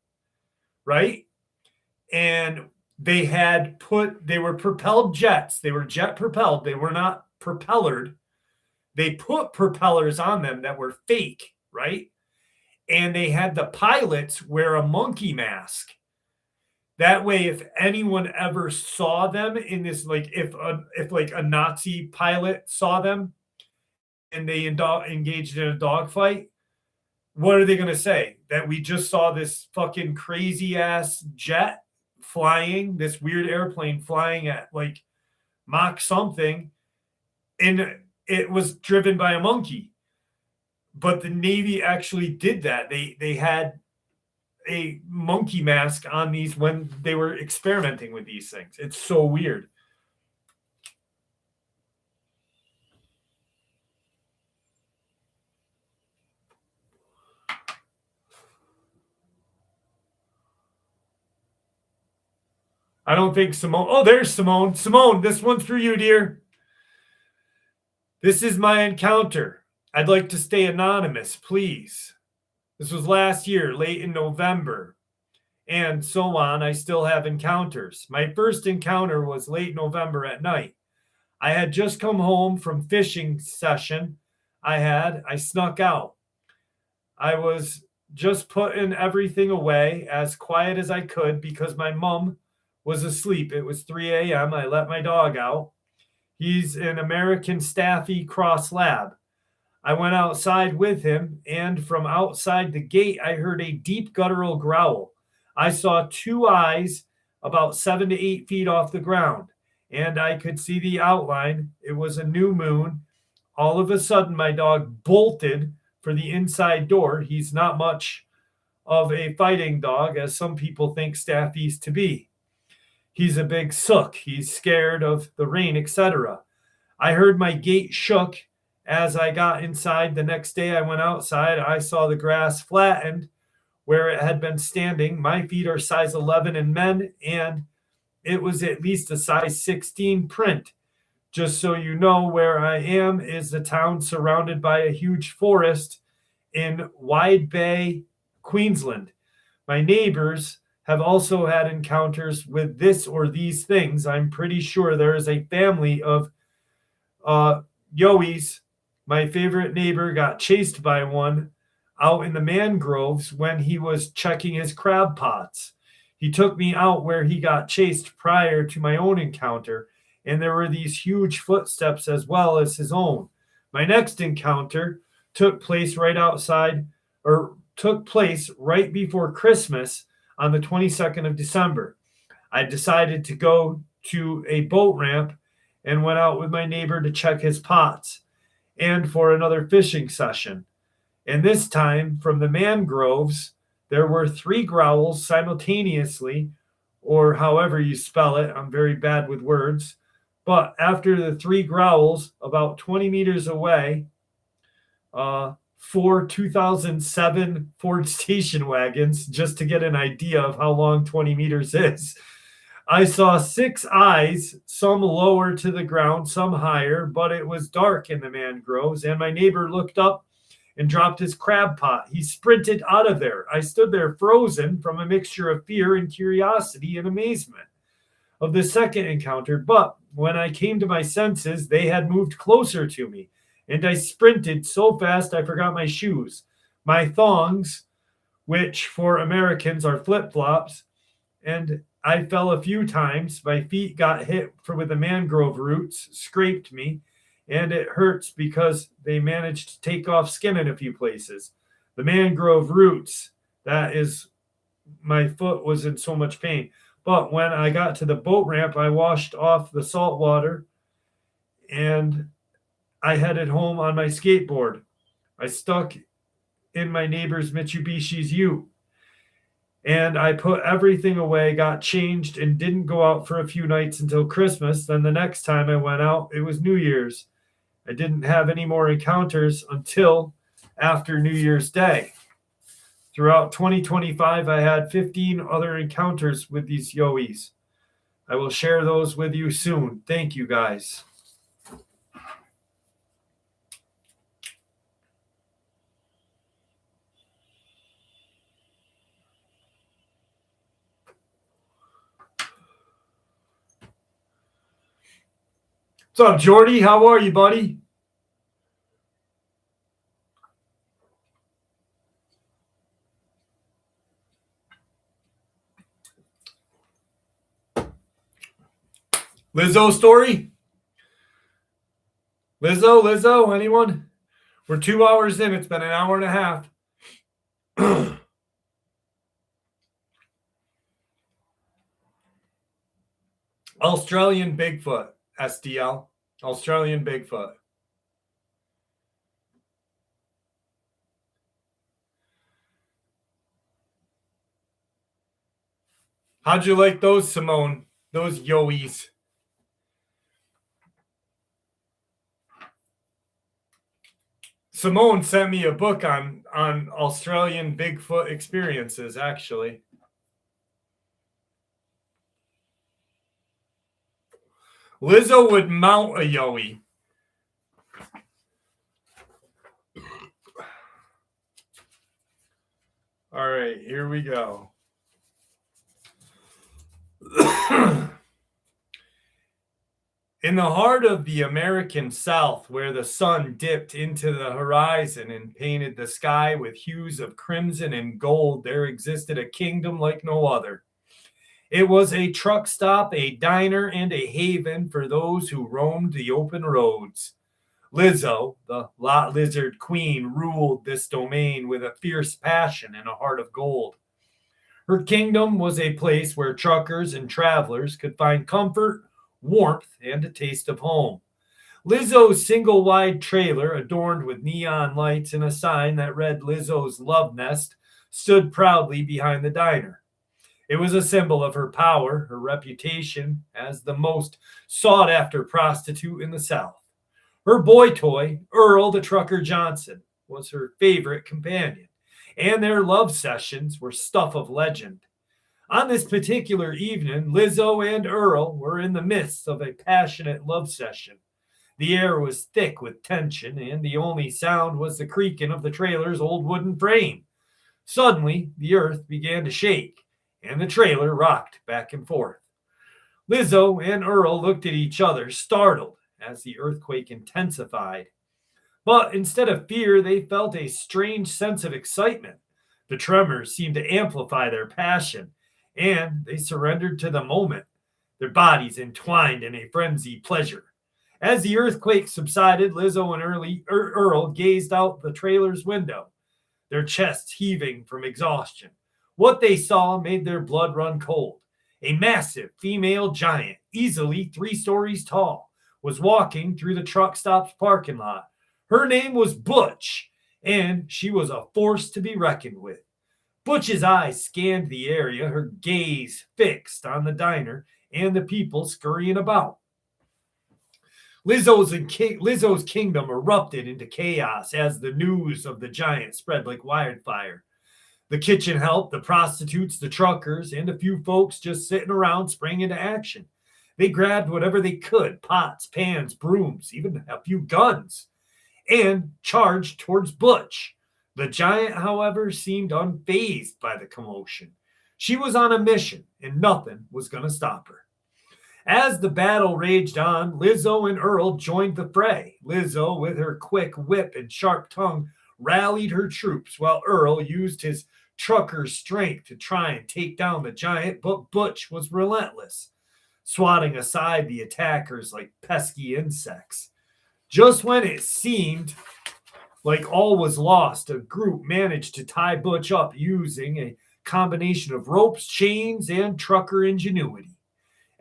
right? And they were propelled jets. They were jet propelled. They were not propellered. They put propellers on them that were fake, right? And they had the pilots wear a monkey mask. That way, if anyone ever saw them in this, like if a Nazi pilot saw them and they engaged in a dogfight, what are they going to say? That we just saw this fucking crazy ass jet flying, this weird airplane flying at like Mach something, and it was driven by a monkey. But the Navy actually did that. They had a monkey mask on these when they were experimenting with these things. It's so weird. I don't think Simone. Oh, there's Simone. Simone, this one's for you, dear. This is my encounter. I'd like to stay anonymous, please. This was last year, late in November. And so on. I still have encounters. My first encounter was late November at night. I had just come home from fishing session. I snuck out. I was just putting everything away as quiet as I could because my mom was asleep. It was 3 a.m. I let my dog out. He's an American Staffy Cross Lab. I went outside with him, and from outside the gate, I heard a deep guttural growl. I saw two eyes about 7 to 8 feet off the ground, and I could see the outline. It was a new moon. All of a sudden, my dog bolted for the inside door. He's not much of a fighting dog, as some people think Staffies to be. He's a big sook. He's scared of the rain, etc. I heard my gate shook as I got inside. The next day I went outside. I saw the grass flattened where it had been standing. My feet are size 11 in men, and it was at least a size 16 print. Just so you know, where I am is a town surrounded by a huge forest in Wide Bay, Queensland. My neighbors have also had encounters with this or these things. I'm pretty sure there is a family of yowies. My favorite neighbor got chased by one out in the mangroves when he was checking his crab pots. He took me out where he got chased prior to my own encounter, and there were these huge footsteps as well as his own. My next encounter took place right before Christmas on the 22nd of December. I decided to go to a boat ramp and went out with my neighbor to check his pots and for another fishing session. And this time, from the mangroves, there were 3 growls simultaneously, or however you spell it. I'm very bad with words. But after the 3 growls, about 20 meters away 4 2007 Ford station wagons just to get an idea of how long 20 meters is. I saw 6 eyes, some lower to the ground, some higher, but it was dark in the mangroves, and my neighbor looked up and dropped his crab pot. He sprinted out of there. I stood there frozen from a mixture of fear and curiosity and amazement of the second encounter. But when I came to my senses, they had moved closer to me, and I sprinted so fast I forgot my shoes. My thongs, which for Americans are flip-flops, and I fell a few times. My feet got hit with the mangrove roots, scraped me, and it hurts because they managed to take off skin in a few places. The mangrove roots, that is, my foot was in so much pain. But when I got to the boat ramp, I washed off the salt water and I headed home on my skateboard. I stuck in my neighbor's Mitsubishi's ute. And I put everything away, got changed, and didn't go out for a few nights until Christmas. Then the next time I went out, it was New Year's. I didn't have any more encounters until after New Year's Day. Throughout 2025, I had 15 other encounters with these yois. I will share those with you soon. Thank you, guys. What's up, Jordy? How are you, buddy? Lizzo story? Lizzo, anyone? We're 2 hours in. It's been an hour and a half. Australian Bigfoot, SDL. Australian Bigfoot. How'd you like those, Simone? Those yois. Simone sent me a book on Australian Bigfoot experiences, actually. Lizzo would mount a yoi. All right, here we go. In the heart of the American South, where the sun dipped into the horizon and painted the sky with hues of crimson and gold, there existed a kingdom like no other. It was a truck stop, a diner, and a haven for those who roamed the open roads. Lizzo, the lot lizard queen, ruled this domain with a fierce passion and a heart of gold. Her kingdom was a place where truckers and travelers could find comfort, warmth, and a taste of home. Lizzo's single-wide trailer, adorned with neon lights and a sign that read Lizzo's Love Nest, stood proudly behind the diner. It was a symbol of her power, her reputation as the most sought-after prostitute in the South. Her boy toy, Earl the Trucker Johnson, was her favorite companion, and their love sessions were stuff of legend. On this particular evening, Lizzo and Earl were in the midst of a passionate love session. The air was thick with tension, and the only sound was the creaking of the trailer's old wooden frame. Suddenly, the earth began to shake, and the trailer rocked back and forth. Lizzo and Earl looked at each other, startled, as the earthquake intensified. But instead of fear, they felt a strange sense of excitement. The tremors seemed to amplify their passion, and they surrendered to the moment, their bodies entwined in a frenzied pleasure. As the earthquake subsided, Lizzo and Earl gazed out the trailer's window, their chests heaving from exhaustion. What they saw made their blood run cold. A massive female giant, easily 3 stories tall, was walking through the truck stop's parking lot. Her name was Butch, and she was a force to be reckoned with. Butch's eyes scanned the area, her gaze fixed on the diner and the people scurrying about. Lizzo's kingdom erupted into chaos as the news of the giant spread like wildfire. The kitchen help, the prostitutes, the truckers, and a few folks just sitting around sprang into action. They grabbed whatever they could, pots, pans, brooms, even a few guns, and charged towards Butch. The giant, however, seemed unfazed by the commotion. She was on a mission, and nothing was going to stop her. As the battle raged on, Lizzo and Earl joined the fray. Lizzo, with her quick whip and sharp tongue, rallied her troops, while Earl used his trucker's strength to try and take down the giant, but Butch was relentless, swatting aside the attackers like pesky insects. Just when it seemed like all was lost, a group managed to tie Butch up using a combination of ropes, chains, and trucker ingenuity.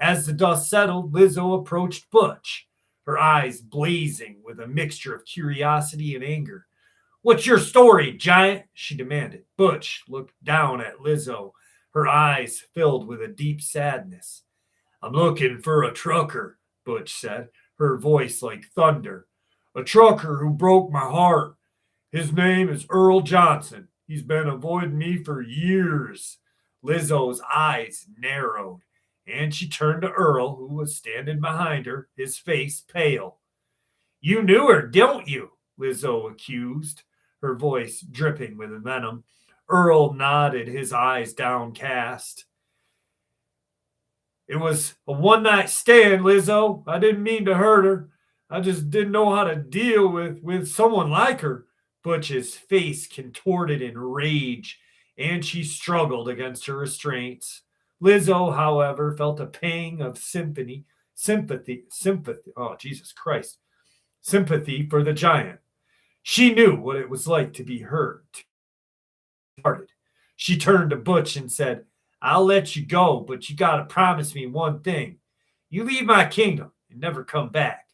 As the dust settled, Lizzo approached Butch, her eyes blazing with a mixture of curiosity and anger. "What's your story, giant?" she demanded. Butch looked down at Lizzo, her eyes filled with a deep sadness. "I'm looking for a trucker," Butch said, her voice like thunder. "A trucker who broke my heart. His name is Earl Johnson. He's been avoiding me for years." Lizzo's eyes narrowed, and she turned to Earl, who was standing behind her, his face pale. "You knew her, don't you?" Lizzo accused, her voice dripping with venom. Earl nodded, his eyes downcast. "It was a one-night stand, Lizzo. I didn't mean to hurt her. I just didn't know how to deal with someone like her." Butch's face contorted in rage, and she struggled against her restraints. Lizzo, however, felt a pang of sympathy. Oh, Jesus Christ. Sympathy for the giant. She knew what it was like to be hurt. She turned to Butch and said, "I'll let you go, but you got to promise me one thing. You leave my kingdom and never come back."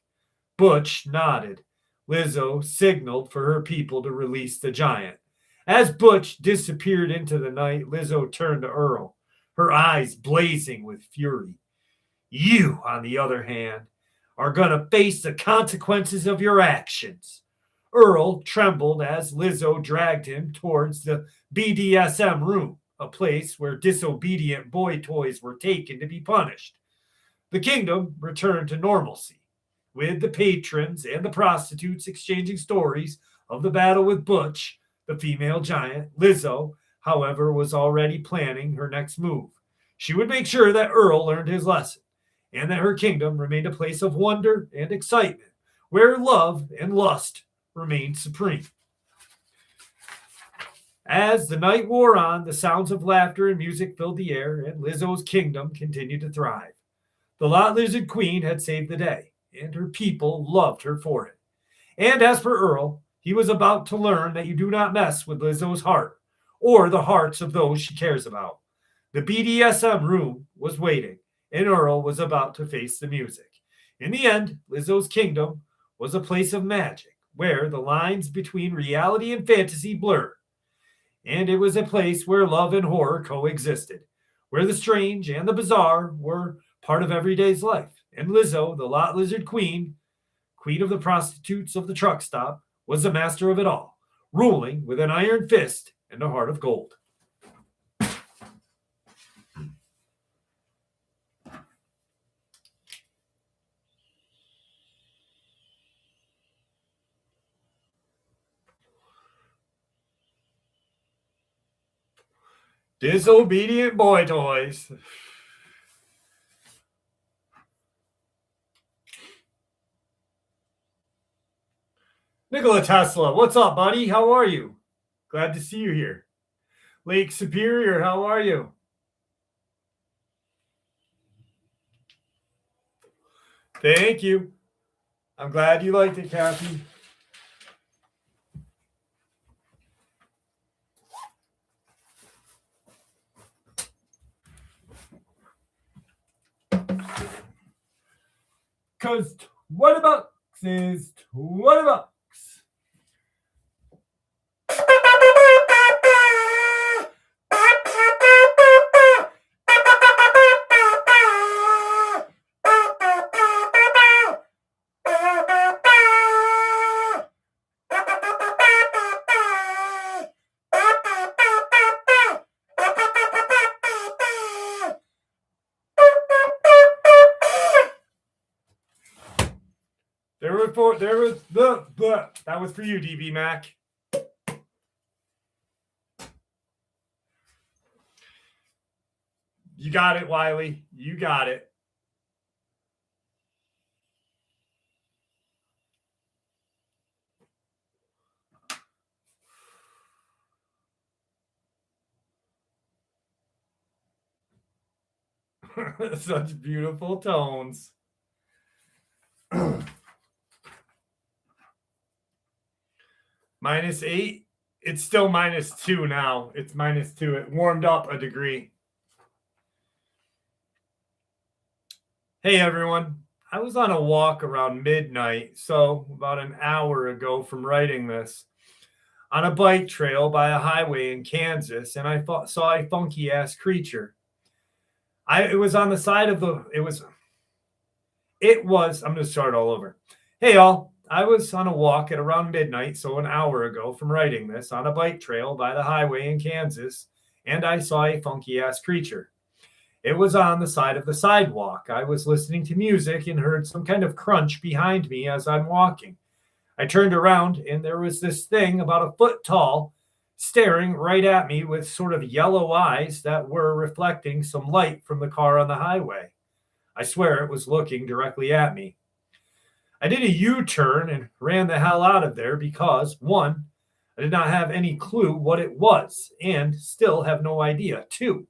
Butch nodded. Lizzo signaled for her people to release the giant. As Butch disappeared into the night, Lizzo turned to Earl, her eyes blazing with fury. "You, on the other hand, are going to face the consequences of your actions." Earl trembled as Lizzo dragged him towards the BDSM room, a place where disobedient boy toys were taken to be punished. The kingdom returned to normalcy, with the patrons and the prostitutes exchanging stories of the battle with Butch, the female giant. Lizzo, however, was already planning her next move. She would make sure that Earl learned his lesson, and that her kingdom remained a place of wonder and excitement, where love and lust remained supreme. As the night wore on, the sounds of laughter and music filled the air, and Lizzo's kingdom continued to thrive. The Lot Lizard Queen had saved the day, and her people loved her for it. And as for Earl, he was about to learn that you do not mess with Lizzo's heart, or the hearts of those she cares about. The BDSM room was waiting, and Earl was about to face the music. In the end, Lizzo's kingdom was a place of magic, where the lines between reality and fantasy blurred. And it was a place where love and horror coexisted, where the strange and the bizarre were part of everyday's life. And Lizzo, the Lot Lizard Queen, queen of the prostitutes of the truck stop, was the master of it all, ruling with an iron fist and a heart of gold. Disobedient boy toys. Nikola Tesla, what's up, buddy? How are you? Glad to see you here. Lake Superior, how are you? Thank you. I'm glad you liked it, Kathy. Because 20 bucks is 20 bucks. for that was for you, DB Mac. You got it, Wiley. You got it. Such beautiful tones. -8. It's still -2 now. It's -2. It warmed up a degree. Hey, everyone. I was on a walk around midnight, so about an hour ago from writing this, on a bike trail by a highway in Kansas, and I saw a funky-ass creature. It was on the side of the, I'm going to start all over. Hey, y'all. I was on a walk at around midnight, so an hour ago from writing this, on a bike trail by the highway in Kansas, and I saw a funky-ass creature. It was on the side of the sidewalk. I was listening to music and heard some kind of crunch behind me as I'm walking. I turned around, and there was this thing about a foot tall, staring right at me with sort of yellow eyes that were reflecting some light from the car on the highway. I swear it was looking directly at me. I did a U-turn and ran the hell out of there because, 1, I did not have any clue what it was and still have no idea. 2,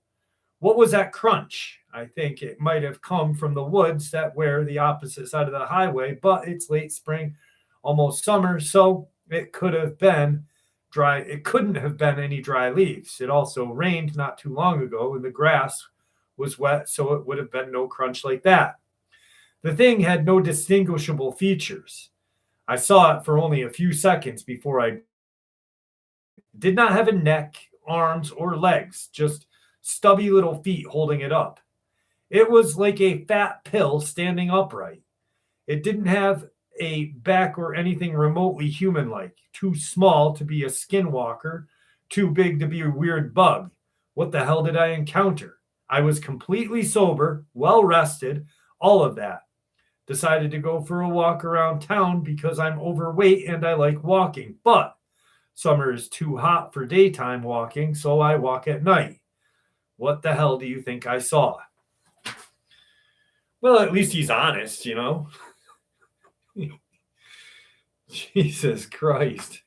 what was that crunch? I think it might have come from the woods that were the opposite side of the highway, but it's late spring, almost summer, so it could have been dry. It couldn't have been any dry leaves. It also rained not too long ago and the grass was wet, so it would have been no crunch like that. The thing had no distinguishable features. I saw it for only a few seconds before I did not have a neck, arms, or legs, just stubby little feet holding it up. It was like a fat pill standing upright. It didn't have a back or anything remotely human-like. Too small to be a skinwalker, too big to be a weird bug. What the hell did I encounter? I was completely sober, well rested, all of that. Decided to go for a walk around town because I'm overweight and I like walking. But summer is too hot for daytime walking, so I walk at night. What the hell do you think I saw? Well, at least he's honest, you know? Jesus Christ.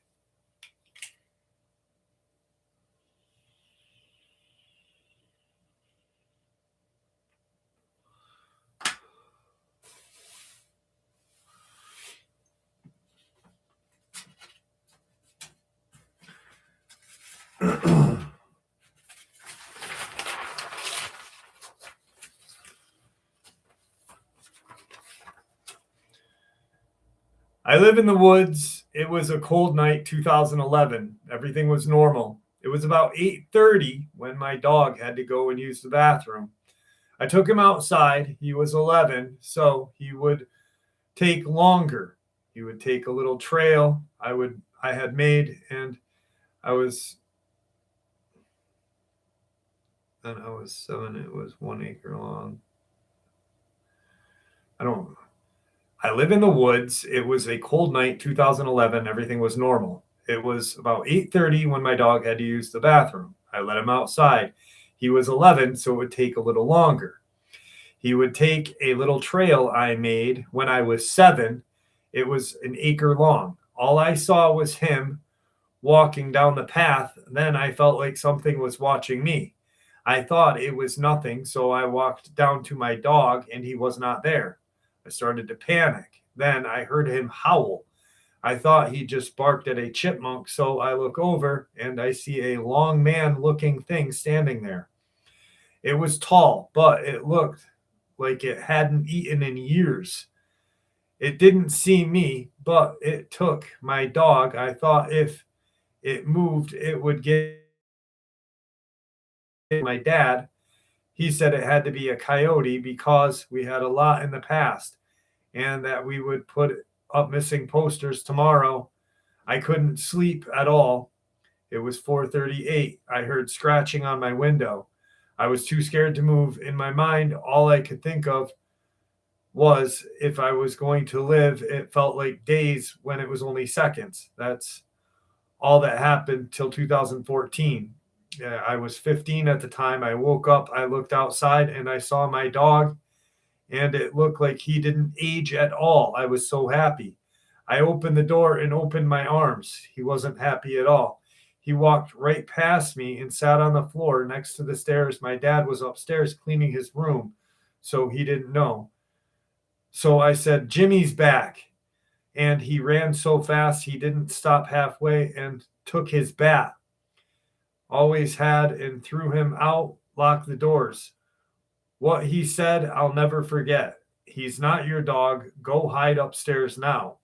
I live in the woods. It was a cold night, 2011. Everything was normal. It was about 8:30 when my dog had to go and use the bathroom. I took him outside. He was 11, so he would take longer. He would take a little trail I had made, and I was 7. It was 1 acre long. I live in the woods. It was a cold night, 2011. Everything was normal. It was about 8:30 when my dog had to use the bathroom. I let him outside. He was 11, so it would take a little longer. He would take a little trail I made when I was 7. It was an acre long. All I saw was him walking down the path. Then I felt like something was watching me. I thought it was nothing, so I walked down to my dog, and he was not there. I started to panic. Then I heard him howl. I thought he just barked at a chipmunk, so I look over, and I see a long man-looking thing standing there. It was tall, but it looked like it hadn't eaten in years. It didn't see me, but it took my dog. I thought if it moved, it would get my dad. He said it had to be a coyote because we had a lot in the past and that we would put up missing posters tomorrow. I couldn't sleep at all. It was 4:38. I heard scratching on my window. I was too scared to move. In my mind, all I could think of was if I was going to live, it felt like days when it was only seconds. That's all that happened till 2014. I was 15 at the time. I woke up, I looked outside, and I saw my dog, and it looked like he didn't age at all. I was so happy. I opened the door and opened my arms. He wasn't happy at all. He walked right past me and sat on the floor next to the stairs. My dad was upstairs cleaning his room, so he didn't know. So I said, Jimmy's back. And he ran so fast he didn't stop halfway and took his bat. Always had, and threw him out, locked the doors. What he said, I'll never forget. He's not your dog. Go hide upstairs now.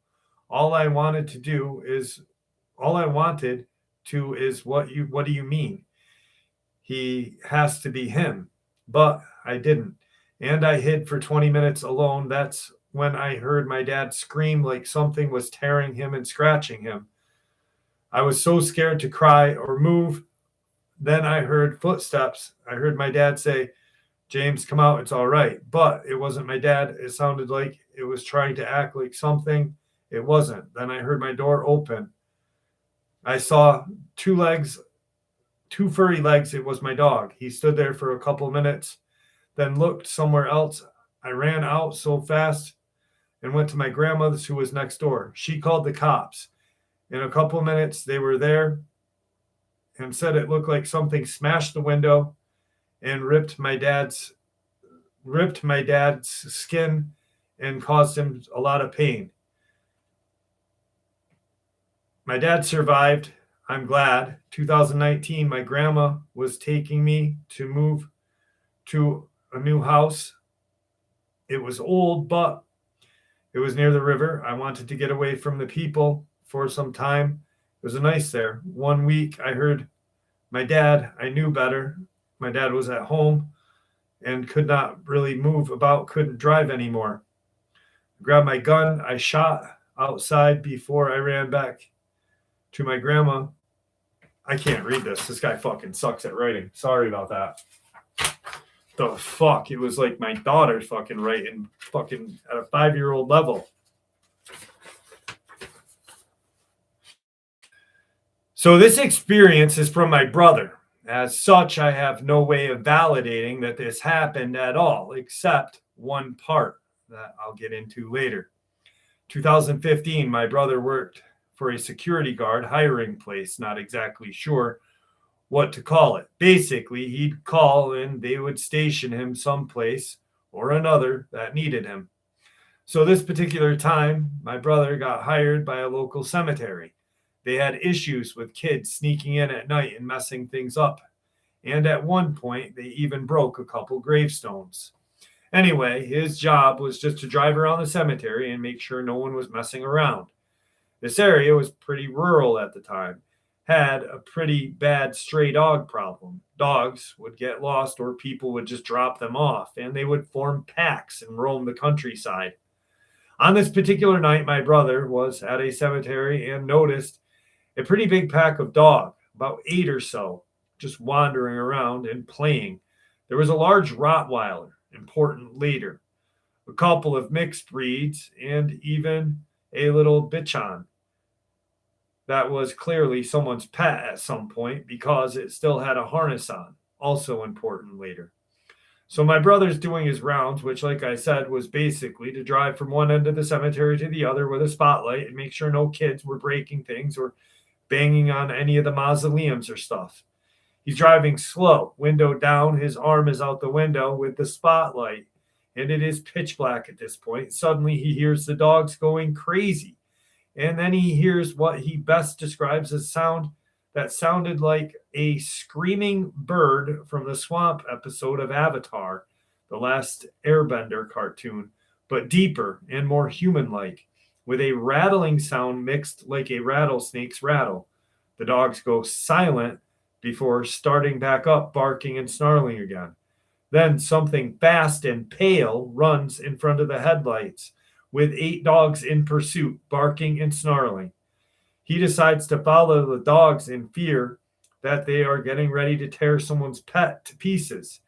All I wanted to is what do you mean? He has to be him. But I didn't. And I hid for 20 minutes alone. That's when I heard my dad scream like something was tearing him and scratching him. I was so scared to cry or move. Then I heard footsteps. I heard my dad say, James, come out. It's all right. But it wasn't my dad. It sounded like it was trying to act like something. It wasn't. Then I heard my door open. I saw two furry legs. It was my dog. He stood there for a couple minutes, then looked somewhere else. I ran out so fast and went to my grandmother's, who was next door. She called the cops. In a couple minutes, they were there and said it looked like something smashed the window and ripped my dad's skin and caused him a lot of pain. My dad survived. I'm glad. 2019, my grandma was taking me to move to a new house. It was old, but it was near the river. I wanted to get away from the people for some time. It was nice there. 1 week, I heard my dad. I knew better. My dad was at home and could not really move about, couldn't drive anymore. I grabbed my gun. I shot outside before I ran back to my grandma. I can't read this. This guy fucking sucks at writing. Sorry about that. The fuck? It was like my daughter's fucking writing fucking at a 5-year-old level. So this experience is from my brother. As such, I have no way of validating that this happened at all, except one part that I'll get into later. 2015, my brother worked for a security guard hiring place, not exactly sure what to call it. Basically, he'd call and they would station him someplace or another that needed him. So this particular time, my brother got hired by a local cemetery. They had issues with kids sneaking in at night and messing things up. And at one point, they even broke a couple gravestones. Anyway, his job was just to drive around the cemetery and make sure no one was messing around. This area was pretty rural at the time, had a pretty bad stray dog problem. Dogs would get lost or people would just drop them off, and they would form packs and roam the countryside. On this particular night, my brother was at a cemetery and noticed a pretty big pack of dogs, about 8 or so, just wandering around and playing. There was a large Rottweiler, important later, a couple of mixed breeds, and even a little Bichon. That was clearly someone's pet at some point because it still had a harness on, also important later. So my brother's doing his rounds, which, like I said, was basically to drive from one end of the cemetery to the other with a spotlight and make sure no kids were breaking things or banging on any of the mausoleums or stuff. He's driving slow, window down. His arm is out the window with the spotlight, and it is pitch black at this point. Suddenly he hears the dogs going crazy. And then he hears what he best describes as sound that sounded like a screaming bird from the swamp episode of Avatar, the last Airbender cartoon, but deeper and more human-like, with a rattling sound mixed like a rattlesnake's rattle. The dogs go silent before starting back up, barking and snarling again. Then something fast and pale runs in front of the headlights, with 8 dogs in pursuit, barking and snarling. He decides to follow the dogs in fear that they are getting ready to tear someone's pet to pieces.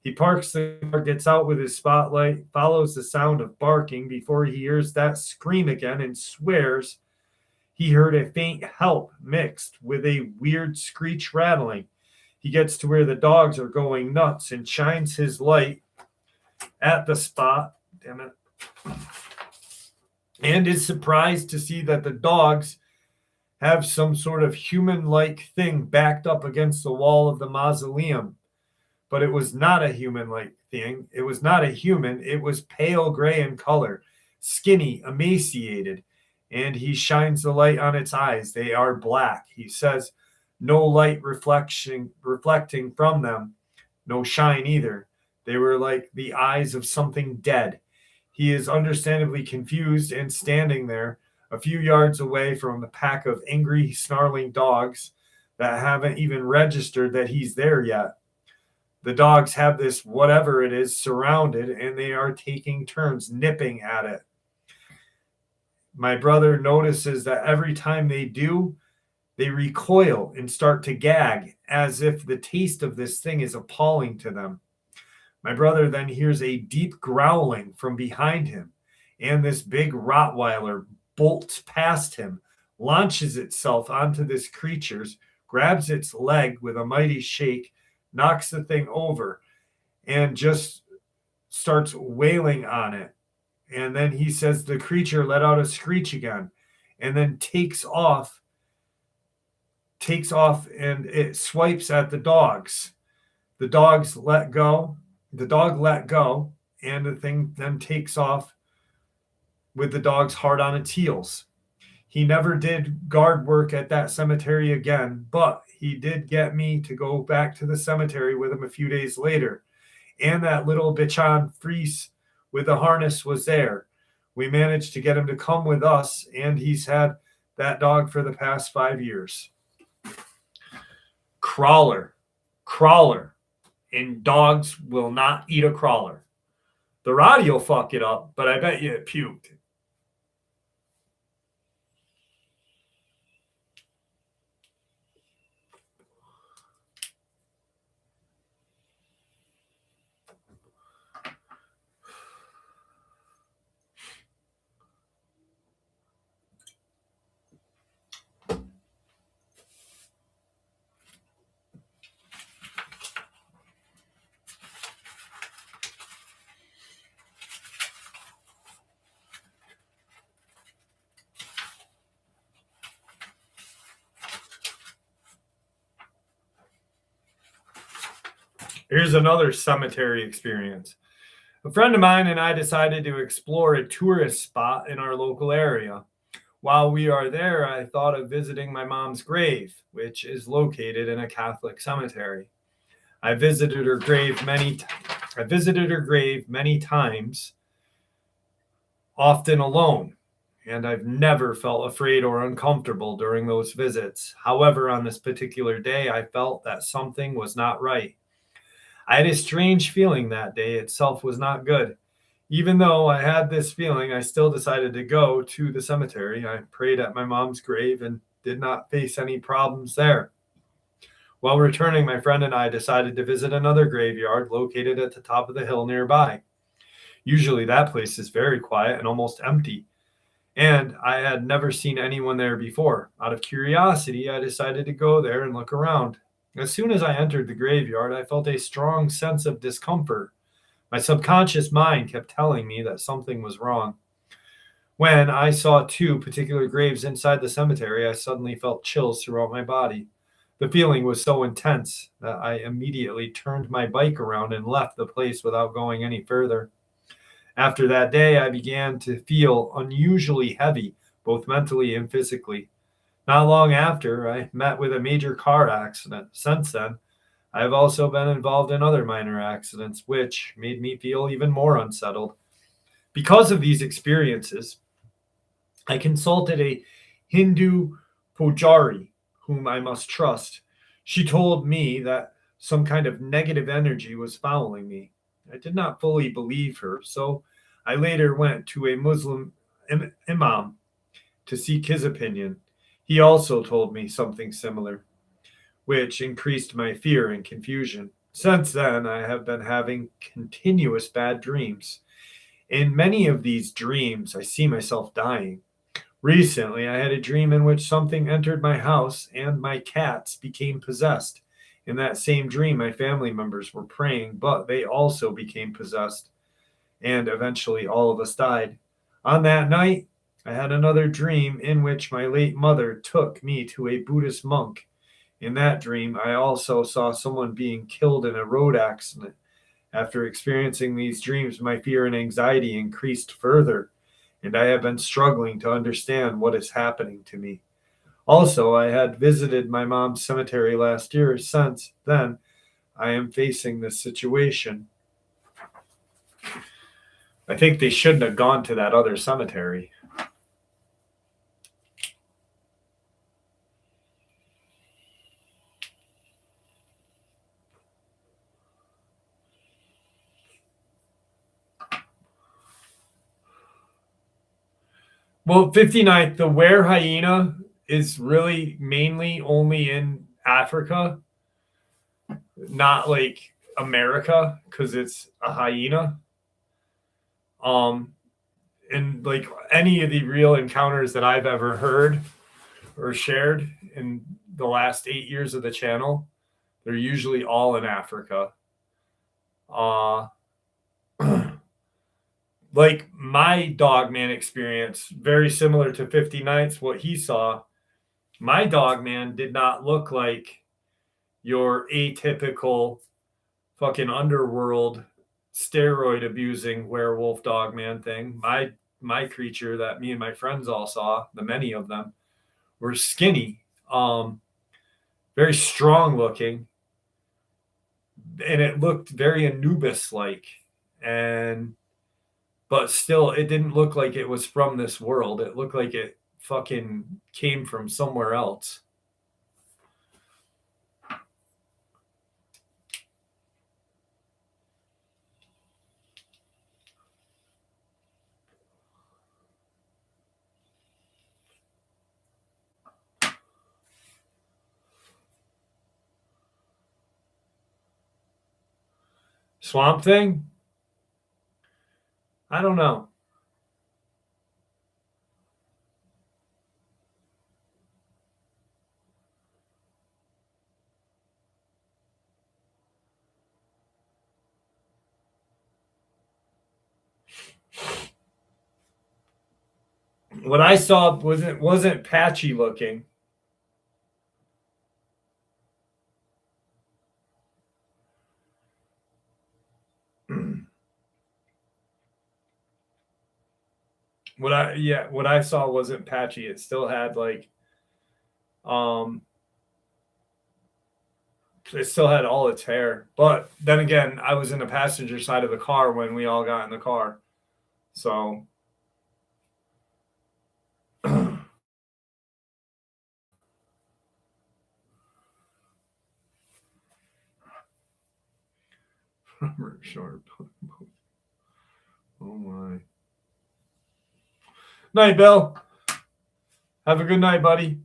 He parks the car, gets out with his spotlight, follows the sound of barking before he hears that scream again, and swears he heard a faint help mixed with a weird screech rattling. He gets to where the dogs are going nuts and shines his light at the spot. Damn it. And is surprised to see that the dogs have some sort of human-like thing backed up against the wall of the mausoleum. But it was not a human-like thing. It was not a human. It was pale gray in color, skinny, emaciated. And he shines the light on its eyes. They are black. He says, no light reflecting from them, no shine either. They were like the eyes of something dead. He is understandably confused and standing there a few yards away from a pack of angry, snarling dogs that haven't even registered that he's there yet. The dogs have this whatever it is surrounded, and they are taking turns nipping at it. My brother notices that every time they do, they recoil and start to gag as if the taste of this thing is appalling to them. My brother then hears a deep growling from behind him, and this big Rottweiler bolts past him, launches itself onto this creature's, grabs its leg with a mighty shake, knocks the thing over, and just starts wailing on it. And then he says the creature let out a screech again, and then takes off, and it swipes at the dogs. The dogs let go. The dog let go, and the thing then takes off with the dog's hard on its heels. He never did guard work at that cemetery again, but he did get me to go back to the cemetery with him a few days later. And that little Bichon Frise with the harness was there. We managed to get him to come with us, and he's had that dog for the past 5 years. Crawler. And dogs will not eat a crawler. The Roddy will fuck it up, but I bet you it puked. Here's another cemetery experience. A friend of mine and I decided to explore a tourist spot in our local area. While we are there, I thought of visiting my mom's grave, which is located in a Catholic cemetery. I visited her grave many times, often alone, and I've never felt afraid or uncomfortable during those visits. However, on this particular day, I felt that something was not right. I had a strange feeling that day itself was not good. Even though I had this feeling, I still decided to go to the cemetery. I prayed at my mom's grave and did not face any problems there. While returning, my friend and I decided to visit another graveyard located at the top of the hill nearby. Usually that place is very quiet and almost empty, and I had never seen anyone there before. Out of curiosity, I decided to go there and look around. As soon as I entered the graveyard, I felt a strong sense of discomfort. My subconscious mind kept telling me that something was wrong. When I saw two particular graves inside the cemetery, I suddenly felt chills throughout my body. The feeling was so intense that I immediately turned my bike around and left the place without going any further. After that day, I began to feel unusually heavy, both mentally and physically. Not long after, I met with a major car accident. Since then, I have also been involved in other minor accidents, which made me feel even more unsettled. Because of these experiences, I consulted a Hindu pujari, whom I must trust. She told me that some kind of negative energy was following me. I did not fully believe her, so I later went to a Muslim imam to seek his opinion. He also told me something similar, which increased my fear and confusion. Since then, I have been having continuous bad dreams. In many of these dreams, I see myself dying. Recently, I had a dream in which something entered my house and my cats became possessed. In that same dream, my family members were praying, but they also became possessed, and eventually all of us died. On that night, I had another dream in which my late mother took me to a Buddhist monk. In that dream, I also saw someone being killed in a road accident. After experiencing these dreams, my fear and anxiety increased further, and I have been struggling to understand what is happening to me. Also, I had visited my mom's cemetery last year. Since then, I am facing this situation. I think they shouldn't have gone to that other cemetery. Well, 59th, the were hyena is really mainly only in Africa, not like America, because it's a hyena. Um, and like any of the real encounters that I've ever heard or shared in the last 8 years of the channel, they're usually all in Africa. Uh, like my Dogman experience, very similar to 59th, what he saw. My Dogman did not look like your atypical fucking underworld steroid abusing werewolf Dogman thing. My creature that me and my friends all saw, the many of them, were skinny, very strong looking, and it looked very Anubis like, and but still it didn't look like it was from this world. It looked like it fucking came from somewhere else. Swamp Thing? I don't know. What I saw wasn't patchy looking. What I saw wasn't patchy. It still had like um it still had all its hair. But then again, I was in the passenger side of the car when we all got in the car. So short. Oh my. Night, Bill. Have a good night, buddy.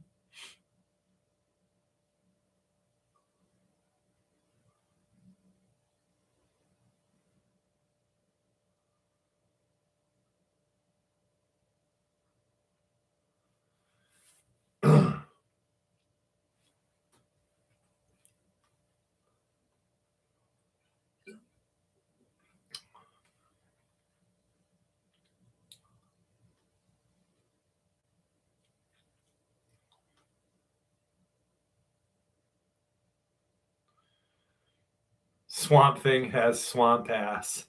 Swamp Thing has swamp ass.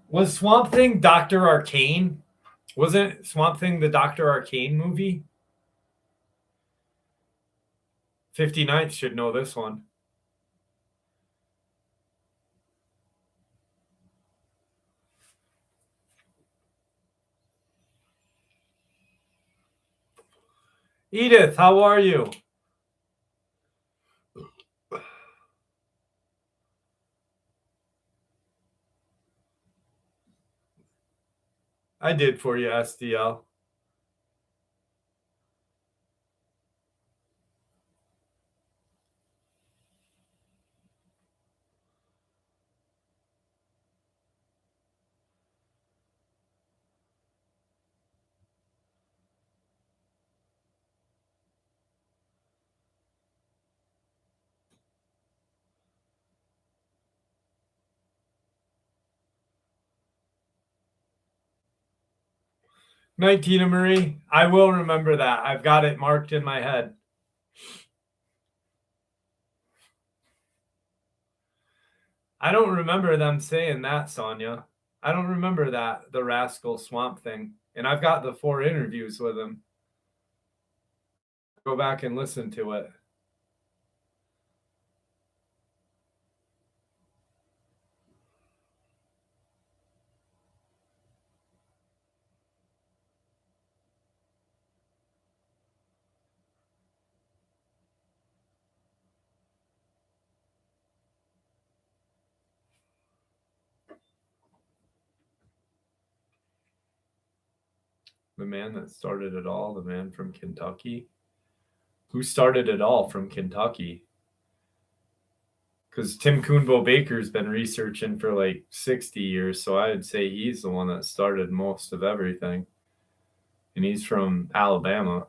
Was Swamp Thing Dr. Arcane? Wasn't Swamp Thing the Dr. Arcane movie? 59th should know this one. Edith, how are you? I did for you, SDL. Night, Tina Marie. I will remember that. I've got it marked in my head. I don't remember them saying that, Sonia. I don't remember that, the Rascal Swamp thing. And I've got the 4 interviews with him. Go back and listen to it. The man that started it all, the man from Kentucky. Who started it all from Kentucky? Because Tim Coonbo Baker's been researching for like 60 years, so I'd say he's the one that started most of everything. And he's from Alabama.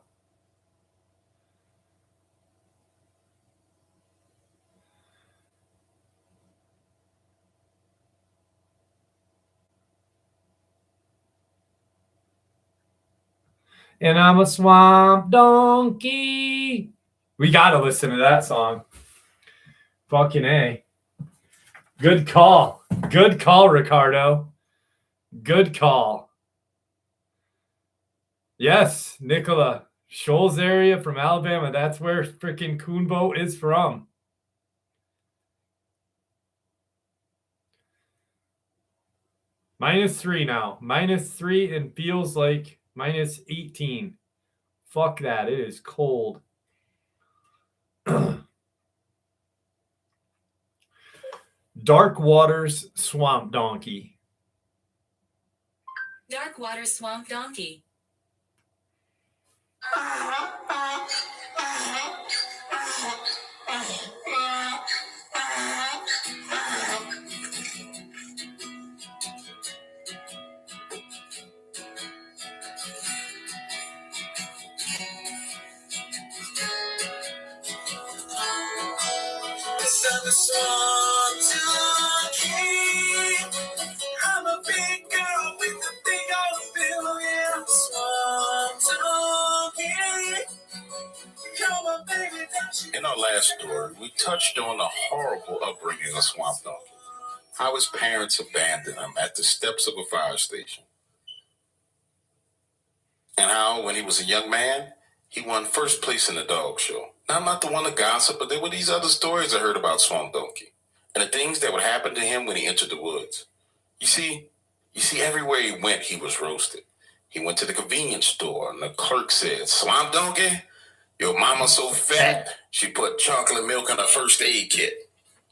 And I'm a swamp donkey. We got to listen to that song. Fucking A. Good call. Good call, Ricardo. Good call. Yes, Nicola. Shoals area from Alabama. That's where freaking Coonbo is from. -3 now. -3 and feels like -18. Fuck that. It is cold. Dark Waters Swamp Donkey. Dark Waters Swamp Donkey. The swamp donkey. I'm a big girl with a big old bill, yeah. I'm a swamp donkey. Come on, baby, don't you? In our last story, we touched on the horrible upbringing of Swamp Donkey. How his parents abandoned him at the steps of a fire station. And how, when he was a young man, he won first place in the dog show. Now, I'm not the one to gossip, but there were these other stories I heard about Swamp Donkey. And the things that would happen to him when he entered the woods. You see, everywhere he went, he was roasted. He went to the convenience store, and the clerk said, "Swamp Donkey, your mama's so fat, she put chocolate milk in her first aid kit.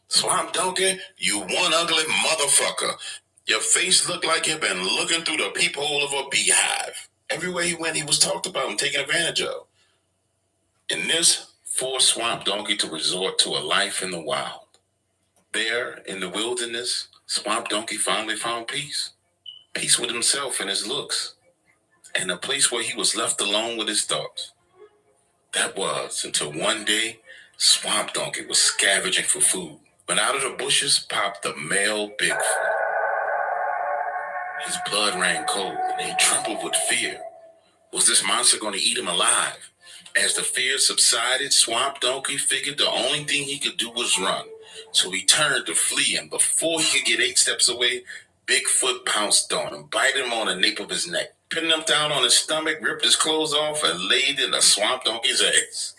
Swamp Donkey, you one ugly motherfucker. Your face looked like you'd been looking through the peephole of a beehive." Everywhere he went, he was talked about and taken advantage of. And this forced Swamp Donkey to resort to a life in the wild. There, in the wilderness, Swamp Donkey finally found peace. Peace with himself and his looks. And a place where he was left alone with his thoughts. That was until one day, Swamp Donkey was scavenging for food. When out of the bushes popped the male Bigfoot. His blood ran cold and he trembled with fear. Was this monster going to eat him alive? As the fear subsided, Swamp Donkey figured the only thing he could do was run. So he turned to flee, and before he could get 8 steps away, Bigfoot pounced on him, biting him on the nape of his neck, pinning him down on his stomach, ripped his clothes off, and laid in the Swamp Donkey's eggs.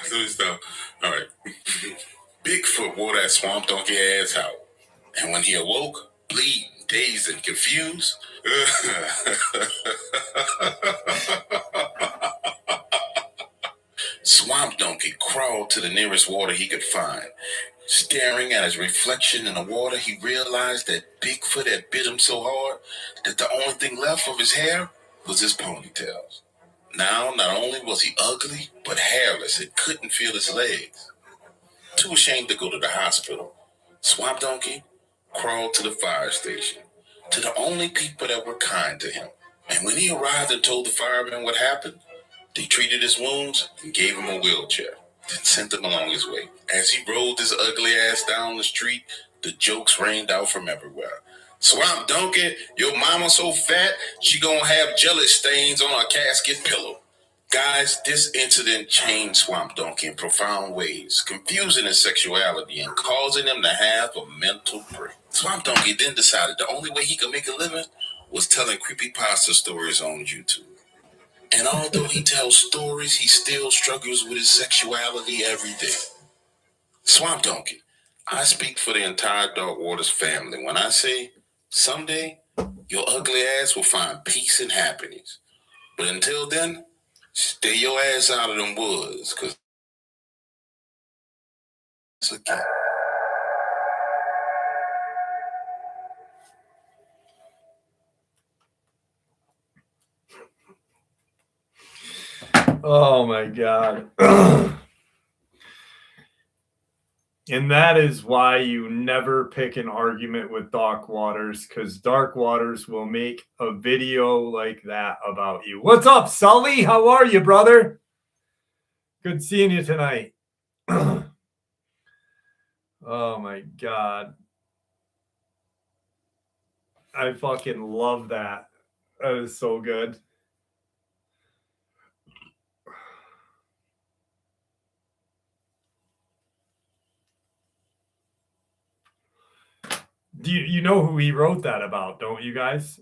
So stop. All right. Bigfoot wore that Swamp Donkey ass out. And when he awoke, bleeding, dazed, and confused, Swamp Donkey crawled to the nearest water he could find. Staring at his reflection in the water, he realized that Bigfoot had bit him so hard that the only thing left of his hair was his ponytails. Now, not only was he ugly, but hairless and couldn't feel his legs. Too ashamed to go to the hospital, Swamp Donkey crawled to the fire station, to the only people that were kind to him. And when he arrived and told the firemen what happened, they treated his wounds and gave him a wheelchair, then sent him along his way. As he rolled his ugly ass down the street, The jokes rained out from everywhere. Swamp Donkey, your mama so fat, she gonna have jelly stains on her casket pillow. Guys, this incident changed Swamp Donkey in profound ways, confusing his sexuality and causing him to have a mental break. Swamp Donkey then decided the only way he could make a living was telling creepypasta stories on YouTube. And although he tells stories, he still struggles with his sexuality every day. Swamp Donkey, I speak for the entire Dark Waters family when I say someday your ugly ass will find peace and happiness. But until then, stay your ass out of them woods, because it's a Oh my God. And that is why you never pick an argument with Dark Waters, because Dark Waters will make a video like that about you. What's up, Sully? How are you, brother? Good seeing you tonight. Oh my God. I fucking love that. That is so good. Do you know who he wrote that about, don't you guys?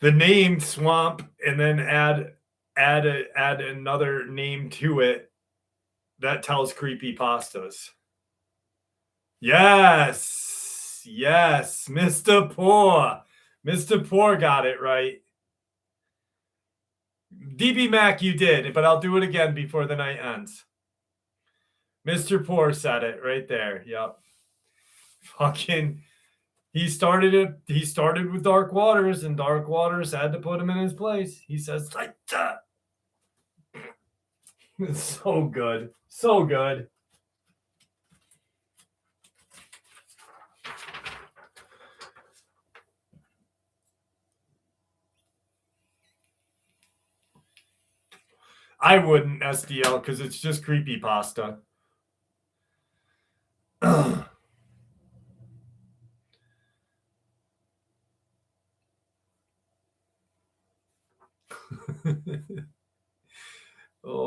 The name Swamp, and then add another name to it that tells creepy pastas. Yes, Mr. Poor. Mr. Poor got it right. DB Mac, you did, but I'll do it again before the night ends. Mr. Poor said it right there. Yep. Fucking, he started it. He started with Dark Waters, and Dark Waters had to put him in his place. He says, like that. It's so good. So good. I wouldn't SDL because it's just creepy pasta. Oh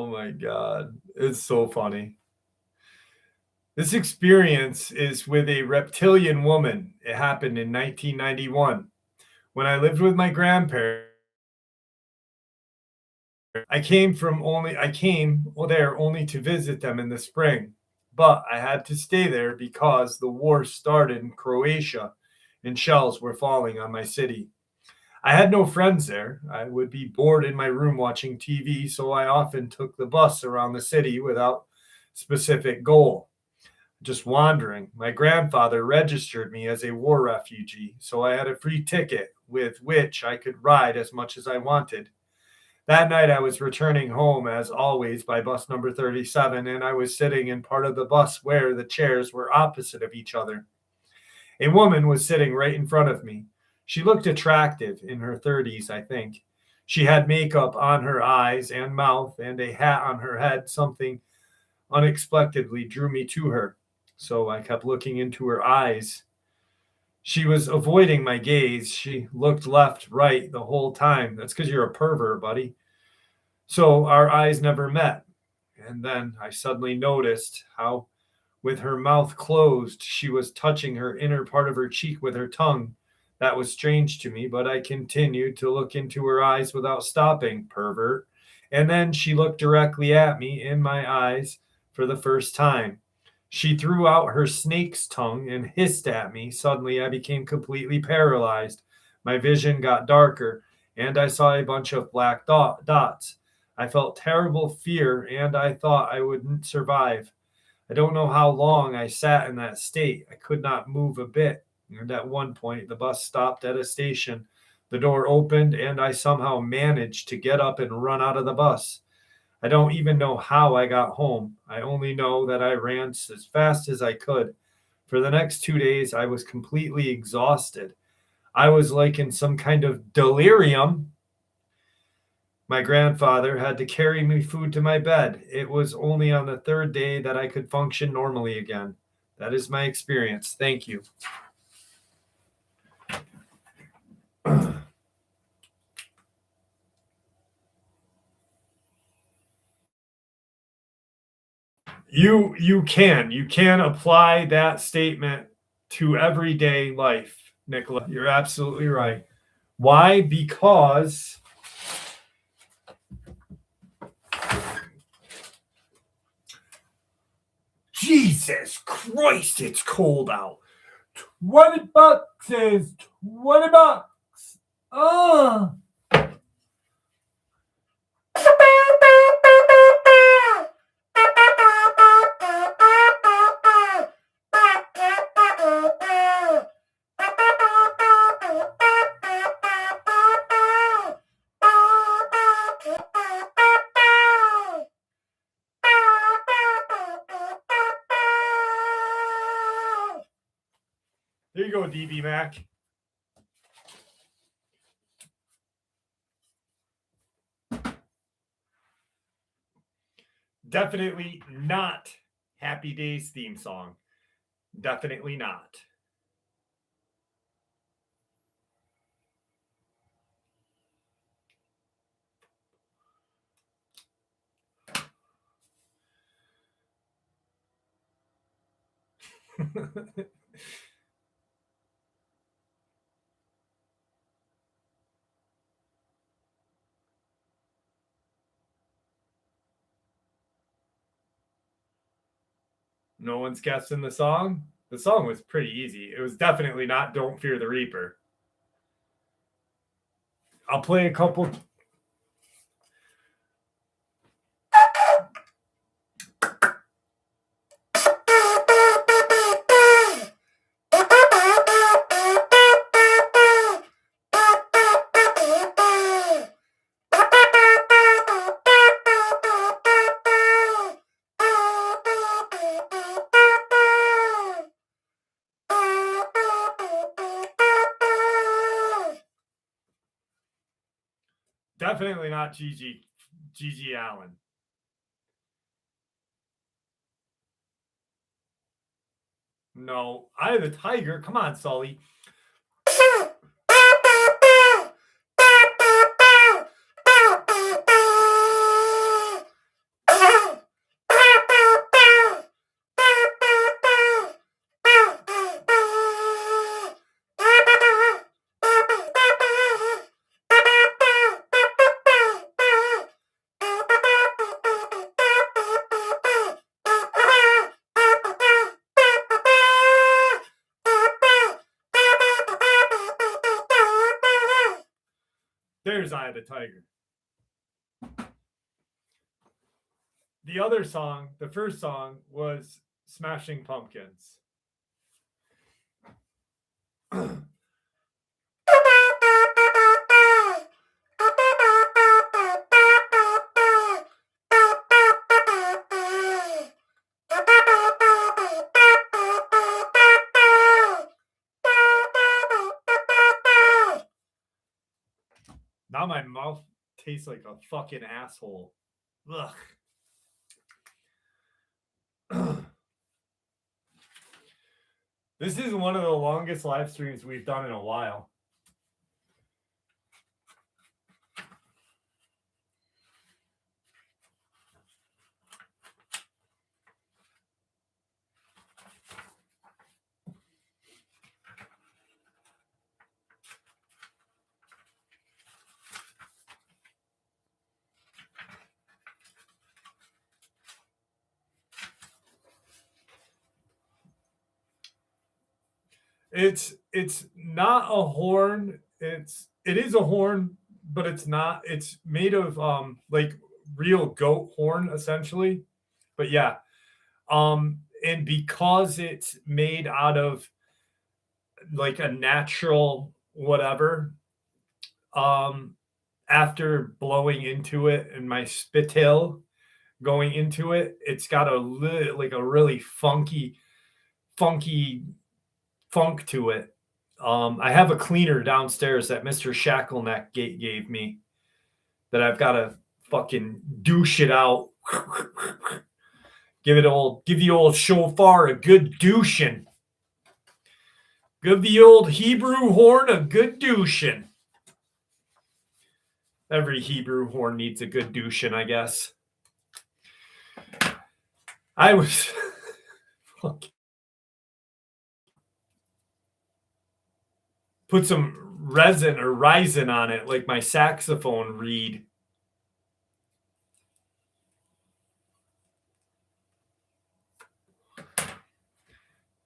my God. It's so funny. This experience is with a reptilian woman. It happened in 1991 when I lived with my grandparents. I came there only to visit them in the spring, but I had to stay there because the war started in Croatia and shells were falling on my city. I had no friends there. I would be bored in my room watching TV, so I often took the bus around the city without specific goal. Just wandering. My grandfather registered me as a war refugee, so I had a free ticket with which I could ride as much as I wanted. That night I was returning home, as always, by bus number 37, and I was sitting in part of the bus where the chairs were opposite of each other. A woman was sitting right in front of me. She looked attractive, in her 30s, I think. She had makeup on her eyes and mouth and a hat on her head. Something unexpectedly drew me to her, so I kept looking into her eyes. She was avoiding my gaze. She looked left, right the whole time. That's because you're a pervert, buddy. So our eyes never met. And then I suddenly noticed how, with her mouth closed, she was touching her inner part of her cheek with her tongue. That was strange to me, but I continued to look into her eyes without stopping, pervert. And then she looked directly at me in my eyes for the first time. She threw out her snake's tongue and hissed at me. Suddenly, I became completely paralyzed. My vision got darker, and I saw a bunch of black dots. I felt terrible fear, and I thought I wouldn't survive. I don't know how long I sat in that state. I could not move a bit. And at one point, the bus stopped at a station. The door opened, and I somehow managed to get up and run out of the bus. I don't even know how I got home. I only know that I ran as fast as I could. For the next 2 days, I was completely exhausted. I was like in some kind of delirium. My grandfather had to carry me food to my bed. It was only on the third day that I could function normally again. That is my experience. Thank you. You can apply that statement to everyday life, Nicola. You're absolutely right. Why? Because Jesus Christ, it's cold out. $20 is $20. Oh. There you go, DB Mac. Definitely not Happy Days theme song. Definitely not. No one's guessing the song? The song was pretty easy. It was definitely not Don't Fear the Reaper. I'll play a couple. Definitely not Gigi Allen. No, Eye of the Tiger. Come on, Sully. There's Eye of the Tiger. The other song, the first song, was Smashing Pumpkins. Now my mouth tastes like a fucking asshole. Ugh. This is one of the longest live streams we've done in a while. It's not a horn. It is a horn, but it's not. It's made of like real goat horn essentially. But yeah. And because it's made out of like a natural whatever, after blowing into it and my spittle going into it, it's got a really funky funk to it. I have a cleaner downstairs that Mr. Shackleneck gave me. that I've got to fucking douche it out. Give the old shofar a good douching. Give the old Hebrew horn a good douching. Every Hebrew horn needs a good douching, I guess. I was put some resin or resin on it like my saxophone reed.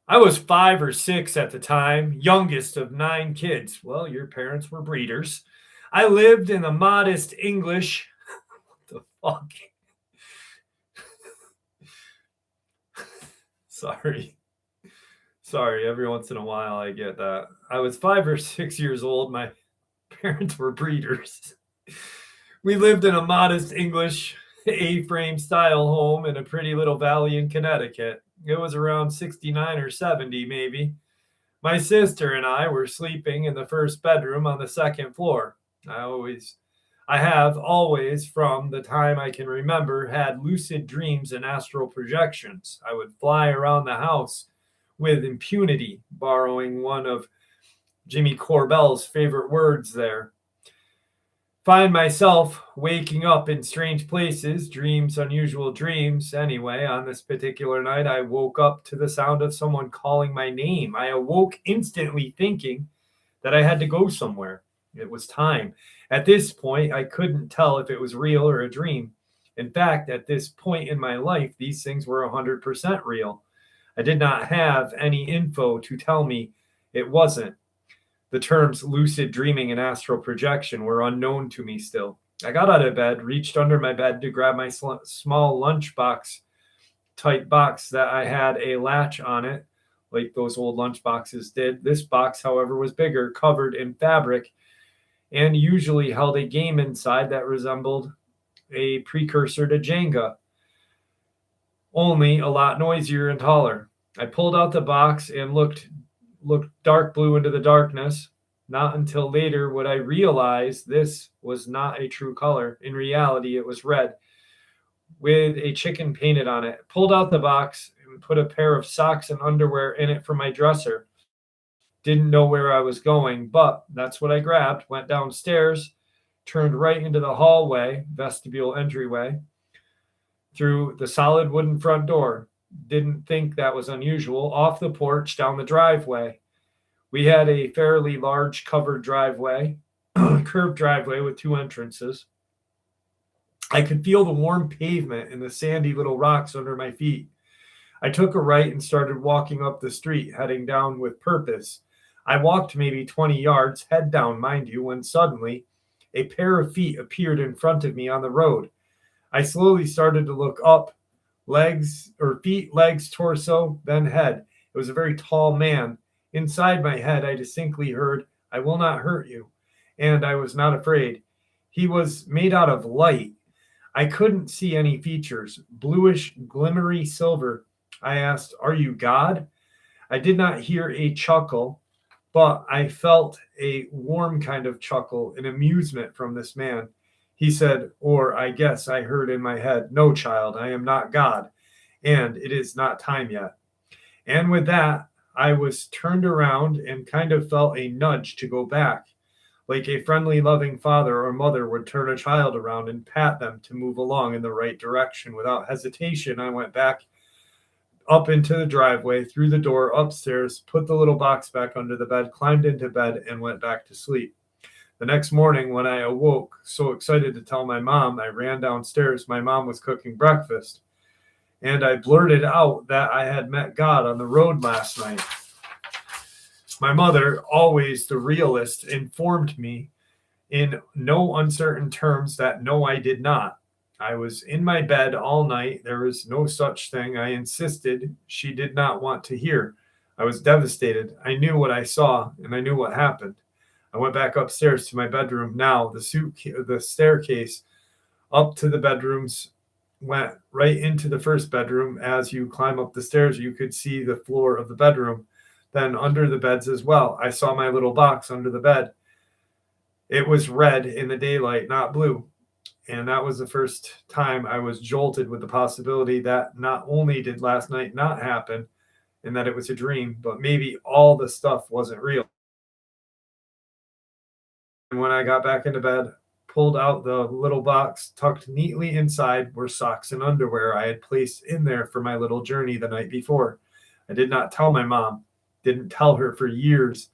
I was 5 or 6 at the time, youngest of 9 kids. Well, your parents were breeders. I lived in a modest English. What the fuck? Sorry, every once in a while I get that. I was 5 or 6 years old. My parents were breeders. We lived in a modest English A-frame style home in a pretty little valley in Connecticut. It was around 69 or 70, maybe. My sister and I were sleeping in the first bedroom on the second floor. I have always, from the time I can remember, had lucid dreams and astral projections. I would fly around the house with impunity, borrowing one of Jimmy Corbell's favorite words there. Find myself waking up in strange places, dreams, unusual dreams. Anyway, on this particular night, I woke up to the sound of someone calling my name. I awoke instantly thinking that I had to go somewhere. It was time. At this point, I couldn't tell if it was real or a dream. In fact, at this point in my life, these things were 100% real. I did not have any info to tell me it wasn't. The terms lucid dreaming and astral projection were unknown to me still. I got out of bed, reached under my bed to grab my small lunchbox type box that I had a latch on it, like those old lunch boxes did. This box, however, was bigger, covered in fabric, and usually held a game inside that resembled a precursor to Jenga, only a lot noisier and taller. I pulled out the box and looked dark blue into the darkness. Not until later would I realize this was not a true color. In reality, it was red with a chicken painted on it. Pulled out the box and put a pair of socks and underwear in it for my dresser. Didn't know where I was going, but that's what I grabbed. Went downstairs, turned right into the hallway, vestibule entryway, through the solid wooden front door. Didn't think that was unusual. Off the porch, down the driveway. We had a fairly large covered driveway, curved driveway with 2 entrances. I could feel the warm pavement and the sandy little rocks under my feet. I took a right and started walking up the street, heading down with purpose. I walked maybe 20 yards, head down, mind you, when suddenly a pair of feet appeared in front of me on the road. I slowly started to look up, feet, legs, torso, then head. It was a very tall man. Inside my head, I distinctly heard, "I will not hurt you." And I was not afraid. He was made out of light. I couldn't see any features. Bluish, glimmery silver. I asked, "Are you God?" I did not hear a chuckle, but I felt a warm kind of chuckle, an amusement from this man. He said, or I guess I heard in my head, "No, child, I am not God, and it is not time yet." And with that, I was turned around and kind of felt a nudge to go back, like a friendly, loving father or mother would turn a child around and pat them to move along in the right direction. Without hesitation, I went back up into the driveway, through the door, upstairs, put the little box back under the bed, climbed into bed, and went back to sleep. The next morning, when I awoke, so excited to tell my mom, I ran downstairs. My mom was cooking breakfast, and I blurted out that I had met God on the road last night. My mother, always the realist, informed me in no uncertain terms that no, I did not. I was in my bed all night. There was no such thing. I insisted. She did not want to hear. I was devastated. I knew what I saw, and I knew what happened. I went back upstairs to my bedroom. Now, the staircase up to the bedrooms went right into the first bedroom. As you climb up the stairs, you could see the floor of the bedroom. Then under the beds as well, I saw my little box under the bed. It was red in the daylight, not blue. And that was the first time I was jolted with the possibility that not only did last night not happen and that it was a dream, but maybe all the stuff wasn't real. And when I got back into bed, pulled out the little box tucked neatly inside were socks and underwear I had placed in there for my little journey the night before. I did not tell my mom, didn't tell her for years.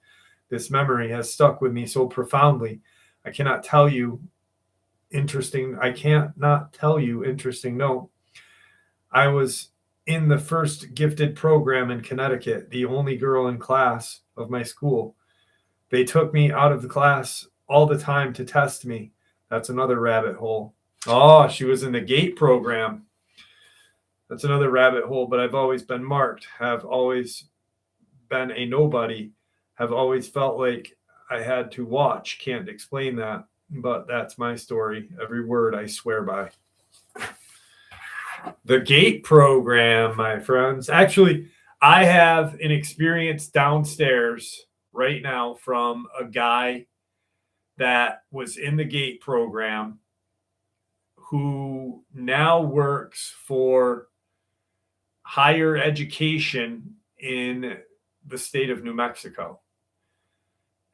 This memory has stuck with me so profoundly. I cannot tell you interesting. I can't not tell you interesting. No, I was in the first gifted program in Connecticut, the only girl in class of my school. They took me out of the class all the time to test me. That's another rabbit hole. Oh, she was in the GATE program. That's another rabbit hole, but I've always been marked, have always been a nobody, have always felt like I had to watch. Can't explain that, but that's my story. Every word I swear by. The GATE program, my friends. Actually, I have an experience downstairs right now from a guy that was in the GATE program who now works for higher education in the state of New Mexico.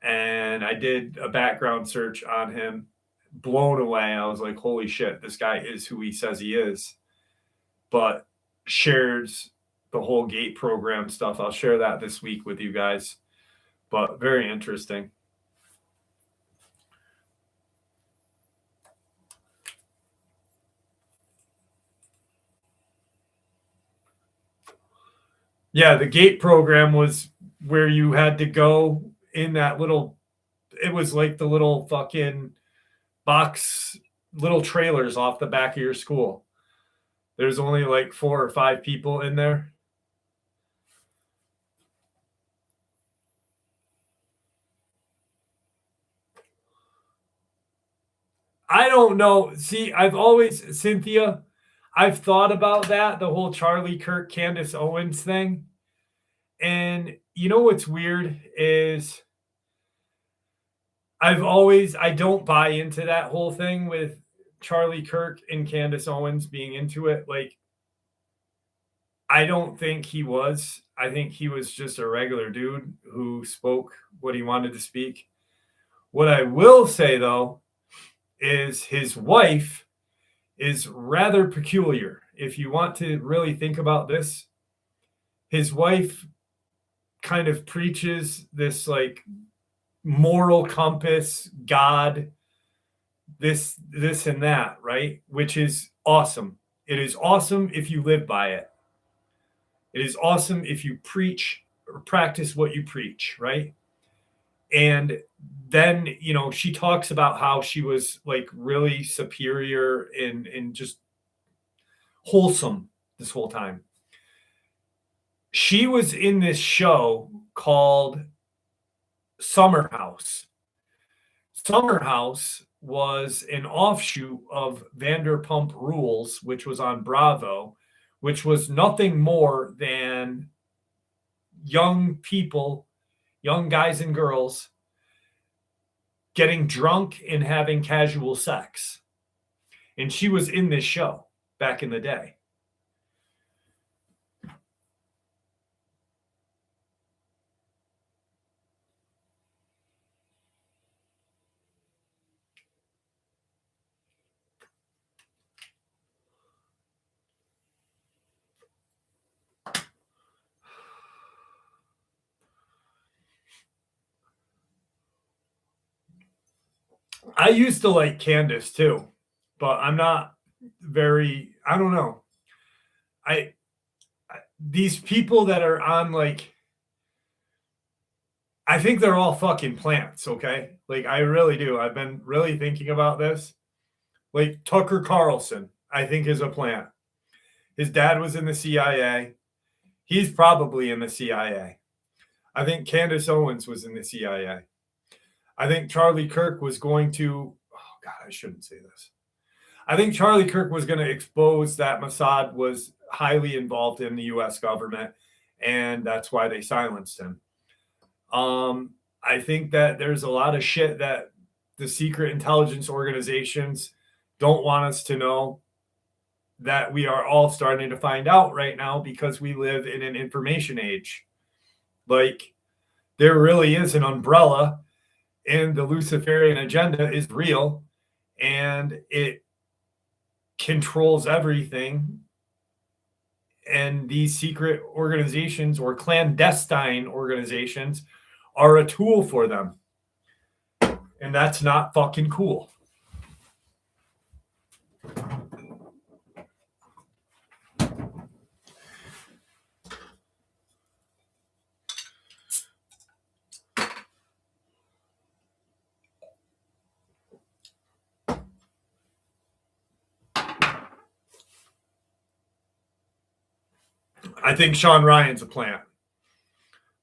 And I did a background search on him, blown away. I was like, holy shit, this guy is who he says he is, but shares the whole GATE program stuff. I'll share that this week with you guys, but very interesting. Yeah, the GATE program was where you had to go in that little, it was like the little fucking box, little trailers off the back of your school. There's only like 4 or 5 people in there. I don't know. See, Cynthia, I've thought about that, the whole Charlie Kirk, Candace Owens thing. And you know what's weird is I don't buy into that whole thing with Charlie Kirk and Candace Owens being into it. Like, I don't think he was. I think he was just a regular dude who spoke what he wanted to speak. What I will say, though, is his wife is rather peculiar. If you want to really think about this, his wife kind of preaches this like moral compass, God, this and that, right? Which is awesome. It is awesome if you live by it. It is awesome if you preach or practice what you preach, right? And then, you know, she talks about how she was like really superior and just wholesome this whole time. She was in this show called Summer House. Summer House was an offshoot of Vanderpump Rules, which was on Bravo, which was nothing more than young people, young guys and girls, getting drunk and having casual sex. And she was in this show back in the day. I used to like Candace too, but I'm not I don't know. These people that are on like, I think they're all fucking plants, okay? Like, I really do. I've been really thinking about this. Like, Tucker Carlson, I think, is a plant. His dad was in the CIA. He's probably in the CIA. I think Candace Owens was in the CIA. I think Charlie Kirk was going to, oh God, I shouldn't say this. I think Charlie Kirk was going to expose that Mossad was highly involved in the U.S. government, and that's why they silenced him. I think that there's a lot of shit that the secret intelligence organizations don't want us to know that we are all starting to find out right now because we live in an information age. Like, there really is an umbrella, and the Luciferian agenda is real, and it controls everything. And these secret organizations or clandestine organizations are a tool for them. And that's not fucking cool. I think Sean Ryan's a plant.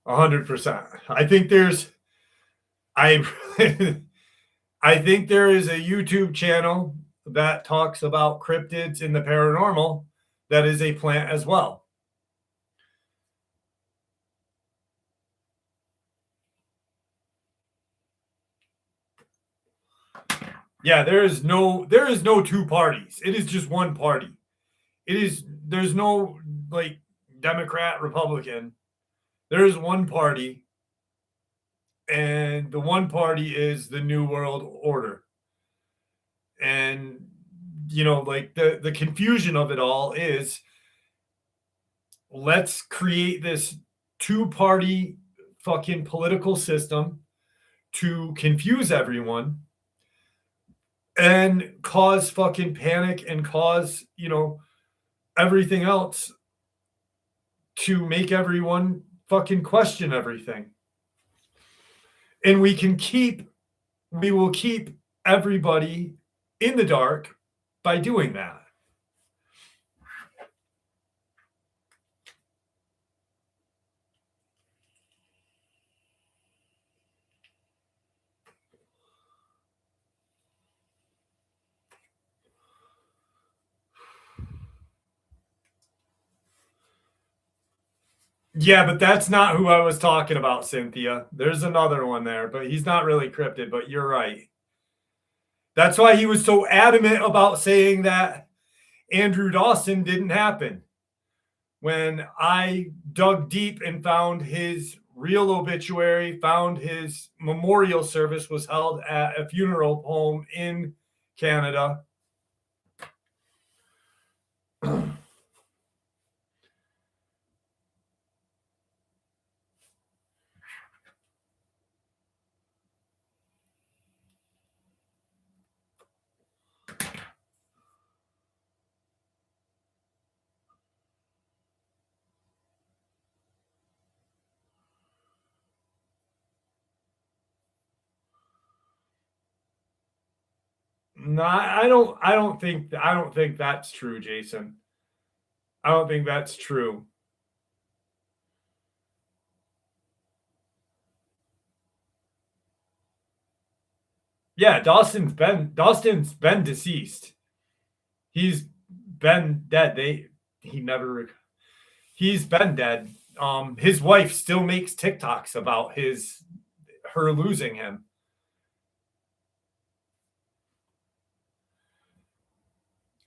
100%. I think I think there is a YouTube channel that talks about cryptids in the paranormal that is a plant as well. Yeah, there's no two parties. It is just one party. There's no like Democrat, Republican. There is one party, and the one party is the New World Order. And like the confusion of it all is, let's create this two-party fucking political system to confuse everyone and cause fucking panic and cause, everything else to make everyone fucking question everything. And we will keep everybody in the dark by doing that. Yeah, but that's not who I was talking about, Cynthia. There's another one there, but he's not really cryptid, but you're right. That's why he was so adamant about saying that Andrew Dawson didn't happen. When I dug deep and found his real obituary, found his memorial service was held at a funeral home in Canada. No, I don't think that's true, Jason. I don't think that's true. Yeah, Dawson's been deceased. He's been dead. He's been dead. His wife still makes TikToks about her losing him.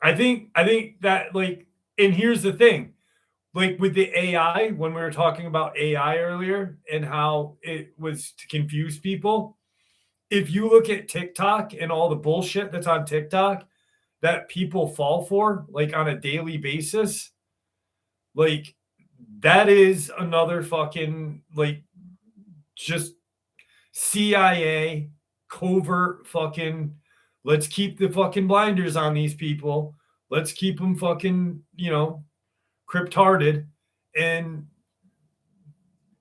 I think that, like, and here's the thing, like with the AI, when we were talking about AI earlier and how it was to confuse people, if you look at TikTok and all the bullshit that's on TikTok that people fall for, like on a daily basis, like that is another fucking, like, just CIA covert fucking, let's keep the fucking blinders on these people. Let's keep them fucking, cryptarded. And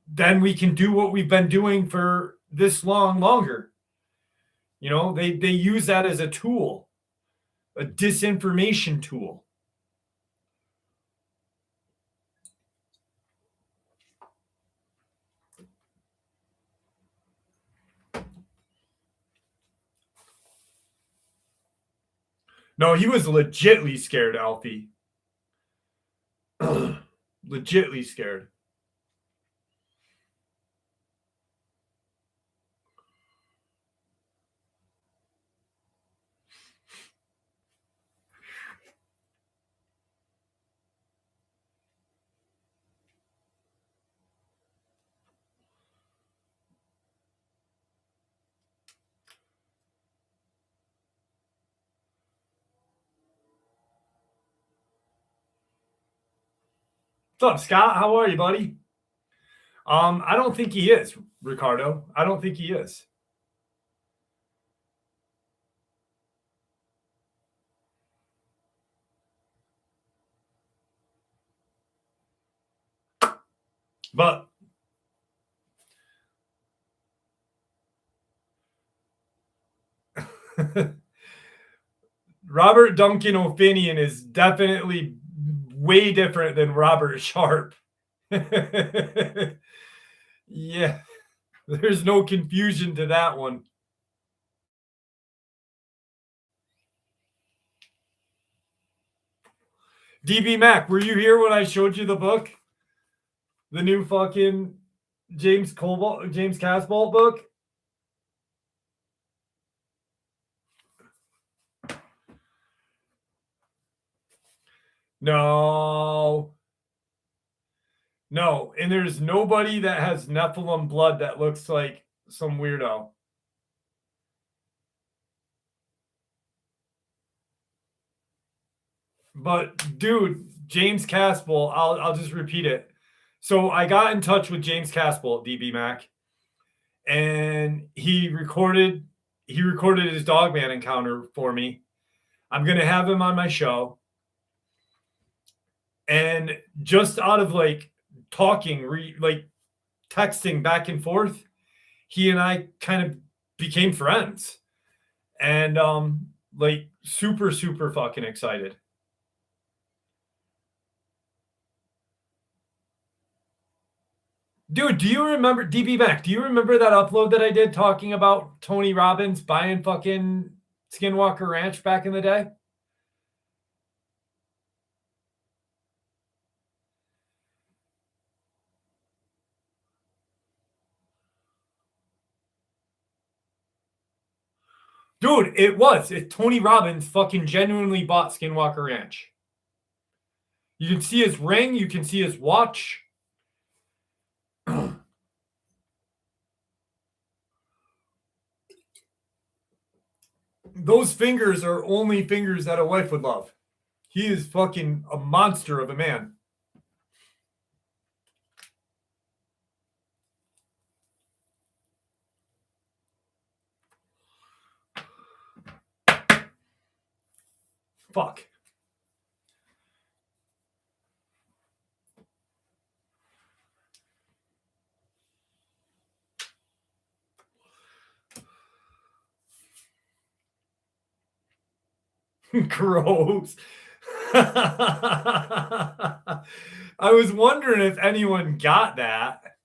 then we can do what we've been doing for this longer. They use that as a tool, a disinformation tool. No, he was legitly scared, Alfie. Legitly scared. up, Scott? How are you, buddy? I don't think he is, Ricardo. I don't think he is. But Robert Duncan O'Finian is definitely way different than Robert Sharp. Yeah, there's no confusion to that one. DB Mac, were you here when I showed you the book? The new fucking James Casbolt book? No. No, and there's nobody that has Nephilim blood that looks like some weirdo. But dude, James Casbolt, I'll just repeat it. So I got in touch with James Casbolt, DB Mac, and he recorded his Dogman encounter for me. I'm gonna have him on my show. And just out of like talking, like texting back and forth, he and I kind of became friends. And like super, super fucking excited. Dude, do you remember DB Mac? Do you remember that upload that I did talking about Tony Robbins buying fucking Skinwalker Ranch back in the day? Dude, it was. Tony Robbins fucking genuinely bought Skinwalker Ranch. You can see his ring. You can see his watch. Those fingers are only fingers that a wife would love. He is fucking a monster of a man. Fuck. Gross. I was wondering if anyone got that.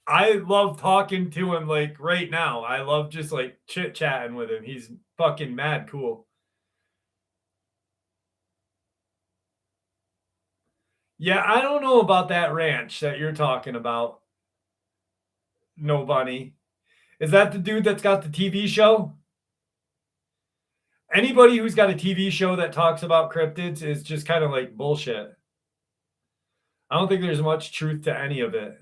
I love talking to him like right now. I love just like chit-chatting with him. He's fucking mad cool. Yeah, I don't know about that ranch that you're talking about. No Bunny. Is that the dude that's got the TV show? Anybody who's got a TV show that talks about cryptids is just kind of like bullshit. I don't think there's much truth to any of it.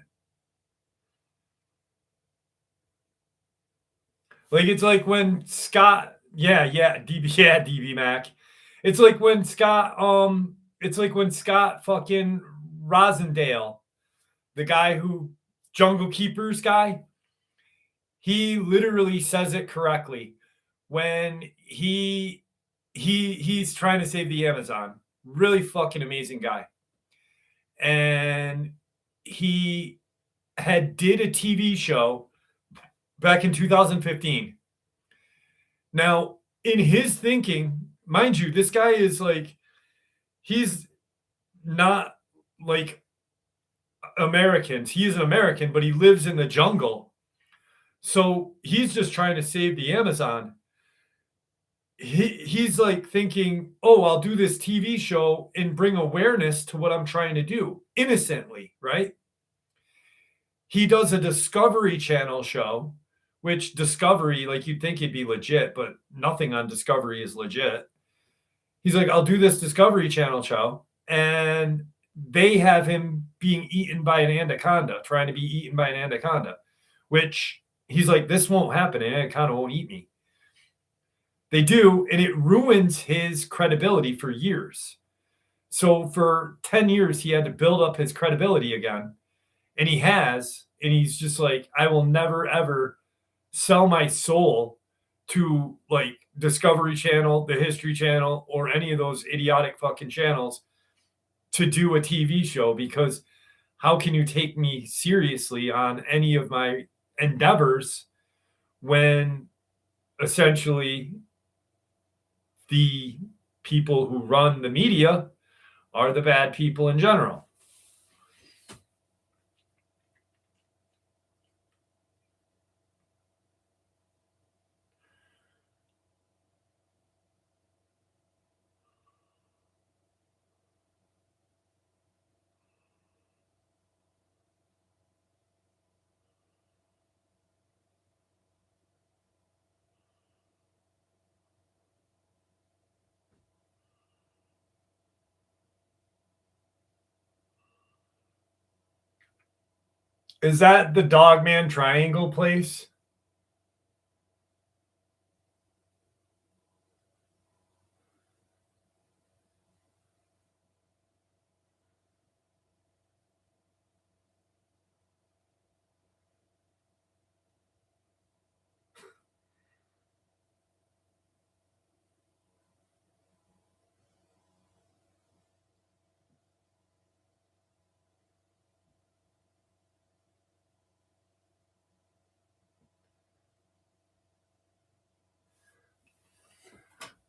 Like it's like when Scott, DB Mac. It's like when Scott fucking Rosendale, the guy who Jungle Keepers guy, he literally says it correctly when he's trying to save the Amazon. Really fucking amazing guy. And he did a TV show back in 2015. Now, in his thinking, mind you, this guy is like, he's not like Americans. He is an American, but he lives in the jungle. So he's just trying to save the Amazon. He's like thinking, oh, I'll do this TV show and bring awareness to what I'm trying to do innocently, right? He does a Discovery Channel show, which Discovery, like you'd think it'd be legit, but nothing on Discovery is legit. He's like, I'll do this Discovery Channel show. And they have him being eaten by an anaconda, trying to be eaten by an anaconda, which he's like, this won't happen. An anaconda won't eat me. They do, and it ruins his credibility for years. So for 10 years, he had to build up his credibility again. And he has, and he's just like, I will never, ever sell my soul to like Discovery Channel, the History Channel, or any of those idiotic fucking channels to do a TV show, because how can you take me seriously on any of my endeavors when essentially the people who run the media are the bad people in general? Is that the Dogman Triangle place?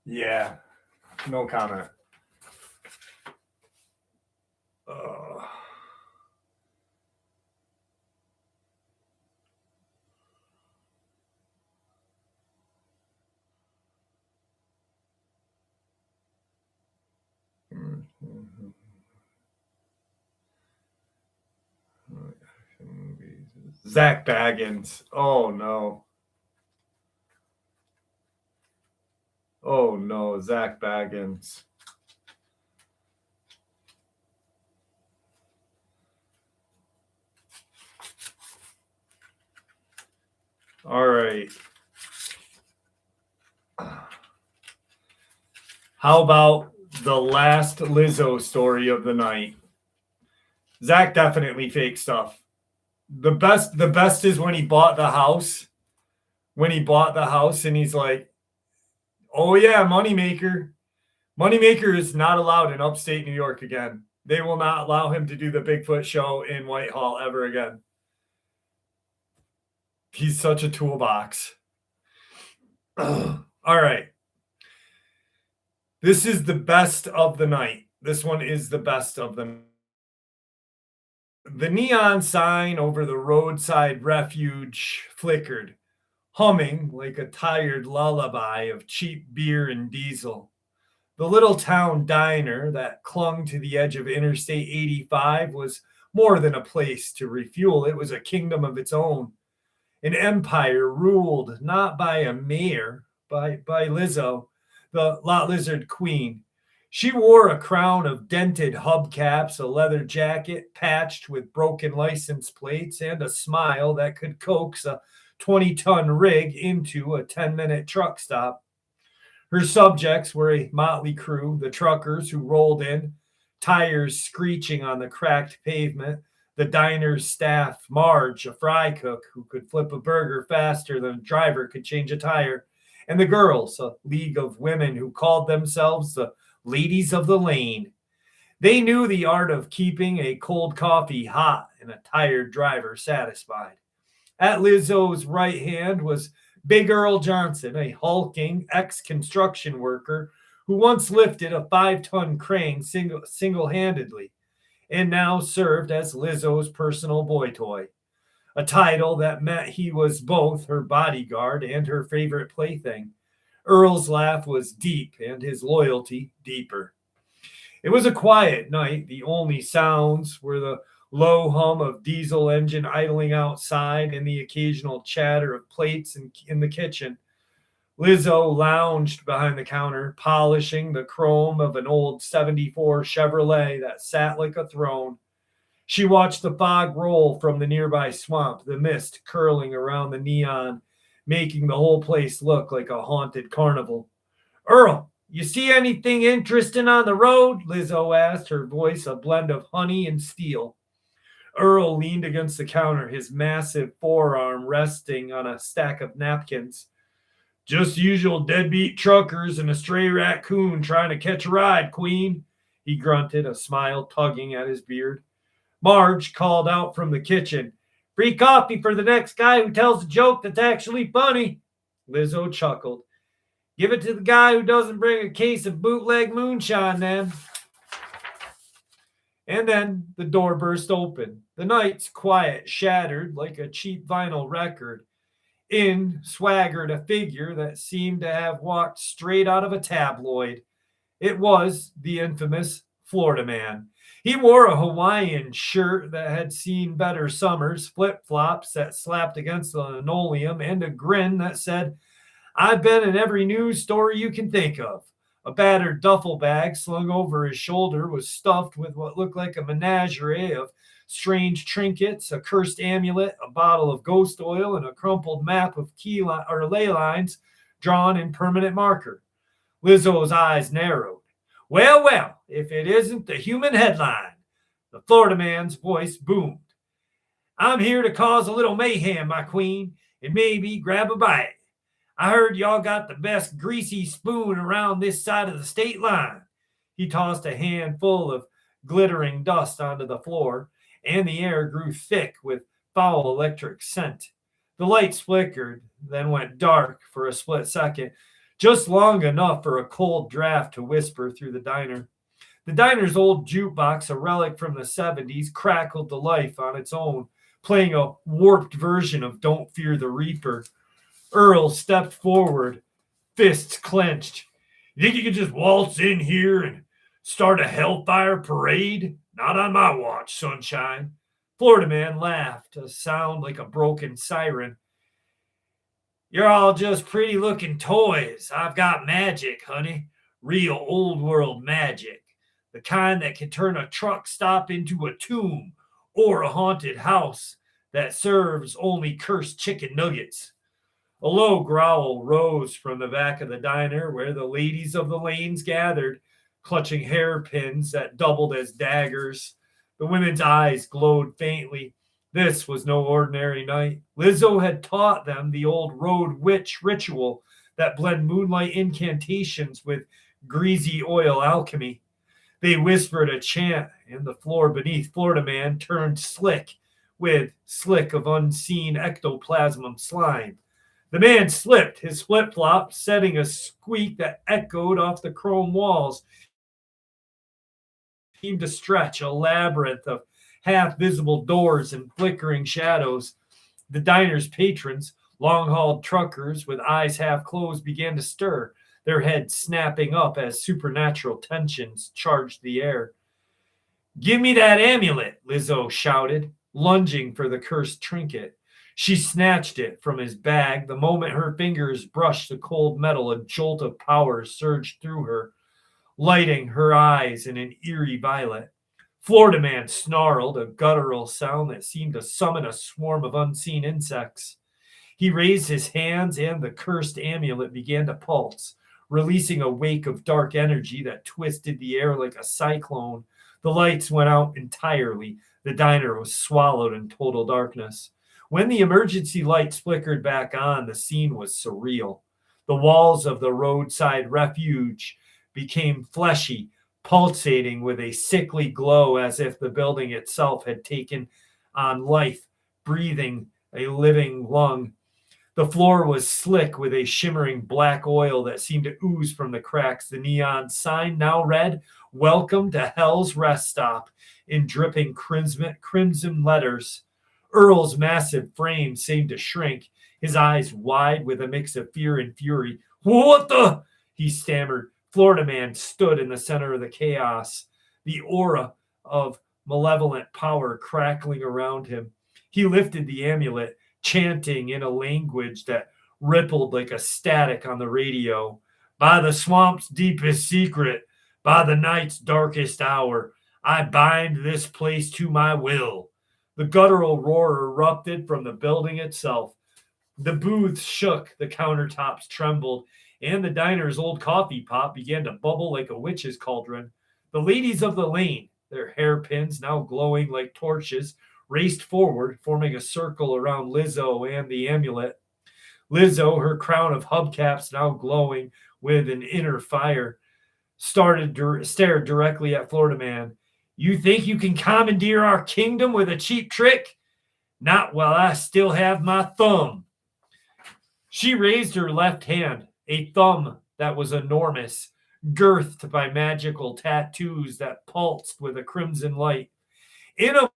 Yeah, no comment. Zach Baggins. Oh no. Oh no, Zach Baggins. All right. How about the last Lizzo story of the night? Zach definitely fake stuff. The best is when he bought the house. When he bought the house and he's like, oh yeah, moneymaker. Moneymaker is not allowed in upstate New York again. They will not allow him to do the Bigfoot show in Whitehall ever again. He's such a toolbox. All right. This is the best of the night. This one is the best of them. The neon sign over the roadside refuge flickered, humming like a tired lullaby of cheap beer and diesel. The little town diner that clung to the edge of Interstate 85 was more than a place to refuel. It was a kingdom of its own, an empire ruled not by a mayor, by Lizzo, the lot lizard queen. She wore a crown of dented hubcaps, a leather jacket patched with broken license plates, and a smile that could coax a 20-ton rig into a 10-minute truck stop. Her subjects were a motley crew, the truckers who rolled in, tires screeching on the cracked pavement, the diner's staff, Marge, a fry cook who could flip a burger faster than a driver could change a tire, and the girls, a league of women who called themselves the ladies of the lane. They knew the art of keeping a cold coffee hot and a tired driver satisfied. At Lizzo's right hand was Big Earl Johnson, a hulking ex-construction worker who once lifted a 5-ton crane single-handedly and now served as Lizzo's personal boy toy, a title that meant he was both her bodyguard and her favorite plaything. Earl's laugh was deep and his loyalty deeper. It was a quiet night. The only sounds were the low hum of diesel engine idling outside and the occasional chatter of plates in the kitchen. Lizzo lounged behind the counter, polishing the chrome of an old 74 Chevrolet that sat like a throne. She watched the fog roll from the nearby swamp, the mist curling around the neon, making the whole place look like a haunted carnival. Earl, you see anything interesting on the road? Lizzo asked, her voice a blend of honey and steel. Earl leaned against the counter, his massive forearm resting on a stack of napkins. Just usual deadbeat truckers and a stray raccoon trying to catch a ride, Queen, he grunted, a smile tugging at his beard. Marge called out from the kitchen, Free coffee for the next guy who tells a joke that's actually funny. Lizzo chuckled. Give it to the guy who doesn't bring a case of bootleg moonshine, then. And then the door burst open. The night's quiet shattered like a cheap vinyl record. In swaggered a figure that seemed to have walked straight out of a tabloid. It was the infamous Florida Man. He wore a Hawaiian shirt that had seen better summers, flip-flops that slapped against the linoleum, and a grin that said, I've been in every news story you can think of. A battered duffel bag slung over his shoulder was stuffed with what looked like a menagerie of strange trinkets, a cursed amulet, a bottle of ghost oil, and a crumpled map of ley lines drawn in permanent marker. Lizzo's eyes narrowed. Well, well, if it isn't the human headline. The Florida Man's voice boomed. I'm here to cause a little mayhem, my queen, and maybe grab a bite. I heard y'all got the best greasy spoon around this side of the state line. He tossed a handful of glittering dust onto the floor, and the air grew thick with foul electric scent. The lights flickered, then went dark for a split second, just long enough for a cold draft to whisper through the diner. The diner's old jukebox, a relic from the 70s, crackled to life on its own, playing a warped version of Don't Fear the Reaper. Earl stepped forward, fists clenched. You think you could just waltz in here and start a hellfire parade? Not on my watch, sunshine. Florida Man laughed, a sound like a broken siren. You're all just pretty looking toys. I've got magic, honey. Real old world magic. The kind that can turn a truck stop into a tomb or a haunted house that serves only cursed chicken nuggets. A low growl rose from the back of the diner where the ladies of the lanes gathered, clutching hairpins that doubled as daggers. The women's eyes glowed faintly. This was no ordinary night. Lizzo had taught them the old road witch ritual that blend moonlight incantations with greasy oil alchemy. They whispered a chant, and the floor beneath Florida Man turned slick of unseen ectoplasm slime. The man slipped his flip-flop, setting a squeak that echoed off the chrome walls. He seemed to stretch a labyrinth of half-visible doors and flickering shadows. The diner's patrons, long-hauled truckers with eyes half closed, began to stir, their heads snapping up as supernatural tensions charged the air. Give me that amulet, Lizzo shouted, lunging for the cursed trinket. She snatched it from his bag. The moment her fingers brushed the cold metal, a jolt of power surged through her, lighting her eyes in an eerie violet. Florida Man snarled, a guttural sound that seemed to summon a swarm of unseen insects. He raised his hands, and the cursed amulet began to pulse, releasing a wake of dark energy that twisted the air like a cyclone. The lights went out entirely. The diner was swallowed in total darkness. When the emergency lights flickered back on, the scene was surreal. The walls of the roadside refuge became fleshy, pulsating with a sickly glow as if the building itself had taken on life, breathing a living lung. The floor was slick with a shimmering black oil that seemed to ooze from the cracks. The neon sign now read, Welcome to Hell's Rest Stop, in dripping crimson letters. Earl's massive frame seemed to shrink, his eyes wide with a mix of fear and fury. What the? He stammered. Florida Man stood in the center of the chaos, the aura of malevolent power crackling around him. He lifted the amulet, chanting in a language that rippled like a static on the radio. By the swamp's deepest secret, by the night's darkest hour, I bind this place to my will. The guttural roar erupted from the building itself. The booths shook, the countertops trembled, and the diner's old coffee pot began to bubble like a witch's cauldron. The ladies of the lane, their hairpins now glowing like torches, raced forward, forming a circle around Lizzo and the amulet. Lizzo, her crown of hubcaps now glowing with an inner fire, stared directly at Florida Man. You think you can commandeer our kingdom with a cheap trick? Not while I still have my thumb. She raised her left hand, a thumb that was enormous, girthed by magical tattoos that pulsed with a crimson light. In a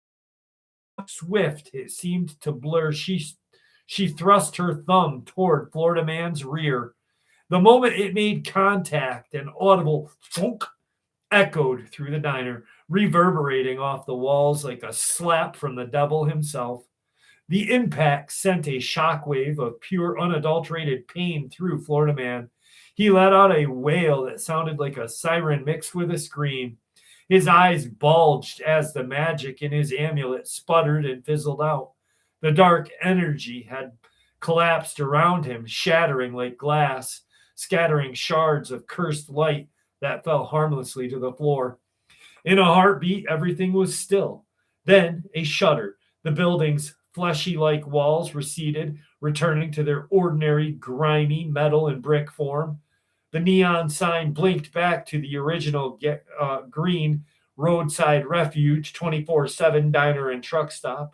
swift, it seemed to blur, she thrust her thumb toward Florida Man's rear. The moment it made contact, an audible thunk echoed through the diner, reverberating off the walls like a slap from the devil himself. The impact sent a shockwave of pure, unadulterated pain through Florida Man. He let out a wail that sounded like a siren mixed with a scream. His eyes bulged as the magic in his amulet sputtered and fizzled out. The dark energy had collapsed around him, shattering like glass, scattering shards of cursed light that fell harmlessly to the floor. In a heartbeat, everything was still. Then a shudder. The building's fleshy-like walls receded, returning to their ordinary, grimy metal and brick form. The neon sign blinked back to the original green roadside refuge, 24/7 diner and truck stop.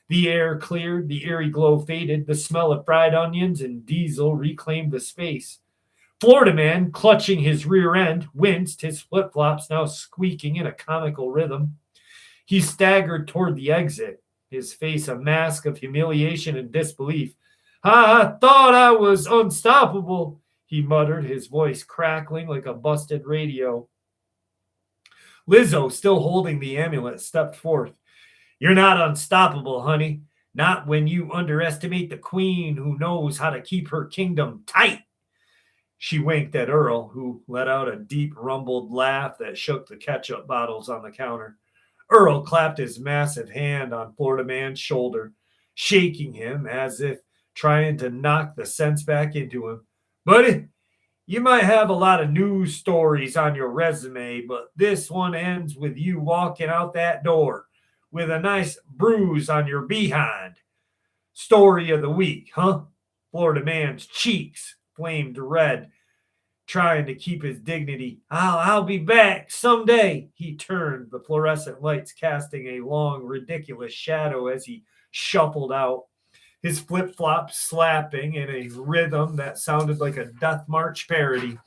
The air cleared, the eerie glow faded, the smell of fried onions and diesel reclaimed the space. Florida Man, clutching his rear end, winced, his flip-flops now squeaking in a comical rhythm. He staggered toward the exit, his face a mask of humiliation and disbelief. I thought I was unstoppable, he muttered, his voice crackling like a busted radio. Lizzo, still holding the amulet, stepped forth. You're not unstoppable, honey. Not when you underestimate the queen who knows how to keep her kingdom tight. She winked at Earl, who let out a deep, rumbled laugh that shook the ketchup bottles on the counter. Earl clapped his massive hand on Florida Man's shoulder, shaking him as if trying to knock the sense back into him. Buddy, you might have a lot of news stories on your resume, but this one ends with you walking out that door with a nice bruise on your behind. Story of the week, huh? Florida Man's cheeks flamed red, trying to keep his dignity. I'll be back someday. He turned, the fluorescent lights casting a long, ridiculous shadow as he shuffled out, his flip-flops slapping in a rhythm that sounded like a Death March parody.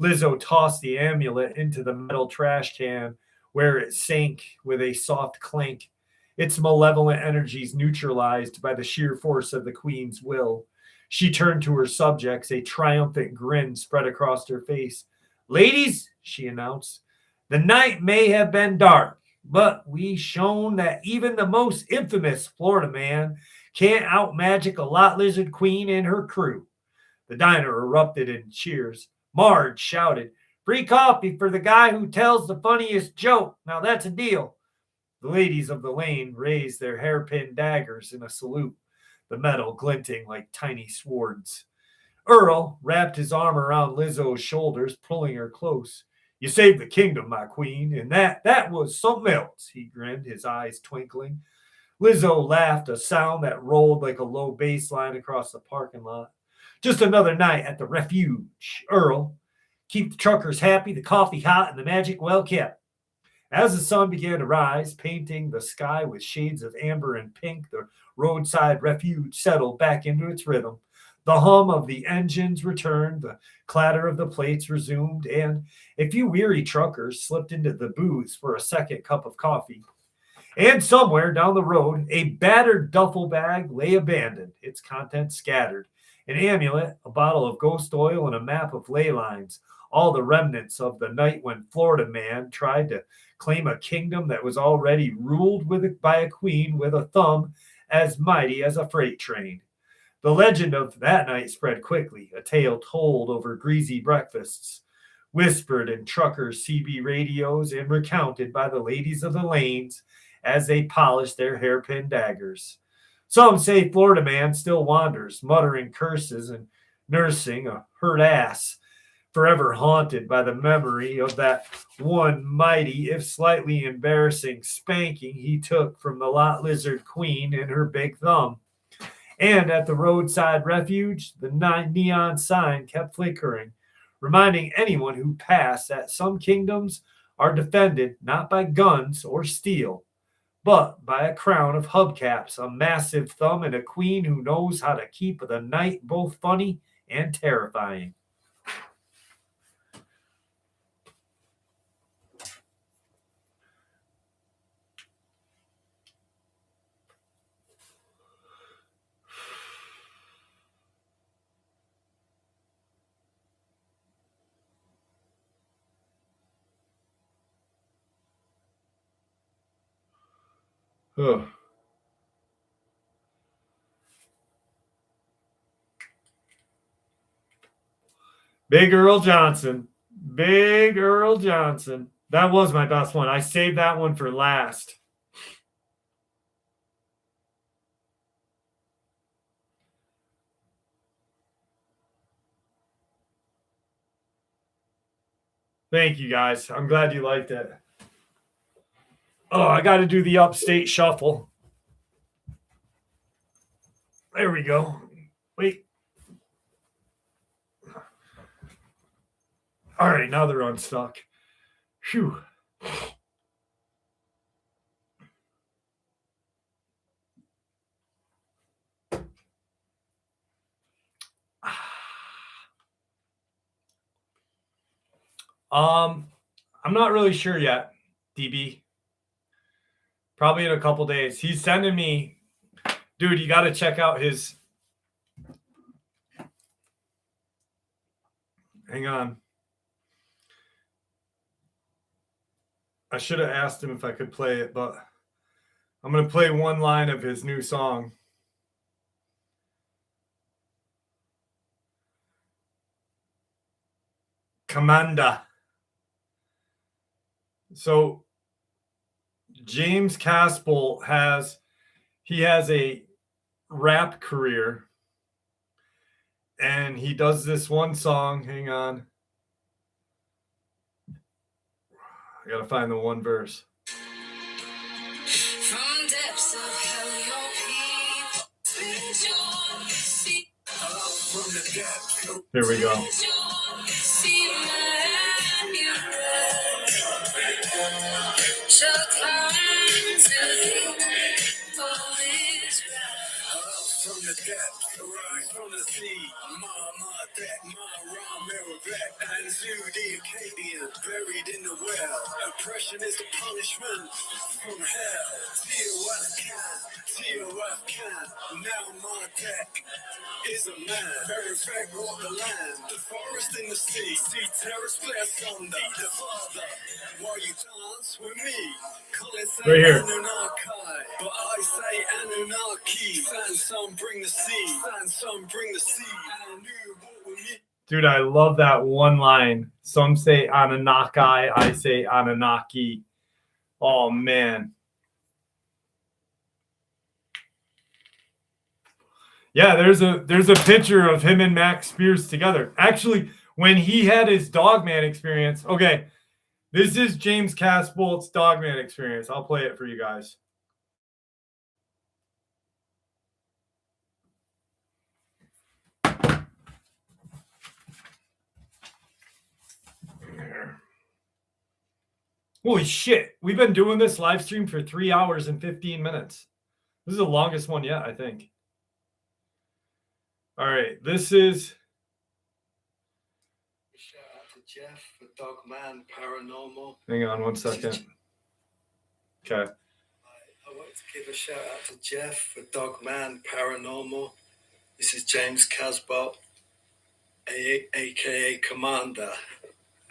Lizzo tossed the amulet into the metal trash can, where it sank with a soft clank, its malevolent energies neutralized by the sheer force of the queen's will. She turned to her subjects, a triumphant grin spread across her face. Ladies, she announced, the night may have been dark, but we shown that even the most infamous Florida Man can't outmagic a lot lizard queen and her crew. The diner erupted in cheers. Marge shouted, free coffee for the guy who tells the funniest joke. Now that's a deal. The ladies of the lane raised their hairpin daggers in a salute, the metal glinting like tiny swords. Earl wrapped his arm around Lizzo's shoulders, pulling her close. You saved the kingdom, my queen, and that was something else, he grinned, his eyes twinkling. Lizzo laughed, a sound that rolled like a low bass line across the parking lot. Just another night at the refuge, Earl. Keep the truckers happy, the coffee hot, and the magic well kept. As the sun began to rise, painting the sky with shades of amber and pink, the roadside refuge settled back into its rhythm. The hum of the engines returned, the clatter of the plates resumed, and a few weary truckers slipped into the booths for a second cup of coffee. And somewhere down the road, a battered duffel bag lay abandoned, its contents scattered. An amulet, a bottle of ghost oil, and a map of ley lines, all the remnants of the night when Florida Man tried to claim a kingdom that was already ruled by a queen with a thumb as mighty as a freight train. The legend of that night spread quickly, a tale told over greasy breakfasts. whispered in truckers' CB radios and recounted by the ladies of the lanes as they polished their hairpin daggers. Some say Florida man still wanders, muttering curses and nursing a hurt ass, forever haunted by the memory of that one mighty, if slightly embarrassing, spanking he took from the lot lizard queen in her big thumb. And at the roadside refuge, the neon sign kept flickering, reminding anyone who passed that some kingdoms are defended not by guns or steel, but by a crown of hubcaps, a massive thumb, and a queen who knows how to keep the night both funny and terrifying. Ugh. Big Earl Johnson. Big Earl Johnson. That was my best one. I saved that one for last. Thank you, guys. I'm glad you liked it. Oh, I got to do the upstate shuffle. There we go. Wait. All right, now they're unstuck. Phew. I'm not really sure yet, DB. Probably in a couple days. He's sending me, dude, you got to check out his. Hang on. I should have asked him if I could play it, but I'm going to play one line of his new song. Commander. So James Caspel has a rap career, and he does this one song. Hang on. I gotta find the one verse. From depths of hell, your people rejoice. From the depths. Here we go. See my hand, you shall climb to the all is from the depths, arise from the sea. Mama, that my rhyme, mirror back and to the Acadian, buried in the well. Oppression is the punishment from hell. Till I can. Now my deck is a man. Very fact walk the land. The forest and the sea. See terrors flare asunder. The Father, while you dance with me. Call it say Right here. Anunnaki, but I say Anunnaki. Sandstorm bring the sea. Sandstorm bring the sea. And I knew what we meet. Dude, I love that one line. Some say Anunnaki, I say Anunnaki. Oh, man. Yeah, there's a picture of him and Max Spears together. Actually, when he had his Dogman experience. Okay, this is James Caspol's Dogman experience. I'll play it for you guys. Holy shit. We've been doing this live stream for 3 hours and 15 minutes. This is the longest one yet, I think. All right, this is. Shout out to Jeff for Dogman Paranormal. Hang on one second. Okay. I want to give a shout out to Jeff for Dogman Paranormal. This is James Casbolt, aka Commander.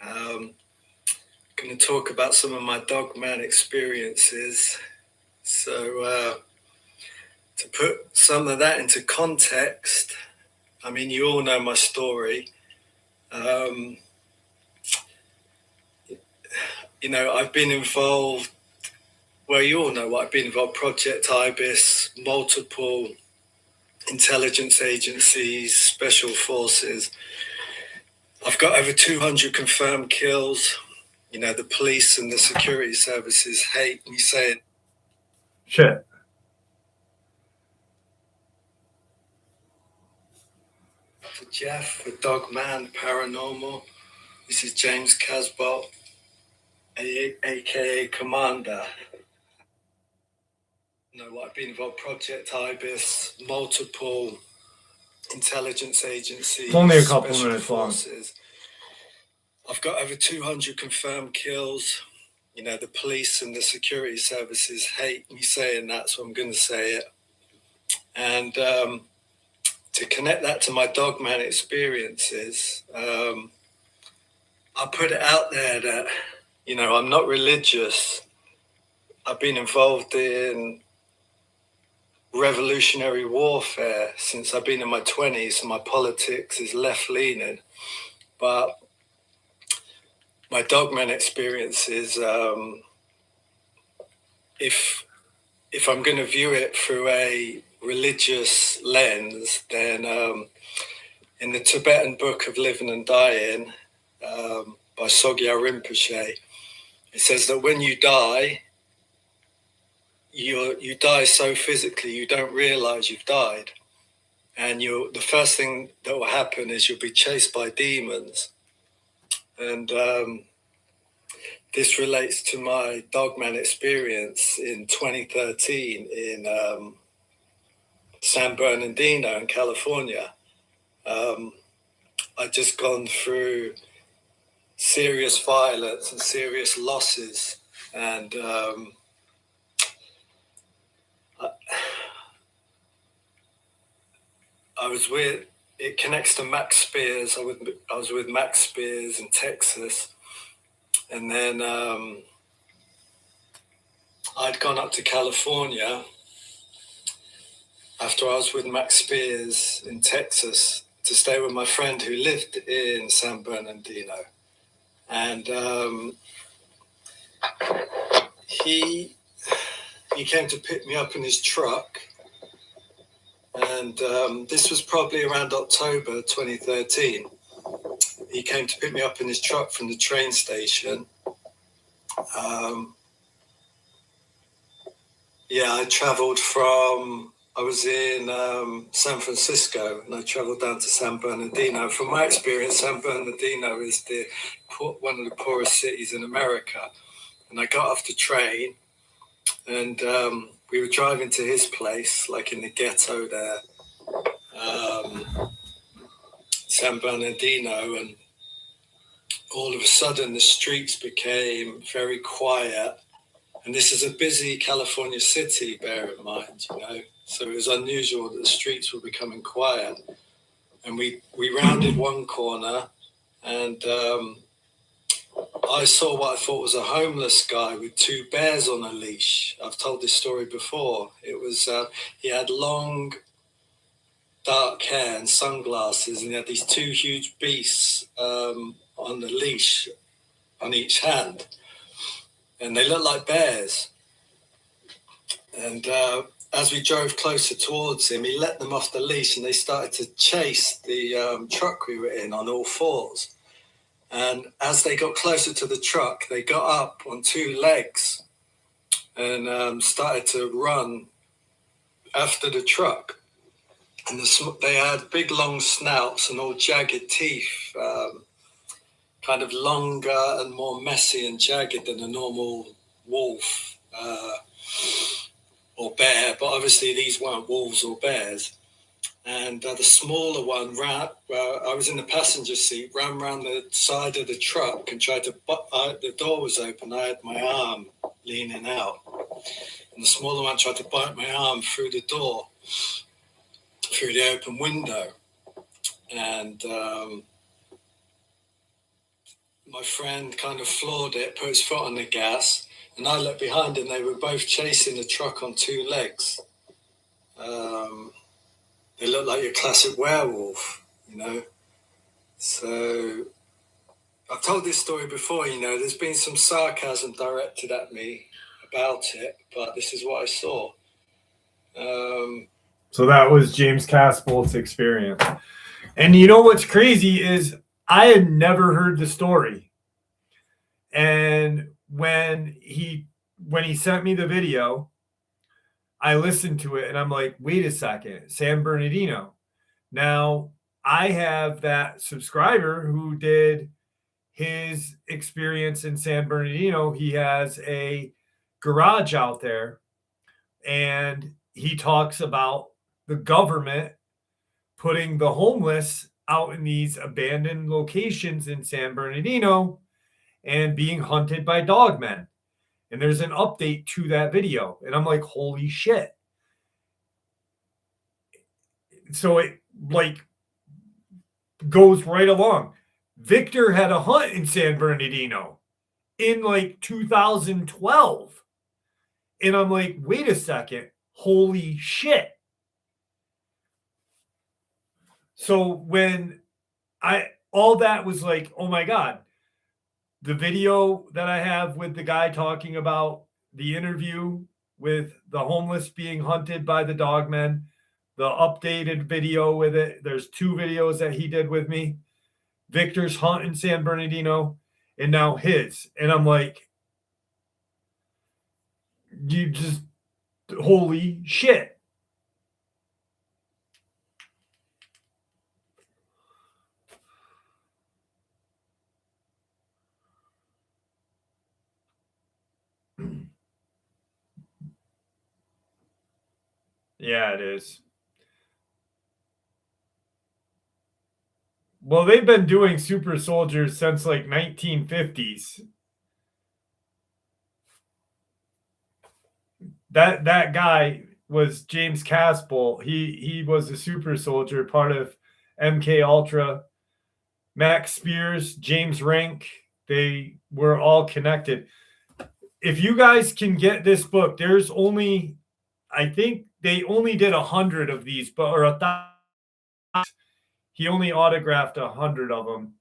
Going to talk about some of my Dogman experiences. So, to put some of that into context, I mean, you all know my story. you know, I've been involved, well, you all know what I've been involved, Project Ibis, multiple intelligence agencies, special forces. I've got over 200 confirmed kills. You know, the police and the security services hate me saying. Shit. For Jeff, for Dogman, Paranormal, this is James Casbolt, aka Commander. You know what I've been involved, Project Ibis, multiple intelligence agencies. It's only a couple special minutes long. forces. I've got over 200 confirmed kills. You know, the police and the security services hate me saying that, so I'm going to say it. And to connect that to my Dogman experiences, I put it out there that, you know, I'm not religious. I've been involved in revolutionary warfare since I've been in my 20s, and my politics is left-leaning. But my Dogman experience is, if I'm going to view it through a religious lens, then in the Tibetan Book of Living and Dying by Sogyal Rinpoche, it says that when you die, you die so physically you don't realize you've died, and the first thing that will happen is you'll be chased by demons. And this relates to my Dogman experience in 2013 in San Bernardino in California. I'd just gone through serious violence and serious losses, and I was with, it connects to Max Spears. I was with Max Spears in Texas, and then I'd gone up to California after I was with Max Spears in Texas to stay with my friend who lived in San Bernardino. And he came to pick me up in his truck. And this was probably around October 2013. He came to pick me up in his truck from the train station. I was in San Francisco, and I traveled down to San Bernardino. From my experience, San Bernardino is one of the poorest cities in America. And I got off the train, and we were driving to his place, like in the ghetto there, San Bernardino, and all of a sudden the streets became very quiet. And this is a busy California city, bear in mind, you know. So it was unusual that the streets were becoming quiet. And we rounded one corner, and I saw what I thought was a homeless guy with two bears on a leash. I've told this story before. It was, he had long, dark hair and sunglasses, and he had these two huge beasts on the leash on each hand. And they looked like bears. And as we drove closer towards him, he let them off the leash, and they started to chase the truck we were in on all fours. And as they got closer to the truck, they got up on two legs and started to run after the truck. And they had big, long snouts and all jagged teeth, kind of longer and more messy and jagged than a normal wolf or bear. But obviously these weren't wolves or bears. And the smaller one I was in the passenger seat, ran around the side of the truck and tried to, the door was open, I had my arm leaning out. And the smaller one tried to bite my arm through the door, through the open window. And my friend kind of floored it, put his foot on the gas, and I looked behind, and they were both chasing the truck on two legs. They looked like your classic werewolf, you know. So I've told this story before, there's been some sarcasm directed at me about it, but this is what I saw. So that was James Caspolt's experience. And you know what's crazy is I had never heard the story. And when he sent me the video, I listened to it and I'm like, wait a second, San Bernardino. Now, I have that subscriber who did his experience in San Bernardino. He has a garage out there and he talks about the government putting the homeless out in these abandoned locations in San Bernardino and being hunted by dogmen. And there's an update to that video. And I'm like, holy shit. So it like goes right along. Victor had a hunt in San Bernardino in like 2012. And I'm like, wait a second. Holy shit. So when all that was like, oh my God, the video that I have with the guy talking about the interview with the homeless being hunted by the dogmen, the updated video with it. There's 2 videos that he did with me. Victor's hunt in San Bernardino and now his. And I'm like, you just, holy shit. Yeah, it is. Well, they've been doing super soldiers since like 1950s. That guy was James Caspol. He was a super soldier, part of MK Ultra. Max Spears, James Rank, they were all connected. If you guys can get this book, there's only, I think they only did 100 of these, but or 1,000. He only autographed 100 of them.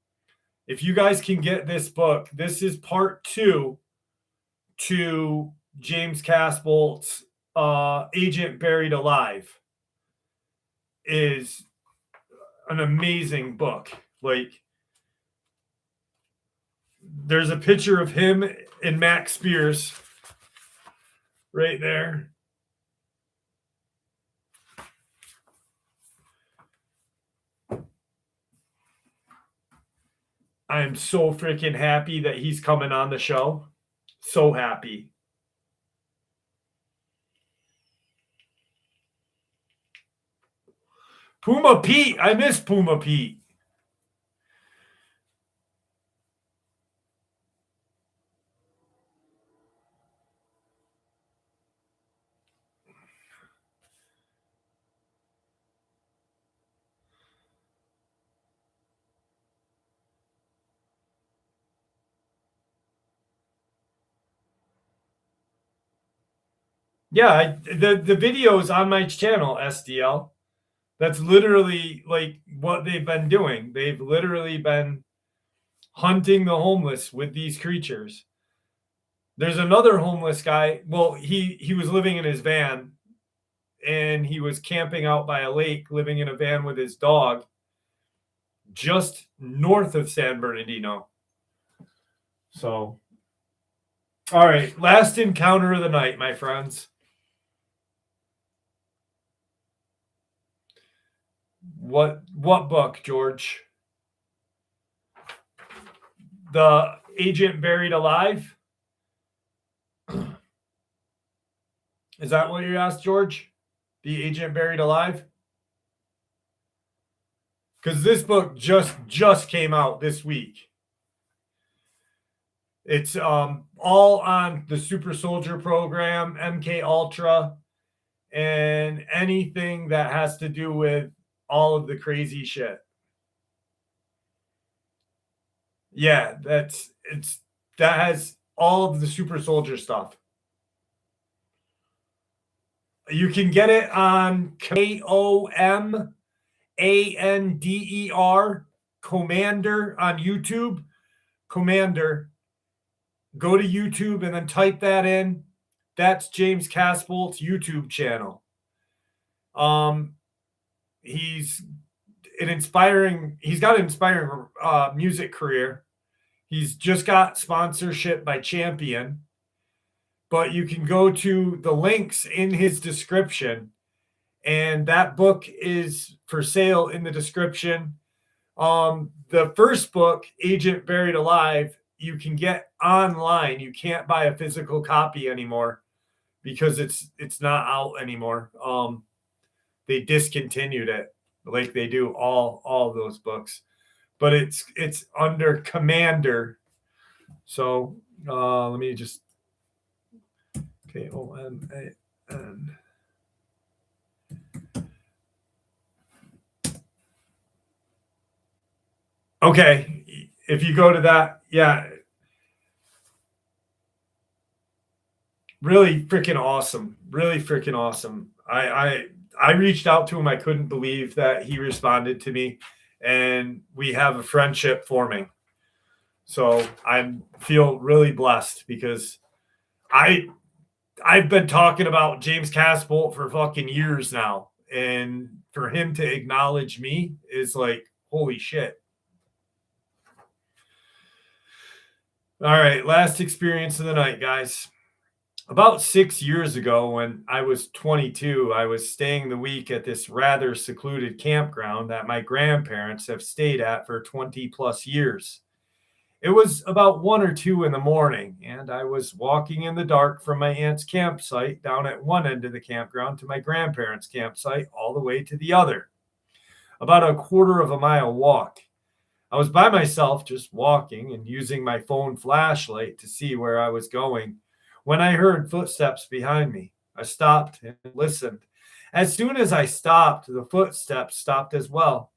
If you guys can get this book, this is part 2 to James Caspolt's Agent Buried Alive. Is an amazing book. Like, there's a picture of him and Max Spears right there. I am so freaking happy that he's coming on the show. So happy. Puma Pete. I miss Puma Pete. Yeah, the videos on my channel, SDL. That's literally like what they've been doing. They've literally been hunting the homeless with these creatures. There's another homeless guy. Well, he was living in his van and he was camping out by a lake, living in a van with his dog, just north of San Bernardino. So, all right, last encounter of the night, my friends. What book, George? The Agent Buried Alive? Is that what you asked, George? The Agent Buried Alive? Because this book just came out this week. It's all on the Super Soldier program, MK Ultra, and anything that has to do with all of the crazy shit. Yeah, that has all of the Super Soldier stuff. You can get it on KOMANDER Commander on YouTube, Commander, go to YouTube and then type that in. That's James Casbolt's YouTube channel. He's got an inspiring music career. He's just got sponsorship by Champion, but you can go to the links in his description, and that book is for sale in the description. The first book, Agent Buried Alive, you can get online. You can't buy a physical copy anymore because it's not out anymore. They discontinued it like they do all of those books, but it's under Commander. So let me just Koman. Okay, if you go to that, yeah, really freaking awesome. Really freaking awesome. I reached out to him. I couldn't believe that he responded to me, and we have a friendship forming. So I feel really blessed because I've been talking about James Casbolt for fucking years now, and for him to acknowledge me is like, holy shit. All right, last experience of the night, guys. About 6 years ago, when I was 22, I was staying the week at this rather secluded campground that my grandparents have stayed at for 20 plus years. It was about 1 or 2 in the morning, and I was walking in the dark from my aunt's campsite down at one end of the campground to my grandparents' campsite all the way to the other. About a quarter of a mile walk. I was by myself just walking and using my phone flashlight to see where I was going when I heard footsteps behind me. I stopped and listened. As soon as I stopped, the footsteps stopped as well.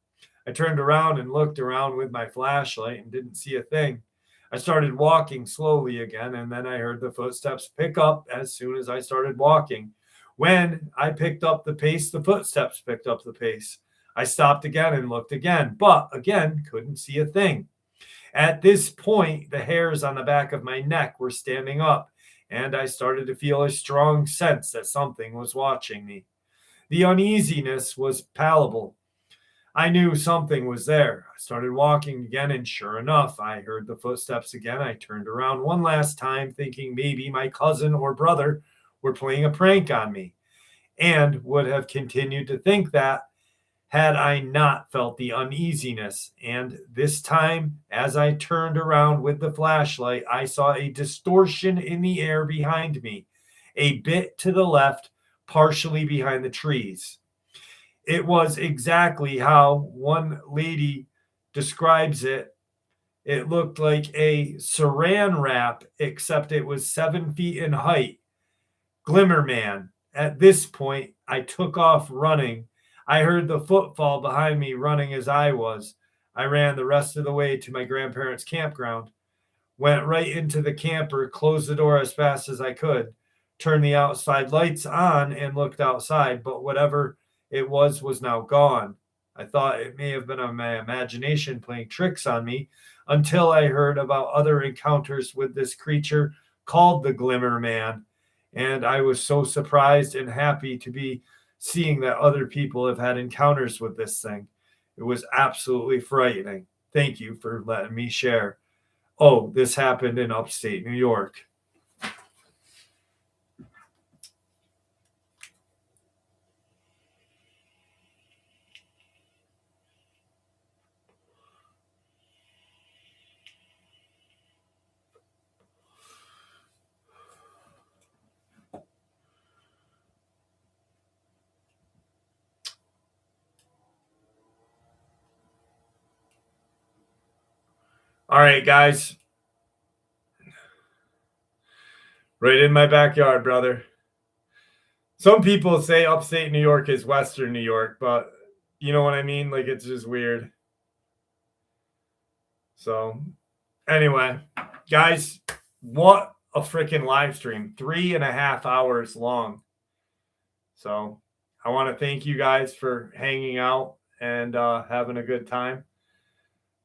I turned around and looked around with my flashlight and didn't see a thing. I started walking slowly again, and then I heard the footsteps pick up as soon as I started walking. When I picked up the pace, the footsteps picked up the pace. I stopped again and looked again, but again, couldn't see a thing. At this point, the hairs on the back of my neck were standing up, and I started to feel a strong sense that something was watching me. The uneasiness was palpable. I knew something was there. I started walking again, and sure enough, I heard the footsteps again. I turned around one last time, thinking maybe my cousin or brother were playing a prank on me, and would have continued to think that had I not felt the uneasiness. And this time, as I turned around with the flashlight, I saw a distortion in the air behind me, a bit to the left, partially behind the trees. It was exactly how one lady describes it. It looked like a saran wrap, except it was 7 feet in height. Glimmer Man. At this point, I took off running. I heard the footfall behind me running as I was. I ran the rest of the way to my grandparents' campground, went right into the camper, closed the door as fast as I could, turned the outside lights on and looked outside, but whatever it was now gone. I thought it may have been my imagination playing tricks on me until I heard about other encounters with this creature called the Glimmer Man. And I was so surprised and happy to be seeing that other people have had encounters with this thing. It was absolutely frightening. Thank you for letting me share. Oh, this happened in upstate New York. All right, guys. Right in my backyard, brother. Some people say upstate New York is Western New York, but you know what I mean? Like, it's just weird. So, anyway, guys, what a freaking live stream. 3.5 hours long. So, I want to thank you guys for hanging out and having a good time.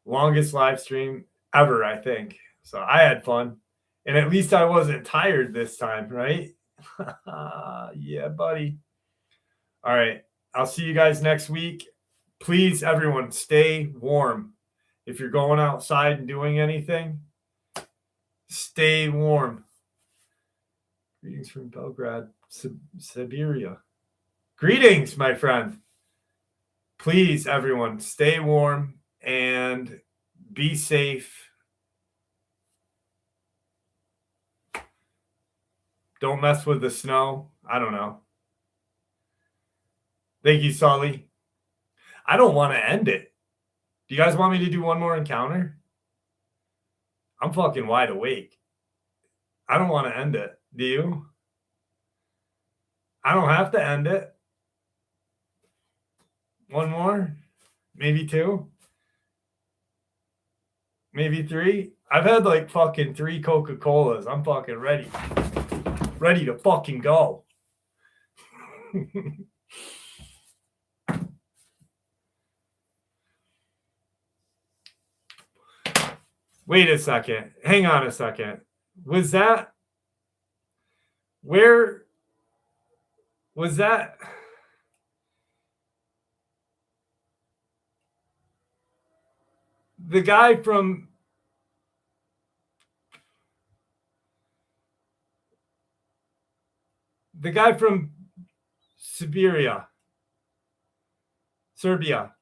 Longest live stream ever, I think. So I had fun. And at least I wasn't tired this time, right? Yeah, buddy. All right. I'll see you guys next week. Please, everyone, stay warm. If you're going outside and doing anything, stay warm. Greetings from Belgrade, Siberia. Greetings, my friend. Please, everyone, stay warm and be safe. Don't mess with the snow. I don't know. Thank you, Sully. I don't want to end it. Do you guys want me to do one more encounter? I'm fucking wide awake. I don't want to end it. Do you? I don't have to end it. One more? Maybe two? Maybe three? I've had like fucking 3 Coca-Colas. I'm fucking ready. Ready to fucking go. Wait a second. Hang on a second. Was that... Where... Was that... The guy from... The guy from Siberia. Serbia.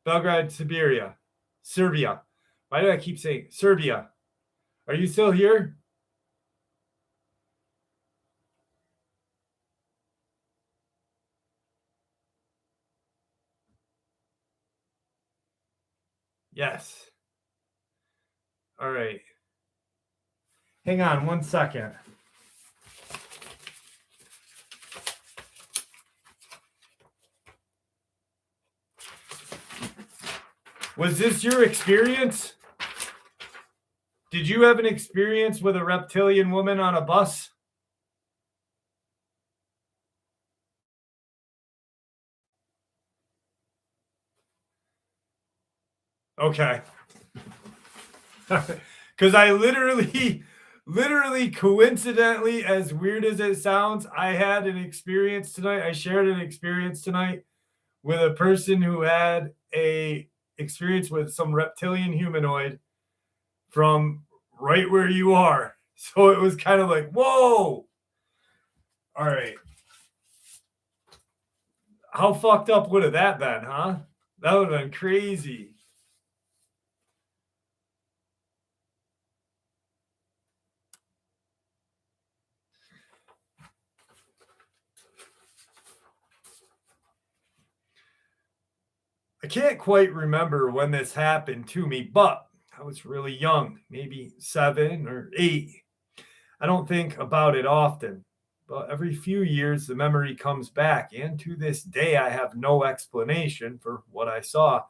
Belgrade, Siberia. Serbia. Why do I keep saying Serbia? Are you still here? Yes. All right. Hang on 1 second. Was this your experience? Did you have an experience with a reptilian woman on a bus? Okay. Because I literally, coincidentally, as weird as it sounds, I had an experience tonight. I shared an experience tonight with a person who had a experience with some reptilian humanoid from right where you are. So it was kind of like, whoa. All right. How fucked up would have that been, huh? That would have been crazy. I can't quite remember when this happened to me, but I was really young, maybe 7 or 8. I don't think about it often, but every few years the memory comes back, and to this day I have no explanation for what I saw.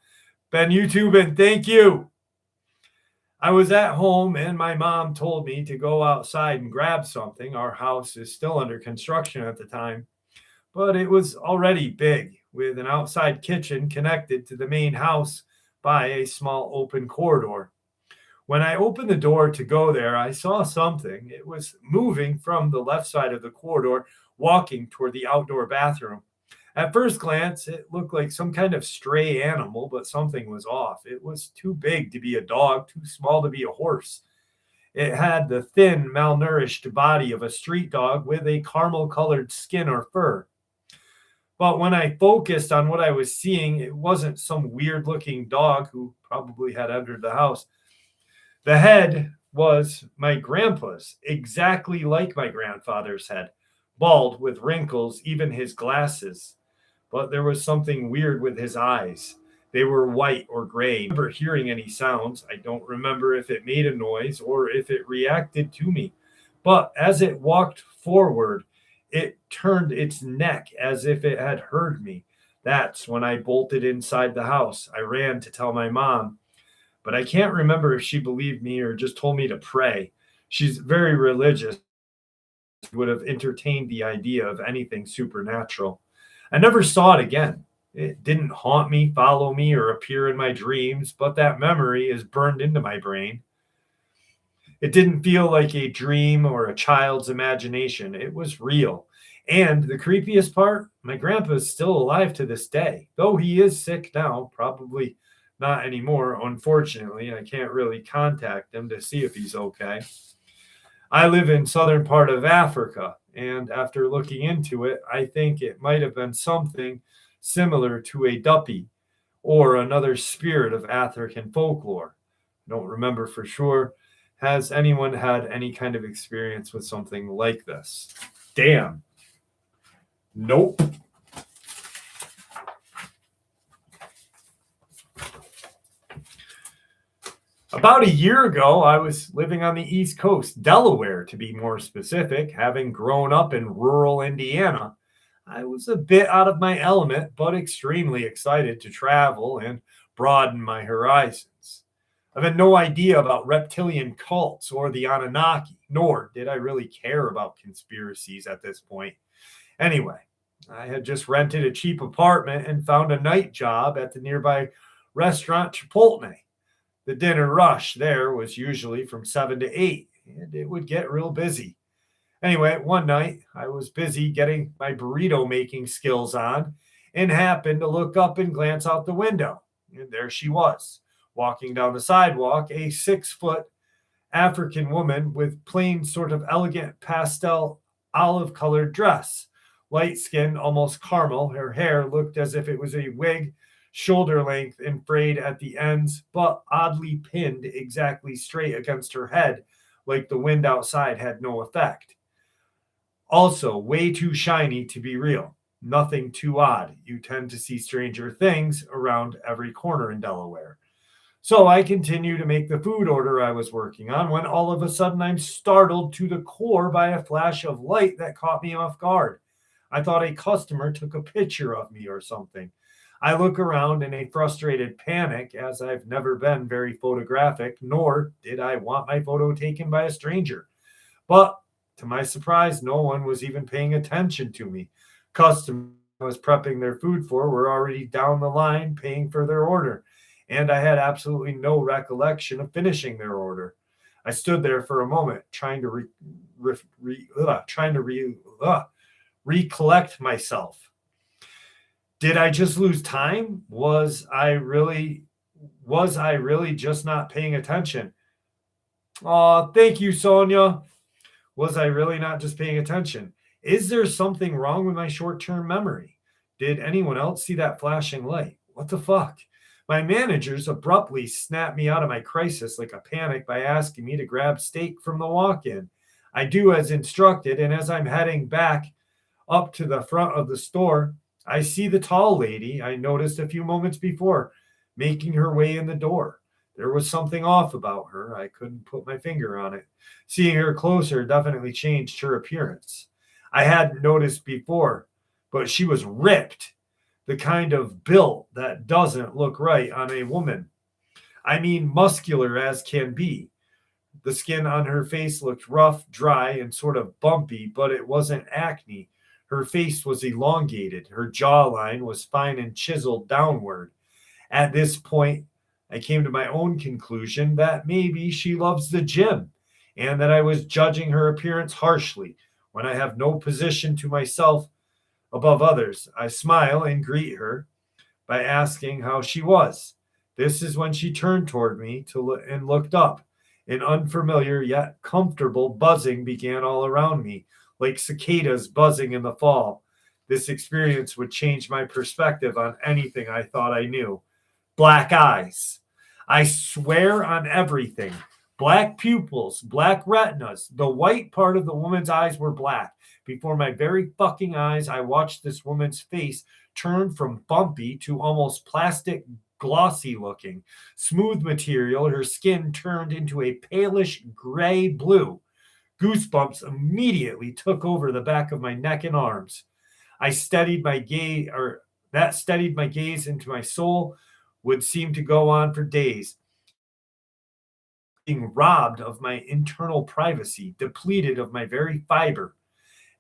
Ben YouTube, and thank you. I was at home and my mom told me to go outside and grab something. Our house is still under construction at the time, but it was already big, with an outside kitchen connected to the main house by a small open corridor. When I opened the door to go there, I saw something. It was moving from the left side of the corridor, walking toward the outdoor bathroom. At first glance, it looked like some kind of stray animal, but something was off. It was too big to be a dog, too small to be a horse. It had the thin, malnourished body of a street dog with a caramel-colored skin or fur. But when I focused on what I was seeing, it wasn't some weird-looking dog who probably had entered the house. The head was my grandpa's, exactly like my grandfather's head, bald with wrinkles, even his glasses. But there was something weird with his eyes. They were white or gray. I don't remember hearing any sounds. I don't remember if it made a noise or if it reacted to me. But as it walked forward, it turned its neck as if it had heard me. That's when I bolted inside the house. I ran to tell my mom, but I can't remember if she believed me or just told me to pray. She's very religious. She would have entertained the idea of anything supernatural. I never saw it again. It didn't haunt me, follow me, or appear in my dreams, but that memory is burned into my brain. It didn't feel like a dream or a child's imagination. It was real. And the creepiest part, my grandpa is still alive to this day, though he is sick now, probably not anymore. Unfortunately, I can't really contact him to see if he's okay. I live in southern part of Africa, and after looking into it, I think it might have been something similar to a duppy or another spirit of African folklore. I don't remember for sure. Has anyone had any kind of experience with something like this? Damn. Nope. About a year ago, I was living on the East Coast, Delaware to be more specific. Having grown up in rural Indiana, I was a bit out of my element, but extremely excited to travel and broaden my horizons. I've had no idea about reptilian cults or the Anunnaki, nor did I really care about conspiracies at this point. Anyway, I had just rented a cheap apartment and found a night job at the nearby restaurant Chipotle. The dinner rush there was usually from 7 to 8, and it would get real busy. Anyway, one night I was busy getting my burrito making skills on and happened to look up and glance out the window. And there she was, walking down the sidewalk, a 6-foot African woman with plain, sort of elegant pastel olive colored dress. Light skinned, almost caramel. Her hair looked as if it was a wig, shoulder length and frayed at the ends, but oddly pinned exactly straight against her head, like the wind outside had no effect. Also, way too shiny to be real. Nothing too odd. You tend to see stranger things around every corner in Delaware. So I continue to make the food order I was working on when all of a sudden I'm startled to the core by a flash of light that caught me off guard. I thought a customer took a picture of me or something. I look around in a frustrated panic, as I've never been very photographic, nor did I want my photo taken by a stranger. But to my surprise, no one was even paying attention to me. Customers I was prepping their food for were already down the line paying for their order, and I had absolutely no recollection of finishing their order. I stood there for a moment, trying to recollect myself. Did I just lose time? Was I really just not paying attention? Oh, thank you, Sonia. Was I really not just paying attention? Is there something wrong with my short-term memory? Did anyone else see that flashing light? What the fuck? My managers abruptly snapped me out of my crisis like a panic by asking me to grab steak from the walk-in. I do as instructed, and as I'm heading back up to the front of the store, I see the tall lady I noticed a few moments before making her way in the door. There was something off about her. I couldn't put my finger on it. Seeing her closer definitely changed her appearance. I hadn't noticed before, but she was ripped, the kind of built that doesn't look right on a woman. I mean, muscular as can be. The skin on her face looked rough, dry, and sort of bumpy, but it wasn't acne. Her face was elongated. Her jawline was fine and chiseled downward. At this point, I came to my own conclusion that maybe she loves the gym and that I was judging her appearance harshly when I have no position to myself above others. I smile and greet her by asking how she was. This is when she turned toward me and looked up. An unfamiliar yet comfortable buzzing began all around me, like cicadas buzzing in the fall. This experience would change my perspective on anything I thought I knew. Black eyes. I swear on everything. Black pupils, black retinas. The white part of the woman's eyes were black. Before my very fucking eyes, I watched this woman's face turn from bumpy to almost plastic glossy looking. Smooth material, her skin turned into a palish gray blue. Goosebumps immediately took over the back of my neck and arms. That steadied my gaze into my soul, would seem to go on for days. Being robbed of my internal privacy, depleted of my very fiber,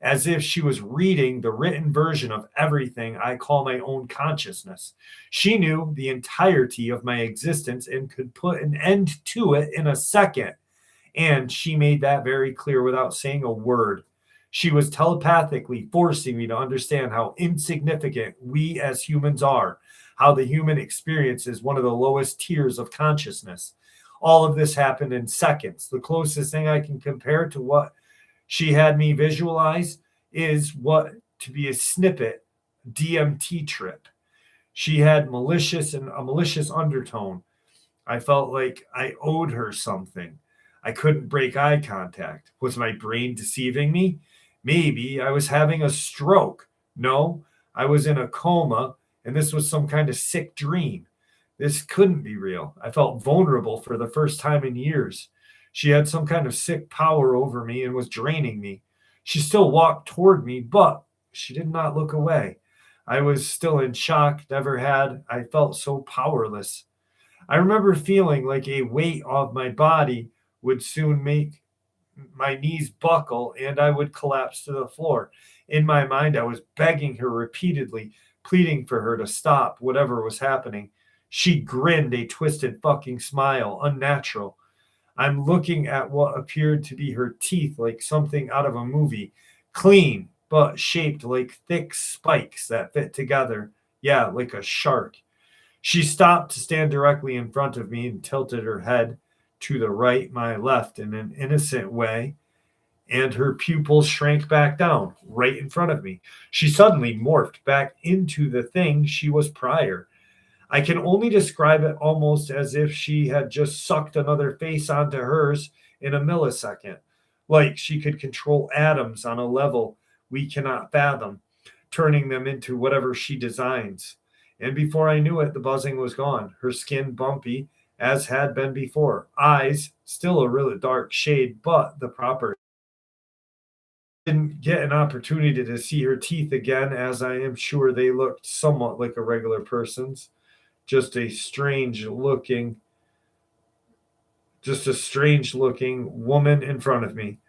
as if she was reading the written version of everything I call my own consciousness. She knew the entirety of my existence and could put an end to it in a second. And she made that very clear without saying a word. She was telepathically forcing me to understand how insignificant we as humans are, how the human experience is one of the lowest tiers of consciousness. All of this happened in seconds. The closest thing I can compare to what she had me visualize is what to be a snippet DMT trip. She had a malicious undertone. I felt like I owed her something. I couldn't break eye contact. Was my brain deceiving me? Maybe I was having a stroke. No, I was in a coma, and this was some kind of sick dream. This couldn't be real. I felt vulnerable for the first time in years. She had some kind of sick power over me and was draining me. She still walked toward me, but she did not look away. I was still in shock, never had. I felt so powerless. I remember feeling like a weight of my body would soon make my knees buckle and I would collapse to the floor. In my mind, I was begging her repeatedly, pleading for her to stop whatever was happening. She grinned a twisted fucking smile, unnatural. I'm looking at what appeared to be her teeth like something out of a movie, clean, but shaped like thick spikes that fit together. Yeah, like a shark. She stopped to stand directly in front of me and tilted her head to the right, my left, in an innocent way, and her pupils shrank back down right in front of me. She suddenly morphed back into the thing she was prior. I can only describe it almost as if she had just sucked another face onto hers in a millisecond, like she could control atoms on a level we cannot fathom, turning them into whatever she designs. And before I knew it, the buzzing was gone, her skin bumpy, as had been before, eyes still a really dark shade, but the proper. Didn't get an opportunity to see her teeth again, as I am sure they looked somewhat like a regular person's. Just a strange looking woman in front of me.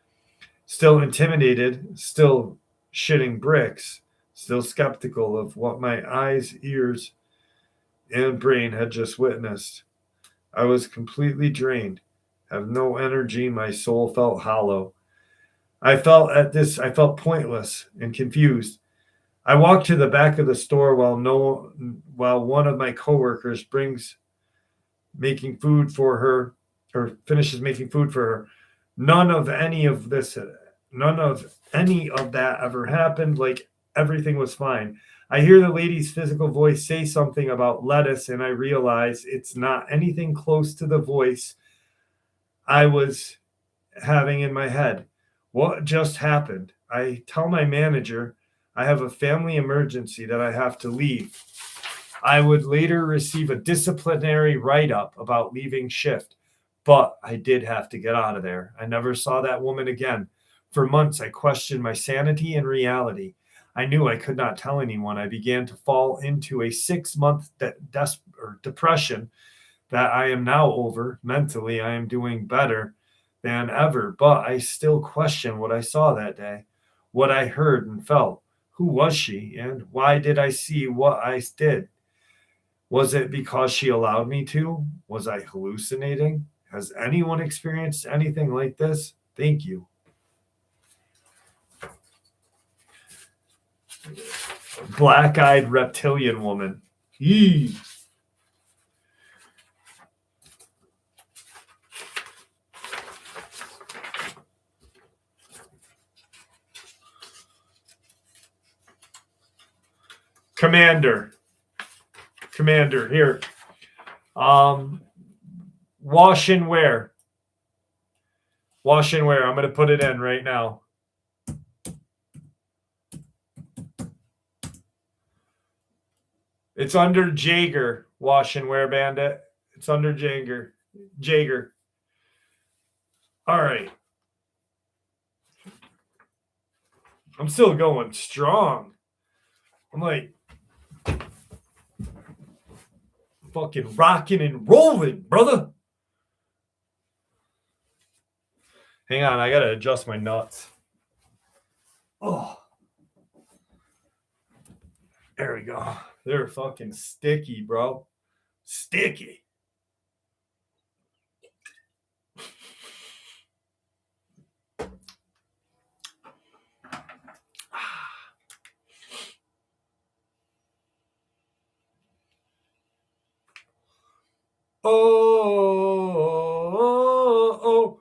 Still intimidated, still shitting bricks, still skeptical of what my eyes, ears, and brain had just witnessed. I was completely drained, have no energy, my soul felt hollow. I felt pointless and confused. I walked to the back of the store while one of my coworkers finishes making food for her. None of any of that ever happened. Like everything was fine. I hear the lady's physical voice say something about lettuce, and I realize it's not anything close to the voice I was having in my head. What just happened? I tell my manager I have a family emergency that I have to leave. I would later receive a disciplinary write-up about leaving shift, but I did have to get out of there. I never saw that woman again. For months, I questioned my sanity and reality. I knew I could not tell anyone. I began to fall into a 6-month depression that I am now over. Mentally, I am doing better than ever, but I still question what I saw that day, what I heard and felt. Who was she, and why did I see what I did? Was it because she allowed me to? Was I hallucinating? Has anyone experienced anything like this? Thank you. Black-eyed reptilian woman. Yee. Commander, here. Wash and wear. I'm going to put it in right now. It's under Jaeger. Wash and wear, Bandit. It's under Jaeger. All right. I'm still going strong. I'm like fucking rocking and rolling, brother. Hang on, I gotta adjust my nuts. Oh, there we go. They're fucking sticky, bro. Sticky. Oh,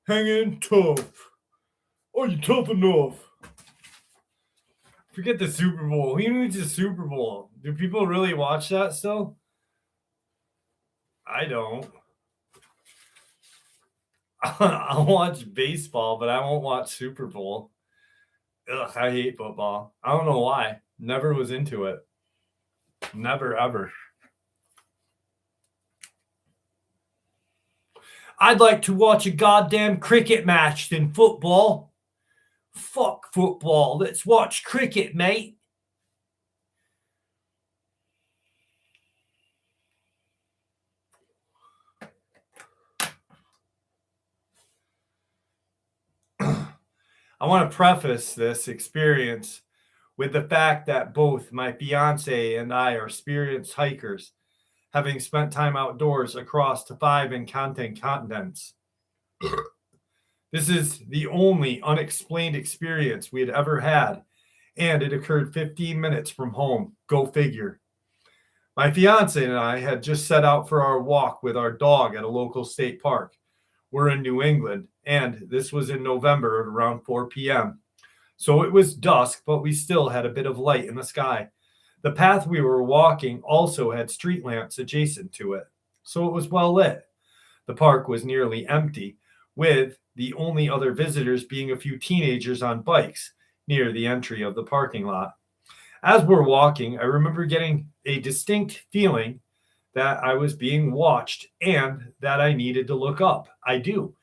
hanging tough. Are you tough enough? Forget the Super Bowl. Who needs the Super Bowl? Do people really watch that still? I don't. I'll watch baseball, but I won't watch Super Bowl. Ugh, I hate football. I don't know why. Never was into it. Never, ever. I'd like to watch a goddamn cricket match than football. Fuck football. Let's watch cricket, mate. I want to preface this experience with the fact that both my fiance and I are experienced hikers, having spent time outdoors across the 5 continents. This is the only unexplained experience we had ever had, and it occurred 15 minutes from home. Go figure. My fiance and I had just set out for our walk with our dog at a local state park. We're in New England, and this was in November at around 4 p.m. So it was dusk, but we still had a bit of light in the sky. The path we were walking also had street lamps adjacent to it, so it was well lit. The park was nearly empty, with the only other visitors being a few teenagers on bikes near the entry of the parking lot. As we're walking, I remember getting a distinct feeling that I was being watched and that I needed to look up. I do.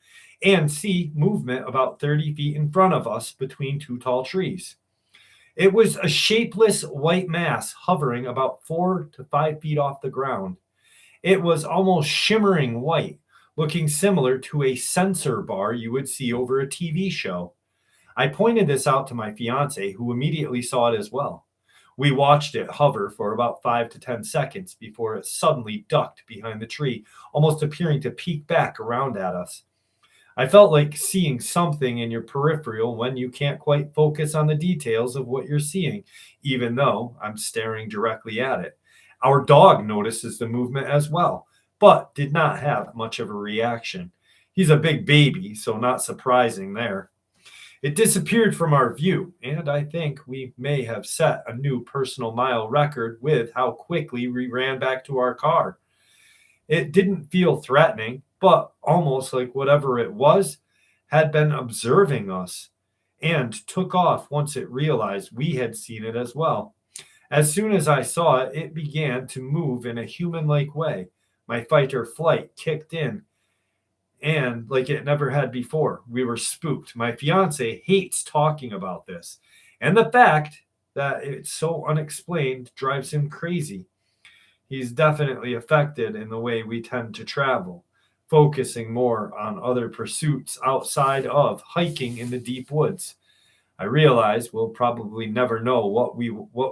And see movement about 30 feet in front of us between two tall trees. It was a shapeless white mass hovering about 4 to 5 feet off the ground. It was almost shimmering white, looking similar to a sensor bar you would see over a TV show. I pointed this out to my fiance, who immediately saw it as well. We watched it hover for about 5 to 10 seconds before it suddenly ducked behind the tree, almost appearing to peek back around at us. I felt like seeing something in your peripheral when you can't quite focus on the details of what you're seeing, even though I'm staring directly at it. Our dog notices the movement as well, but did not have much of a reaction. He's a big baby, so not surprising there. It disappeared from our view, and I think we may have set a new personal mile record with how quickly we ran back to our car. It didn't feel threatening, but almost like whatever it was had been observing us and took off once it realized we had seen it as well. As soon as I saw it, it began to move in a human-like way. My fight or flight kicked in, and like it never had before. We were spooked. My fiance hates talking about this, and the fact that it's so unexplained drives him crazy. He's definitely affected in the way we tend to travel, focusing more on other pursuits outside of hiking in the deep woods. I realize we'll probably never know what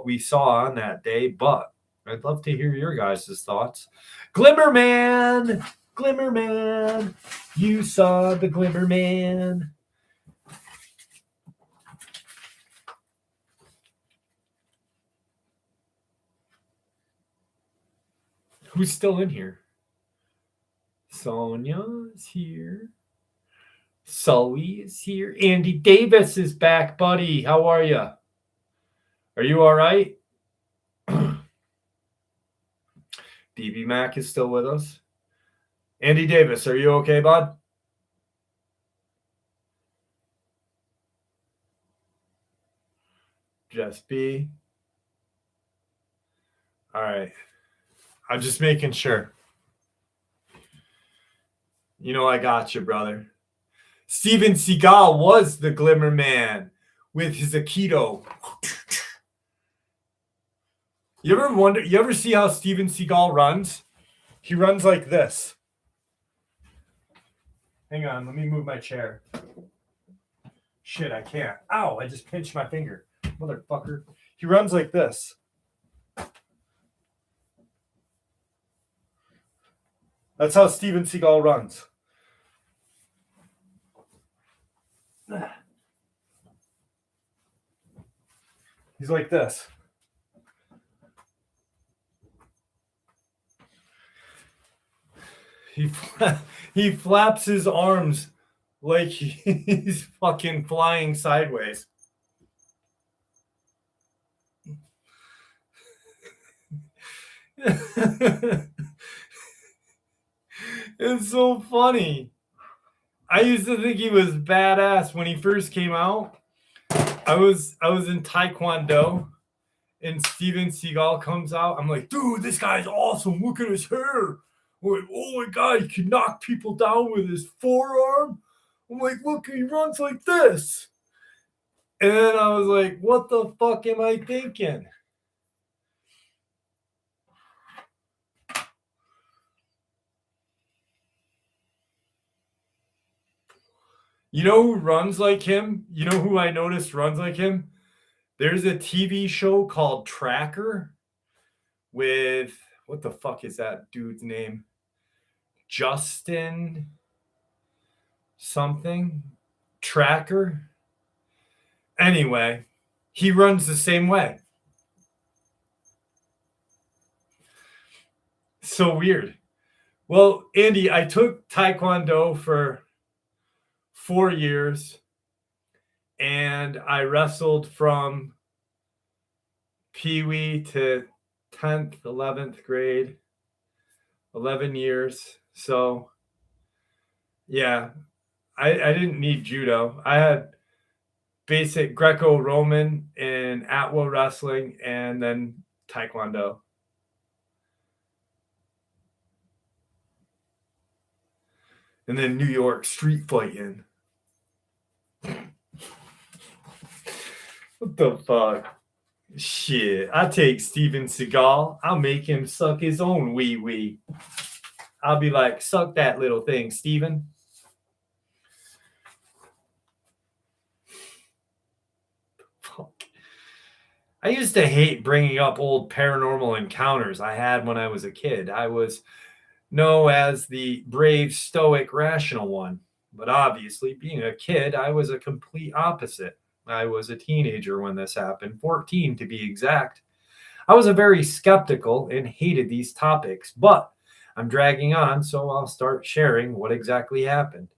we saw on that day, but I'd love to hear your guys' thoughts. Glimmer Man! Glimmer Man! You saw the Glimmer Man. Who's still in here? Sonia's here. Sully is here. Andy Davis is back, buddy. How are you? Are you all right? DB Mac is still with us. Andy Davis, are you okay, bud? Just B. All right. I'm just making sure. You know I got you, brother. Steven Seagal was the Glimmer Man with his Aikido. You ever see how Steven Seagal runs? He runs like this. Hang on, let me move my chair. Shit, I can't. Ow, I just pinched my finger. Motherfucker. He runs like this. That's how Steven Seagal runs. He's like this. he flaps his arms like he's fucking flying sideways. It's so funny. I used to think he was badass when he first came out. I was in Taekwondo, and Steven Seagal comes out. I'm like, dude, this guy's awesome. Look at his hair. I'm like, oh my god, he can knock people down with his forearm. I'm like, look, he runs like this. And then I was like, what the fuck am I thinking? You know who runs like him? You know who I noticed runs like him? There's a TV show called Tracker with, what the fuck is that dude's name? Justin something? Tracker? Anyway, he runs the same way. So weird. Well, Andy, I took Taekwondo for 4 years, and I wrestled from Pee-wee to 10th, 11th grade, 11 years. So, yeah, I didn't need judo. I had basic Greco-Roman and Atwa wrestling, and then Taekwondo. And then New York street fighting. What the fuck? Shit, I take Steven Seagal. I'll make him suck his own wee-wee. I'll be like, suck that little thing, Steven. Fuck. I used to hate bringing up old paranormal encounters I had when I was a kid. I was known as the brave, stoic, rational one. But obviously, being a kid, I was a complete opposite. I was a teenager when this happened, 14 to be exact. I was a very skeptical and hated these topics, but I'm dragging on, so I'll start sharing what exactly happened.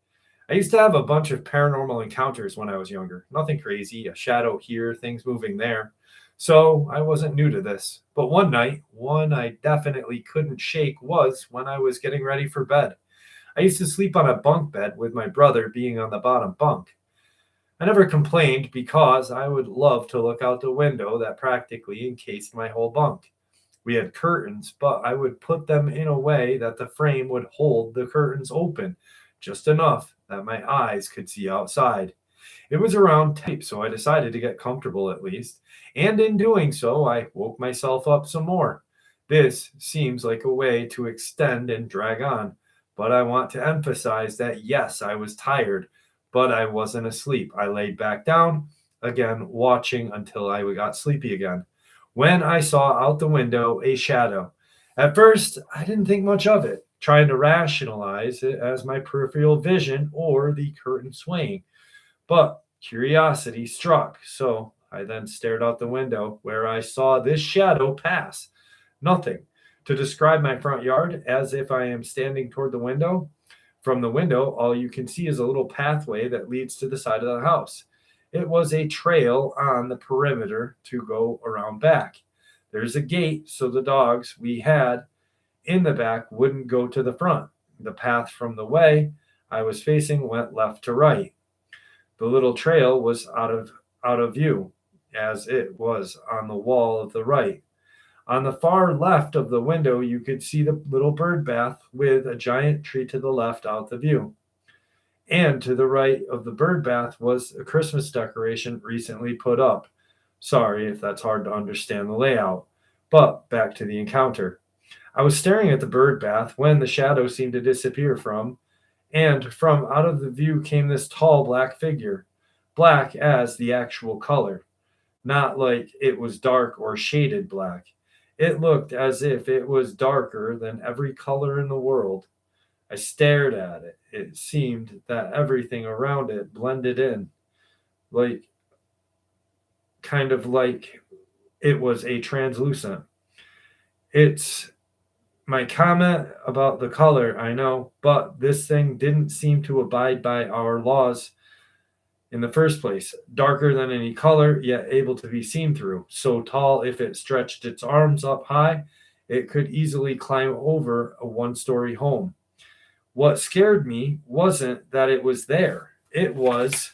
I used to have a bunch of paranormal encounters when I was younger. Nothing crazy, a shadow here, things moving there. So I wasn't new to this. But one night, one I definitely couldn't shake was when I was getting ready for bed. I used to sleep on a bunk bed with my brother being on the bottom bunk. I never complained because I would love to look out the window that practically encased my whole bunk. We had curtains, but I would put them in a way that the frame would hold the curtains open, just enough that my eyes could see outside. It was around tape, so I decided to get comfortable at least, and in doing so, I woke myself up some more. This seems like a way to extend and drag on, but I want to emphasize that yes, I was tired, but I wasn't asleep. I laid back down, again, watching until I got sleepy again. When I saw out the window a shadow. At first, I didn't think much of it, trying to rationalize it as my peripheral vision or the curtain swaying. But curiosity struck, so I then stared out the window where I saw this shadow pass. Nothing. To describe my front yard as if I am standing toward the window, from the window, all you can see is a little pathway that leads to the side of the house. It was a trail on the perimeter to go around back. There's a gate, so the dogs we had in the back wouldn't go to the front. The path from the way I was facing went left to right. The little trail was out of view, as it was on the wall of the right. On the far left of the window, you could see the little bird bath with a giant tree to the left out the view. And to the right of the bird bath was a Christmas decoration recently put up. Sorry if that's hard to understand the layout. But back to the encounter. I was staring at the bird bath when the shadow seemed to disappear and from out of the view came this tall black figure. Black as the actual color. Not like it was dark or shaded black. It looked as if it was darker than every color in the world. I stared at it. It seemed that everything around it blended in, like kind of like it was a translucent. Its My comment about the color, I know, but this thing didn't seem to abide by our laws in the first place. Darker than any color, yet able to be seen through. So tall, if it stretched its arms up high, it could easily climb over a one-story home. What scared me wasn't that it was there. It was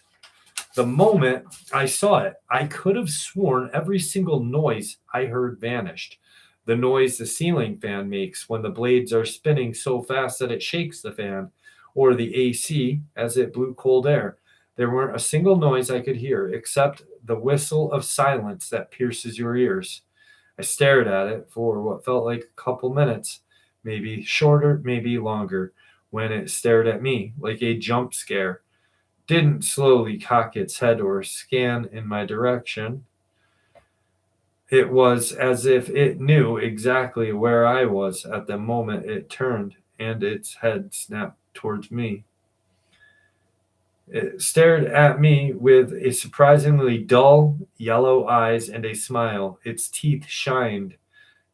the moment I saw it. I could have sworn every single noise I heard vanished. The noise the ceiling fan makes when the blades are spinning so fast that it shakes the fan, or the AC as it blew cold air. There weren't a single noise I could hear except the whistle of silence that pierces your ears. I stared at it for what felt like a couple minutes, maybe shorter, maybe longer, when it stared at me like a jump scare. Didn't slowly cock its head or scan in my direction. It was as if it knew exactly where I was at the moment it turned and its head snapped towards me. It stared at me with a surprisingly dull yellow eyes and a smile. Its teeth shined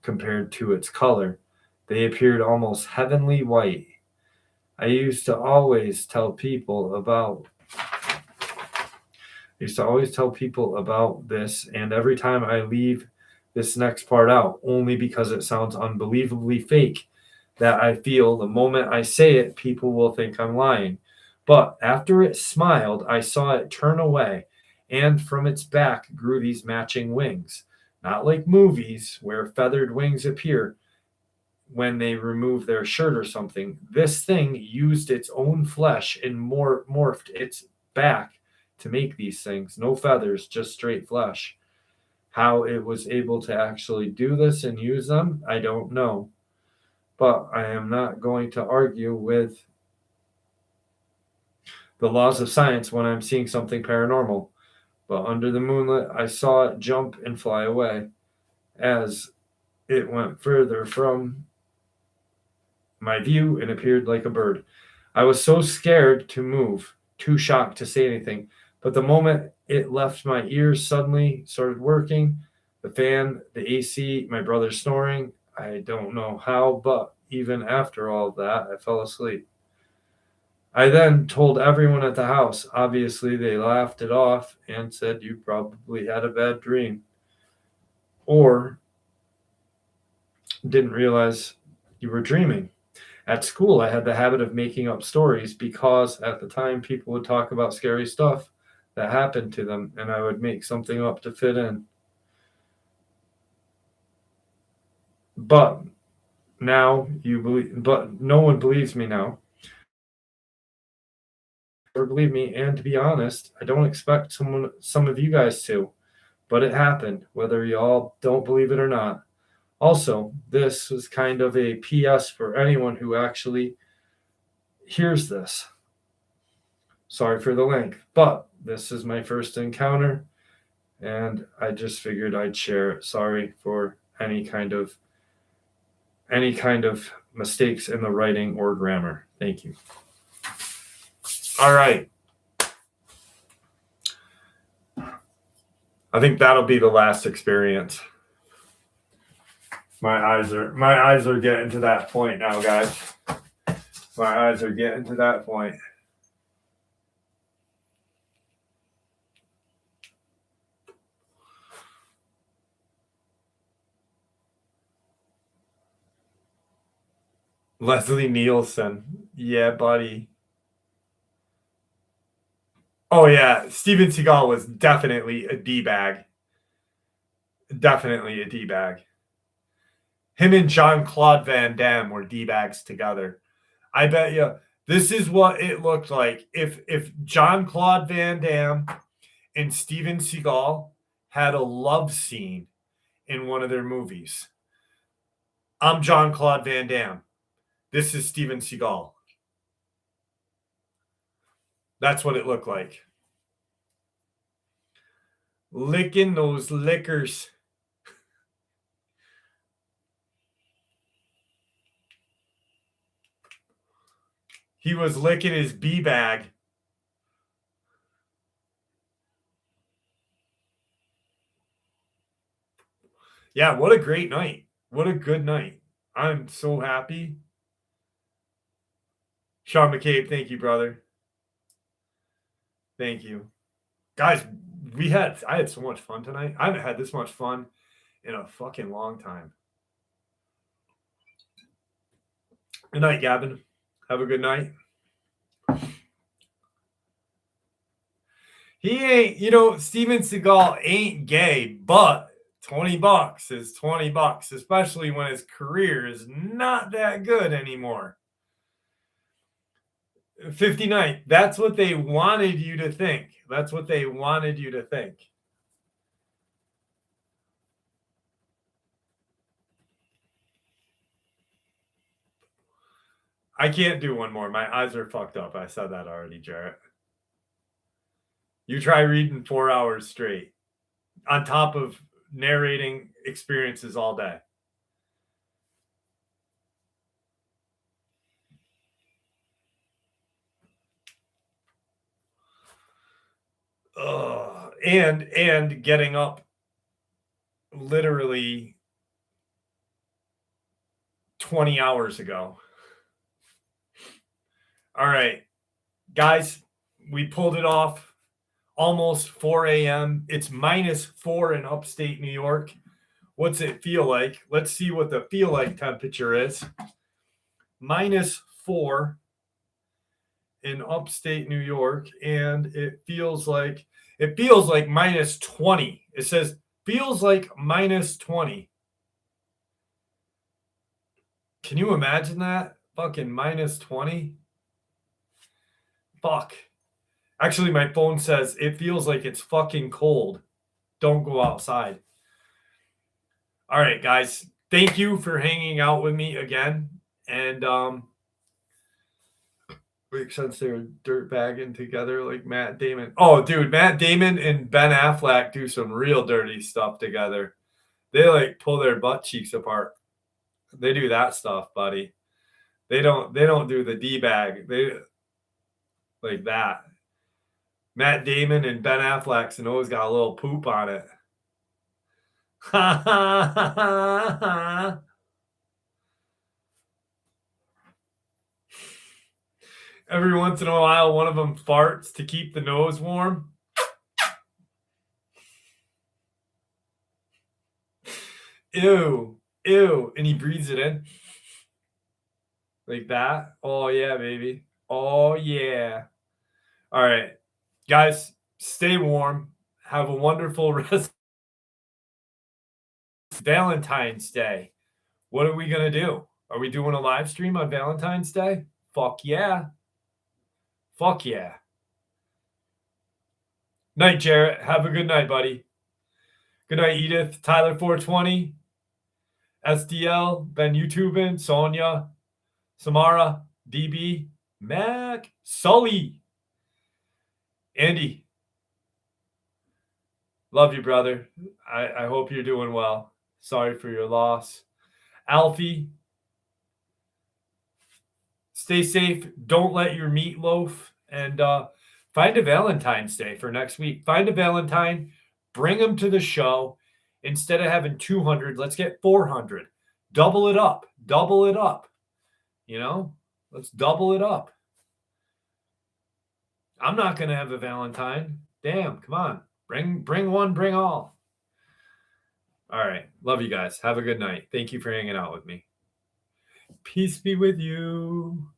compared to its color. They appeared almost heavenly white. I used to always tell people about this, and every time I leave this next part out, only because it sounds unbelievably fake, that I feel the moment I say it, people will think I'm lying. But after it smiled, I saw it turn away, and from its back grew these matching wings. Not like movies where feathered wings appear when they remove their shirt or something. This thing used its own flesh and morphed its back to make these things. No feathers, just straight flesh. How it was able to actually do this and use them, I don't know. But I am not going to argue with the laws of science when I'm seeing something paranormal. But under the moonlit, I saw it jump and fly away as it went further from my view and appeared like a bird. I was so scared to move, too shocked to say anything. But the moment it left my ears suddenly started working, the fan, the AC, my brother snoring. I don't know how, but even after all of that, I fell asleep. I then told everyone at the house. Obviously, they laughed it off and said, "You probably had a bad dream." Or didn't realize you were dreaming. At school, I had the habit of making up stories because at the time people would talk about scary stuff that happened to them, and I would make something up to fit in. But but no one believes me now. Or believe me, and to be honest, I don't expect some of you guys to, but it happened, whether you all don't believe it or not. Also, this was kind of a PS for anyone who actually hears this. Sorry for the length, but this is my first encounter, and I just figured I'd share it. Sorry for any kind of mistakes in the writing or grammar. Thank you. All right. I think that'll be the last experience. My eyes are getting to that point now, guys. My eyes are getting to that point. Leslie Nielsen. Yeah, buddy. Oh, yeah. Steven Seagal was definitely a D-bag. Definitely a D-bag. Him and Jean-Claude Van Damme were D-bags together. I bet you this is what it looked like if Jean-Claude Van Damme and Steven Seagal had a love scene in one of their movies. I'm Jean-Claude Van Damme. This is Steven Seagal. That's what it looked like. Licking those liquors. He was licking his B-bag. Yeah, what a great night. What a good night. I'm so happy. Sean McCabe, thank you, brother. Thank you. Guys, I had so much fun tonight. I haven't had this much fun in a fucking long time. Good night, Gavin. Have a good night. He ain't, Steven Seagal ain't gay, but $20 is $20, especially when his career is not that good anymore. 59. That's what they wanted you to think. That's what they wanted you to think. I can't do one more. My eyes are fucked up. I said that already, Jarrett. You try reading 4 hours straight on top of narrating experiences all day. And getting up literally 20 hours ago. All right, guys, we pulled it off. Almost 4 a.m. It's -4 in upstate New York. What's it feel like? Let's see what the feel like temperature is. -4 in upstate New York, and it feels like -20. It says feels like -20. Can you imagine that? Fucking -20. Fuck. Actually, my phone says it feels like it's fucking cold. Don't go outside. All right, guys. Thank you for hanging out with me again. And makes sense they were dirtbagging together like Matt Damon. Oh, dude, Matt Damon and Ben Affleck do some real dirty stuff together. They like pull their butt cheeks apart. They do that stuff, buddy. They don't do the D-bag. They like that. Matt Damon and Ben Affleck's and always got a little poop on it. Ha ha ha ha. Every once in a while, one of them farts to keep the nose warm. Ew. Ew. And he breathes it in. Like that. Oh, yeah, baby. Oh, yeah. All right. Guys, stay warm. Have a wonderful rest. Valentine's Day. What are we going to do? Are we doing a live stream on Valentine's Day? Fuck yeah. Fuck yeah. Night, Jarrett. Have a good night, buddy. Good night, Edith. Tyler 420. SDL. Been YouTubing. Sonia. Samara. DB. Mac. Sully. Andy. Love you, brother. I hope you're doing well. Sorry for your loss. Alfie. Stay safe. Don't let your meat loaf. And find a Valentine's Day for next week. Find a Valentine. Bring them to the show. Instead of having 200, let's get 400. Double it up. Double it up. Let's double it up. I'm not going to have a Valentine. Damn, come on. Bring one, bring all. All right. Love you guys. Have a good night. Thank you for hanging out with me. Peace be with you.